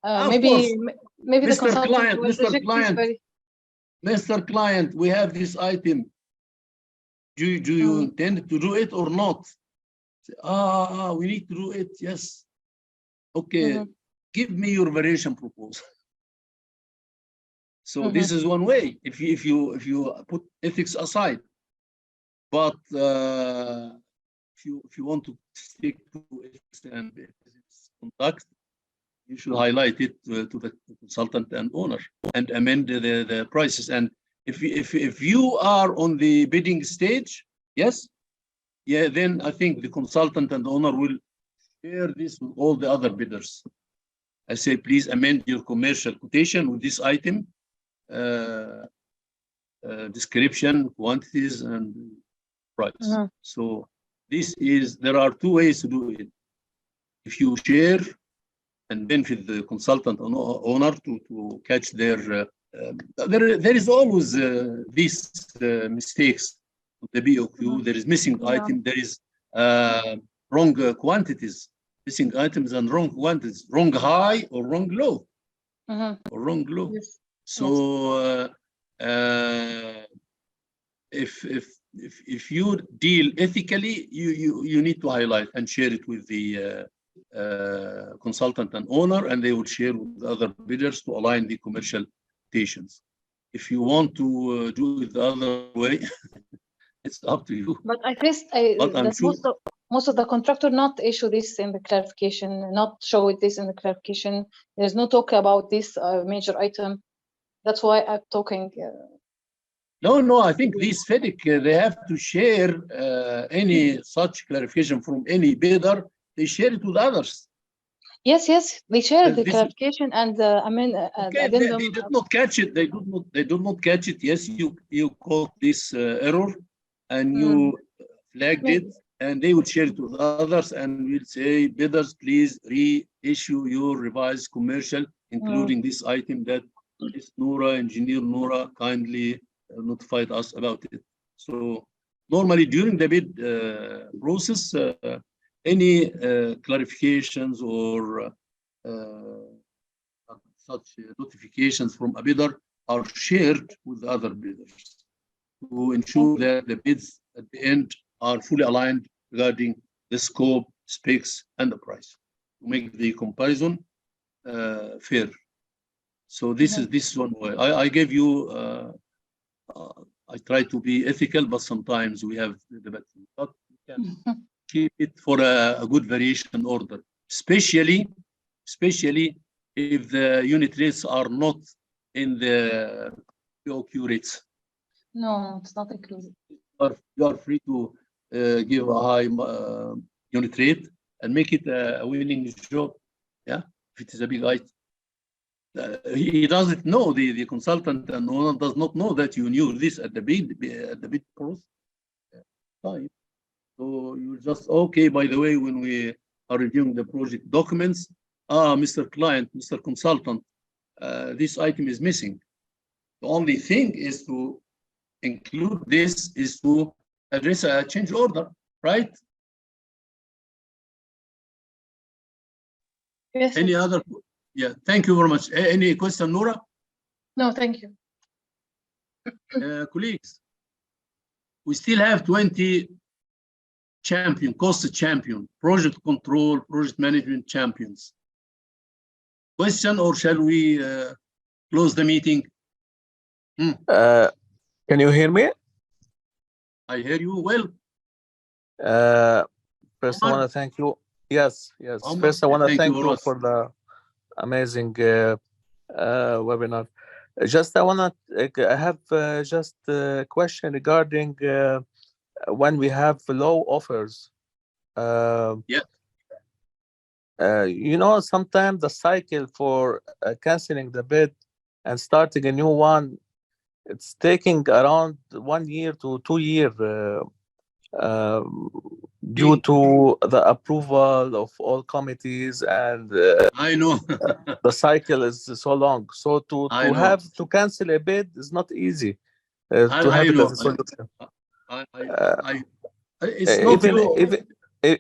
Maybe the consultant will reject this very. Mr. Client, we have this item. Do you intend to do it or not? Say, we need to do it. Yes. Okay. Give me your variation proposal. So this is one way. If you put ethics aside, but if you want to stick to ethics and conduct, you should highlight it to the consultant and owner and amend the prices. And if you are on the bidding stage, then I think the consultant and the owner will share this with all the other bidders. I say, please amend your commercial quotation with this item, description, quantities, and price. So there are 2 ways to do it. If you share and benefit the consultant and owner to catch their, there is always these mistakes with the BOQ. There is missing item. There is wrong quantities, missing items and wrong quantities, wrong high or wrong low, or wrong low. Yes. So if you deal ethically, you need to highlight and share it with the consultant and owner, and they will share with the other bidders to align the commercial quotations. If you want to do it the other way, it's up to you. But I guess most of the contractor not issue this in the clarification, not show this in the clarification. There's no talk about this major item. That's why I'm talking. No, I think these FedEx, they have to share any such clarification from any bidder. They share it with others. Yes, they share the clarification and addendum. They did not catch it. They do not catch it. Yes, you caught this error, and you flagged it, and they would share it with others, and we'll say, bidders, please reissue your revised commercial, including this item that is Engineer Noura kindly notified us about it. So normally during the bid process, any clarifications or such notifications from a bidder are shared with the other bidders to ensure that the bids at the end are fully aligned regarding the scope, specs, and the price, to make the comparison fair. So this is one way. I gave you. I try to be ethical, but sometimes we have the debate. But we can keep it for a good variation order, especially if the unit rates are not in the BOQ rates. No, it's not included. You are free to give a high unit rate, and make it a winning job. Yeah, if it is a big item. He doesn't know, the consultant and owner does not know that you knew this at the bid process. Fine. So you just, okay, by the way, when we are reviewing the project documents, Mr. Client, Mr. Consultant, this item is missing. The only thing is to include this is to address a change order, right? Yes. Any other? Yeah, thank you very much. Any question, Nora? No, thank you. Colleagues, we still have 20 cost champion, project control, project management champions. Question, or shall we close the meeting? Can you hear me? I hear you well. First, I want to thank you. Yes. Omar, First, I want to thank thank you you for the amazing webinar. I have just a question regarding when we have low offers. Sometimes the cycle for canceling the bid and starting a new one, it's taking around 1 year to 2 years due to the approval of all committees, and I know. the cycle is so long. So to cancel a bid is not easy. To have it as a solution. It's not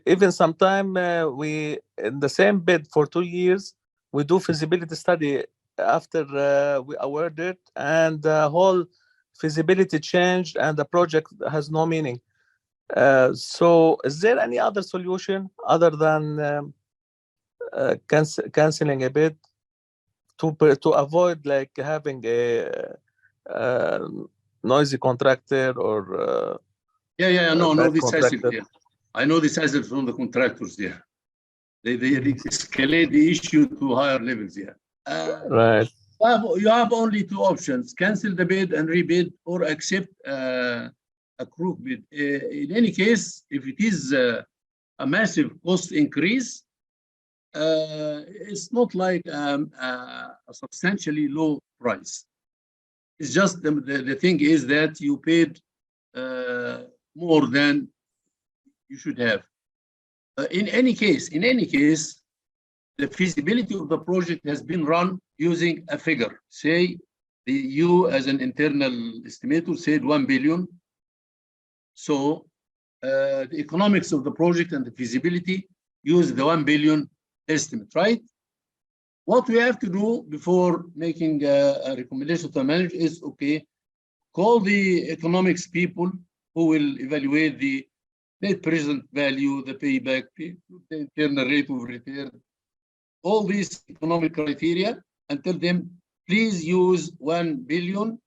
even sometime we in the same bid for 2 years we do feasibility study after we award it, and the whole feasibility changed and the project has no meaning. So is there any other solution other than canceling a bid to avoid like having a noisy contractor or no, this has it. Yeah. I know this has it from the contractors there. They escalate the issue to higher levels. Yeah. Right. You have only 2 options: cancel the bid and rebid, or accept a crook bid. In any case, if it is a massive cost increase, it's not like a substantially low price. It's just the thing is that you paid more than you should have. In any case, the feasibility of the project has been run using a figure. Say, you as an internal estimator said 1 billion. So the economics of the project and the feasibility use the 1 billion estimate, right? What we have to do before making a recommendation to the manager is, okay, call the economics people who will evaluate the net present value, the payback, the internal rate of return, all these economic criteria, and tell them, please use $1 billion,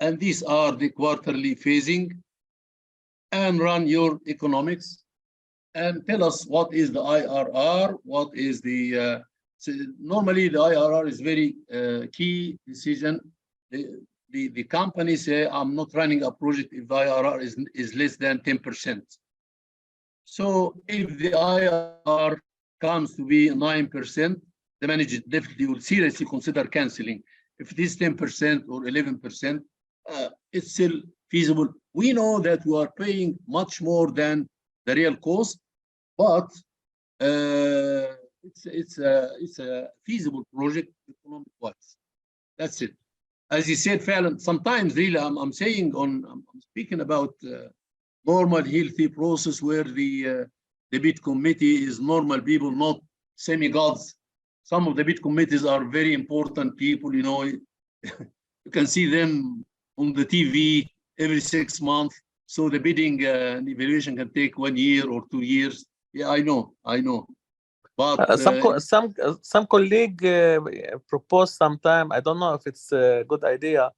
and these are the quarterly phasing, and run your economics, and tell us what is the IRR, what is the, so normally the IRR is very key decision. The company say, I'm not running a project if the IRR is less than 10%. So if the IRR comes to be 9%, the manager definitely will seriously consider canceling. If it is 10% or 11%, it's still feasible. We know that we are paying much more than the real cost, but it's a feasible project economic-wise. That's it. As you said, Fallon, sometimes really I'm speaking about normal healthy process where the bid committee is normal people, not semi-gods. Some of the bid committees are very important people, you know. You can see them on the TV every 6 months. So the bidding and evaluation can take 1 year or 2 years. Yeah, I know. But some colleague proposed sometime, I don't know if it's a good idea,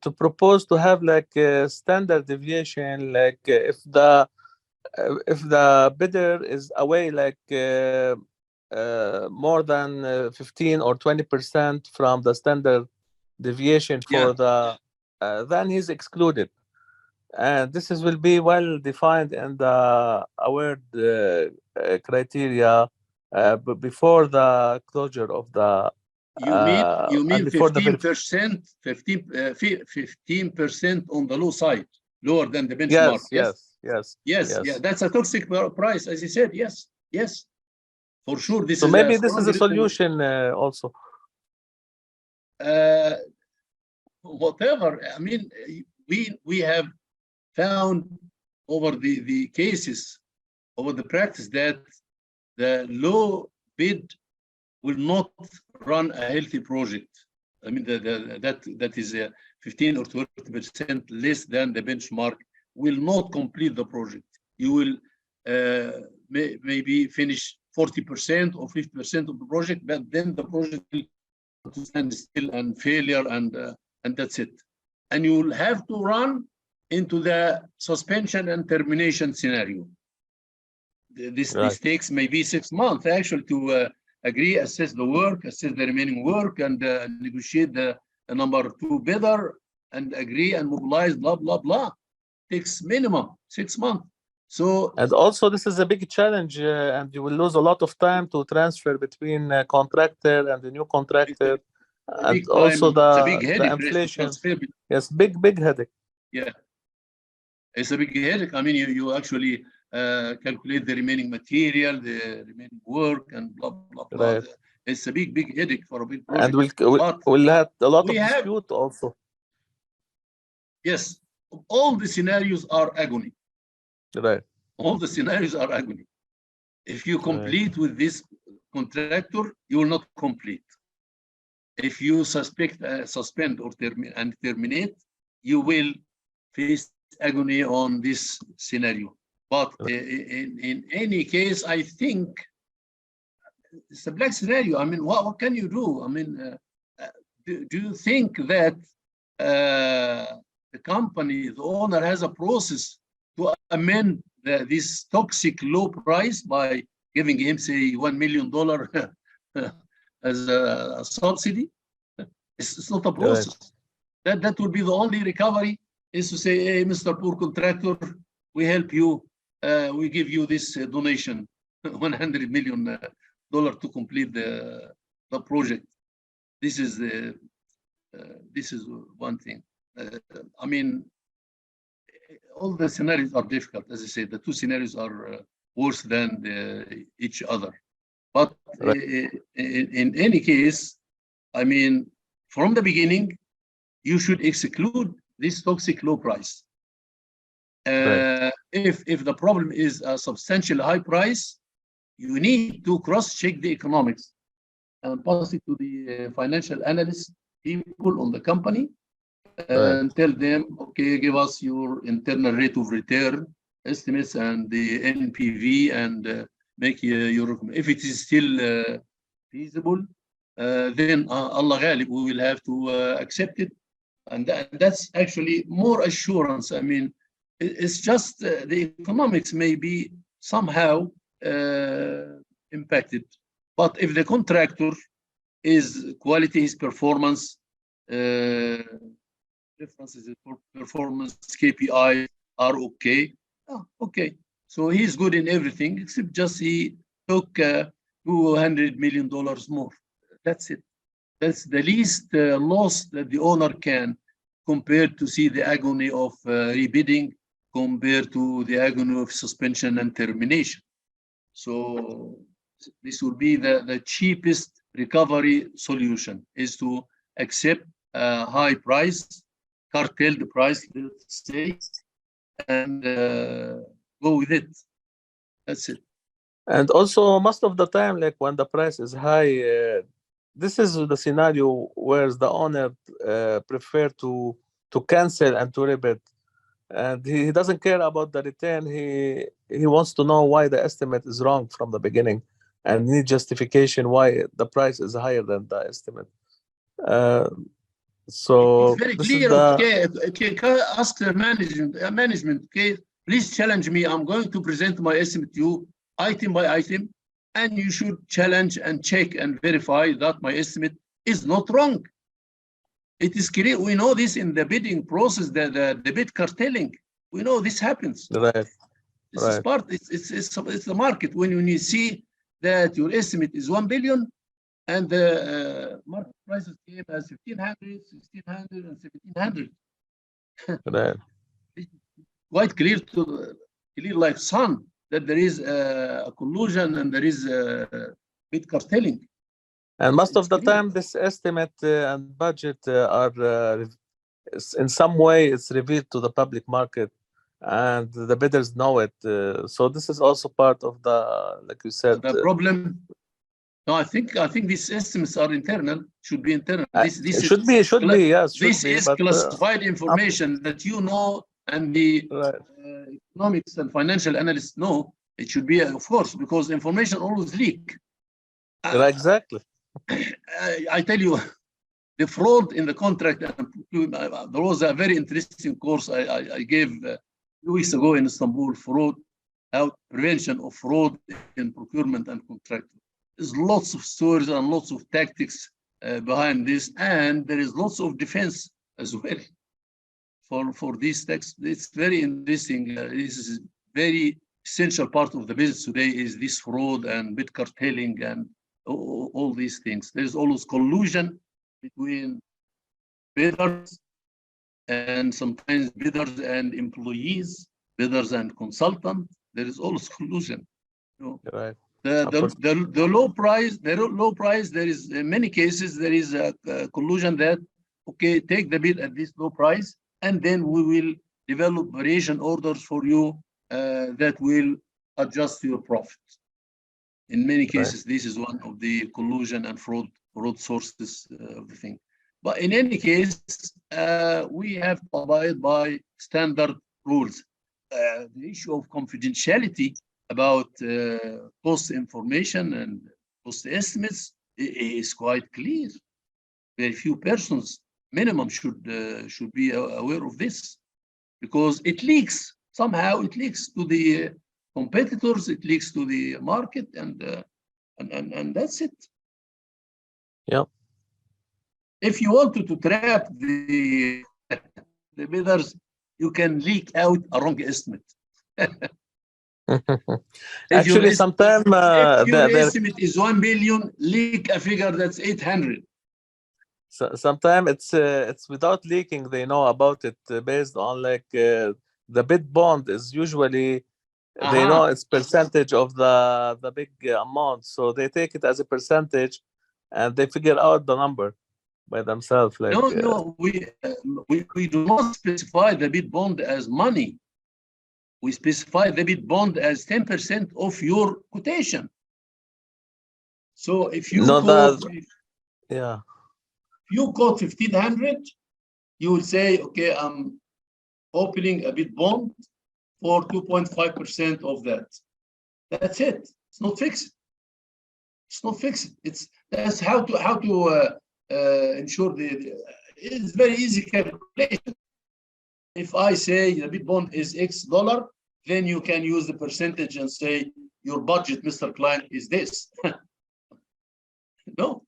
to propose to have like a standard deviation, like if the bidder is away like more than 15 or 20% from the standard deviation for the then he's excluded. And this will be well defined in the award criteria before the closure of the. You mean and before the 15%, 15% on the low side, lower than the benchmark. Yes. Yeah, that's a toxic price, as you said. Yes, for sure. This so is maybe this is a solution also. Whatever. I mean, we have found over the cases, over the practice, that the low bid will not run a healthy project. I mean, that is 15 or 20% less than the benchmark will not complete the project. You will maybe finish 40% or 50% of the project, but then the project will stand still and failure, and that's it. And you will have to run into the suspension and termination scenario. This takes maybe 6 months actually to agree, assess the work, assess the remaining work, and negotiate the number 2 bidder, and agree and mobilize, blah, blah, blah. Takes minimum 6 months. So, and also this is a big challenge, and you will lose a lot of time to transfer between contractor and the new contractor, and also the inflation. Yes, big headache. Yeah, it's a big headache. I mean, you actually calculate the remaining material, the remaining work, and blah blah blah. Right. It's a big headache for a big project. And we'll have a lot of dispute also. Yes, all the scenarios are agony. Right. All the scenarios are agony. If you complete with this contractor, you will not complete. If you suspend or terminate, you will face agony on this scenario. But in any case, I think it's a black scenario. I mean, what can you do? I mean, do you think that the company, the owner, has a process to amend this toxic low price by giving him, say, $1 million as a subsidy? It's not a process. That would be the only recovery, is to say, hey, Mr. Poor Contractor, we help you. We give you this donation, $100 million to complete the project. This is one thing. I mean, all the scenarios are difficult. As I said, the 2 scenarios are worse than each other. But in any case, I mean, from the beginning, you should exclude this toxic low price. If the problem is a substantially high price, you need to cross-check the economics and pass it to the financial analyst people on the company and tell them, okay, give us your internal rate of return estimates and the NPV, and make your, if it is still feasible, then Allah Ghalib, we will have to accept it. And that's actually more assurance. I mean, it's just the economics may be somehow impacted. But if the contractor is quality, his performance, differences in performance, KPI are okay. Okay. So he's good in everything, except just he took $200 million more. That's it. That's the least loss that the owner can, compared to see the agony of rebidding, compared to the agony of suspension and termination. So this will be the cheapest recovery solution, is to accept a high price, cartel the price, let's say, and go with it. That's it. And also, most of the time, like when the price is high, this is the scenario where the owner prefer to cancel and to rebid, and he doesn't care about the return. He wants to know why the estimate is wrong from the beginning, and need justification why the price is higher than the estimate. So it's very clear. Okay, ask the management. Okay, please challenge me. I'm going to present my estimate to you item by item, and you should challenge and check and verify that my estimate is not wrong. It is clear. We know this in the bidding process, the bid cartelling. We know this happens. Right. This is part. It's the market. When you see that your estimate is 1 billion, and the market prices came as 1,500, 1,600, and 1,700. Right. It's quite clear like sun that there is a collusion and there is bid cartelling. And most of the clear. time, this estimate and budget are in some way it's revealed to the public market, and the bidders know it. So this is also part of the, like you said, The problem. No, I think these estimates are internal. Should be internal. This should be, yes. This is classified information that you know, and the economics and financial analysts know. It should be, of course, because information always leak. Exactly. I tell you, the fraud in the contract. There was a very interesting course I gave 2 weeks ago in Istanbul. Prevention of fraud in procurement and contract. There's lots of stories and lots of tactics behind this, and there is lots of defense as well for these texts. It's very interesting. This is very essential part of the business today, is this fraud and bid cartelling and all these things. There's always collusion between bidders and sometimes bidders and employees, bidders and consultants. There is always collusion. Right. The low price, there is, in many cases, there is a collusion that, okay, take the bid at this low price, and then we will develop variation orders for you that will adjust your profit. In many cases, this is one of the collusion and fraud sources of the thing. But in any case, we have to abide by standard rules. The issue of confidentiality about cost information and cost estimates is quite clear. Very few persons, minimum, should be aware of this, because it leaks. Somehow it leaks to the competitors, it leaks to the market, and that's it. Yeah. If you wanted to trap the bidders, you can leak out a wrong estimate. Actually, sometimes if your estimate is 1 billion, leak a figure that's 800. So sometimes it's without leaking. They know about it based on the bid bond is usually they know it's percentage of the big amount, so they take it as a percentage, and they figure out the number by themselves. No, we do not specify the bid bond as money. We specify the bid bond as 10% of your quotation. So if you you quote 1,500, you will say, okay, I'm opening a bid bond for 2.5% of that. That's it. It's not fixed. It's not fixed. That's how to ensure it's very easy calculation. If I say the bid bond is X dollar, then you can use the percentage and say your budget, Mr. Client, is this. No,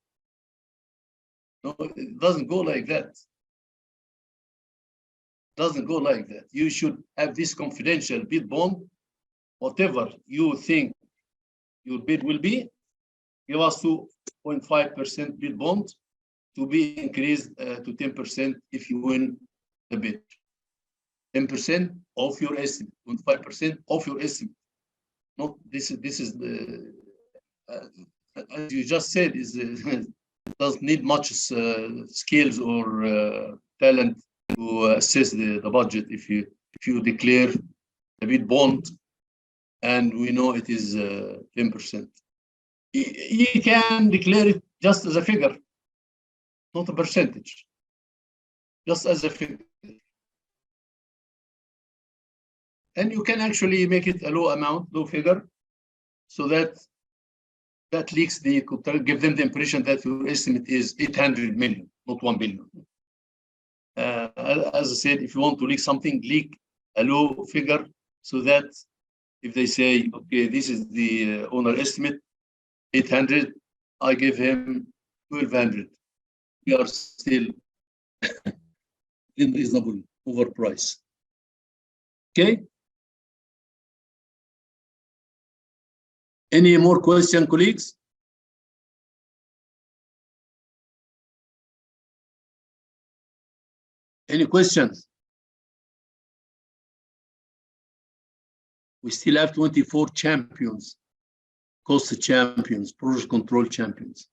it doesn't go like that. It doesn't go like that. You should have this confidential bid bond. Whatever you think your bid will be, give us 2.5% bid bond to be increased to 10% if you win the bid. 10% of your estimate, 0.5% of your estimate. Not this is the as you just said, doesn't need much skills or talent to assess the budget. If you declare a bid bond, and we know it is 10%, you can declare it just as a figure, not a percentage, just as a figure. And you can actually make it a low amount, low figure, so that leaks give them the impression that your estimate is 800 million, not 1 billion. As I said, if you want to leak something, leak a low figure, so that if they say, okay, this is the owner estimate, 800, I give him 1,200. We are still unreasonable overpriced. Okay. Any more question, colleagues? Any questions? We still have 24 champions, cost champions, project control champions.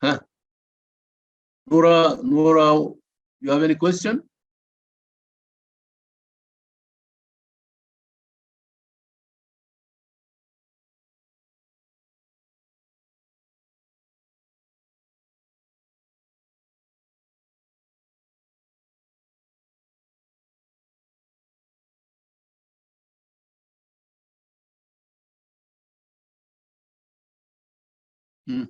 Huh? Nora, you have any question? Hmm.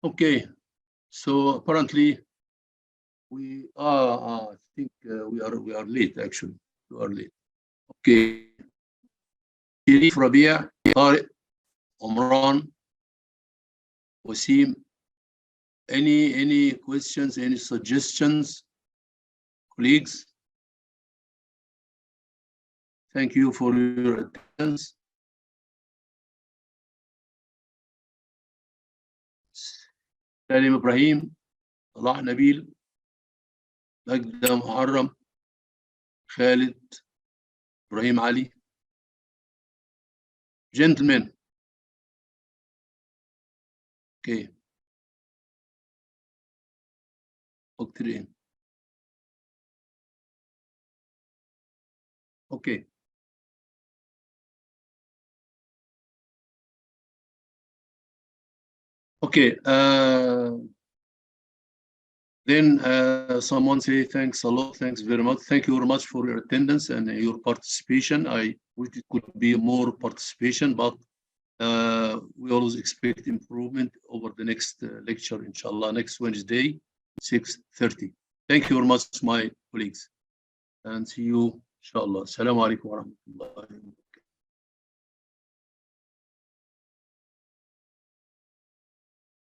Okay, so apparently we are. I think we are late. Actually, we are late. Okay. Sharif, Rabia, Tariq, Omran, Wasim. Any questions? Any suggestions, colleagues? Thank you for your attendance. Salim Ibrahim, Allah Nabil, Magda Muharram, Khalid, Ibrahim Ali. Gentlemen. Okay. Okay. Okay. Okay. Then someone say thanks a lot. Thanks very much. Thank you very much for your attendance and your participation. I wish it could be more participation, but we always expect improvement over the next lecture, inshallah, next Wednesday, 6:30. Thank you very much, my colleagues, and see you, inshallah. Assalamu alaikum wa rahmatullahi.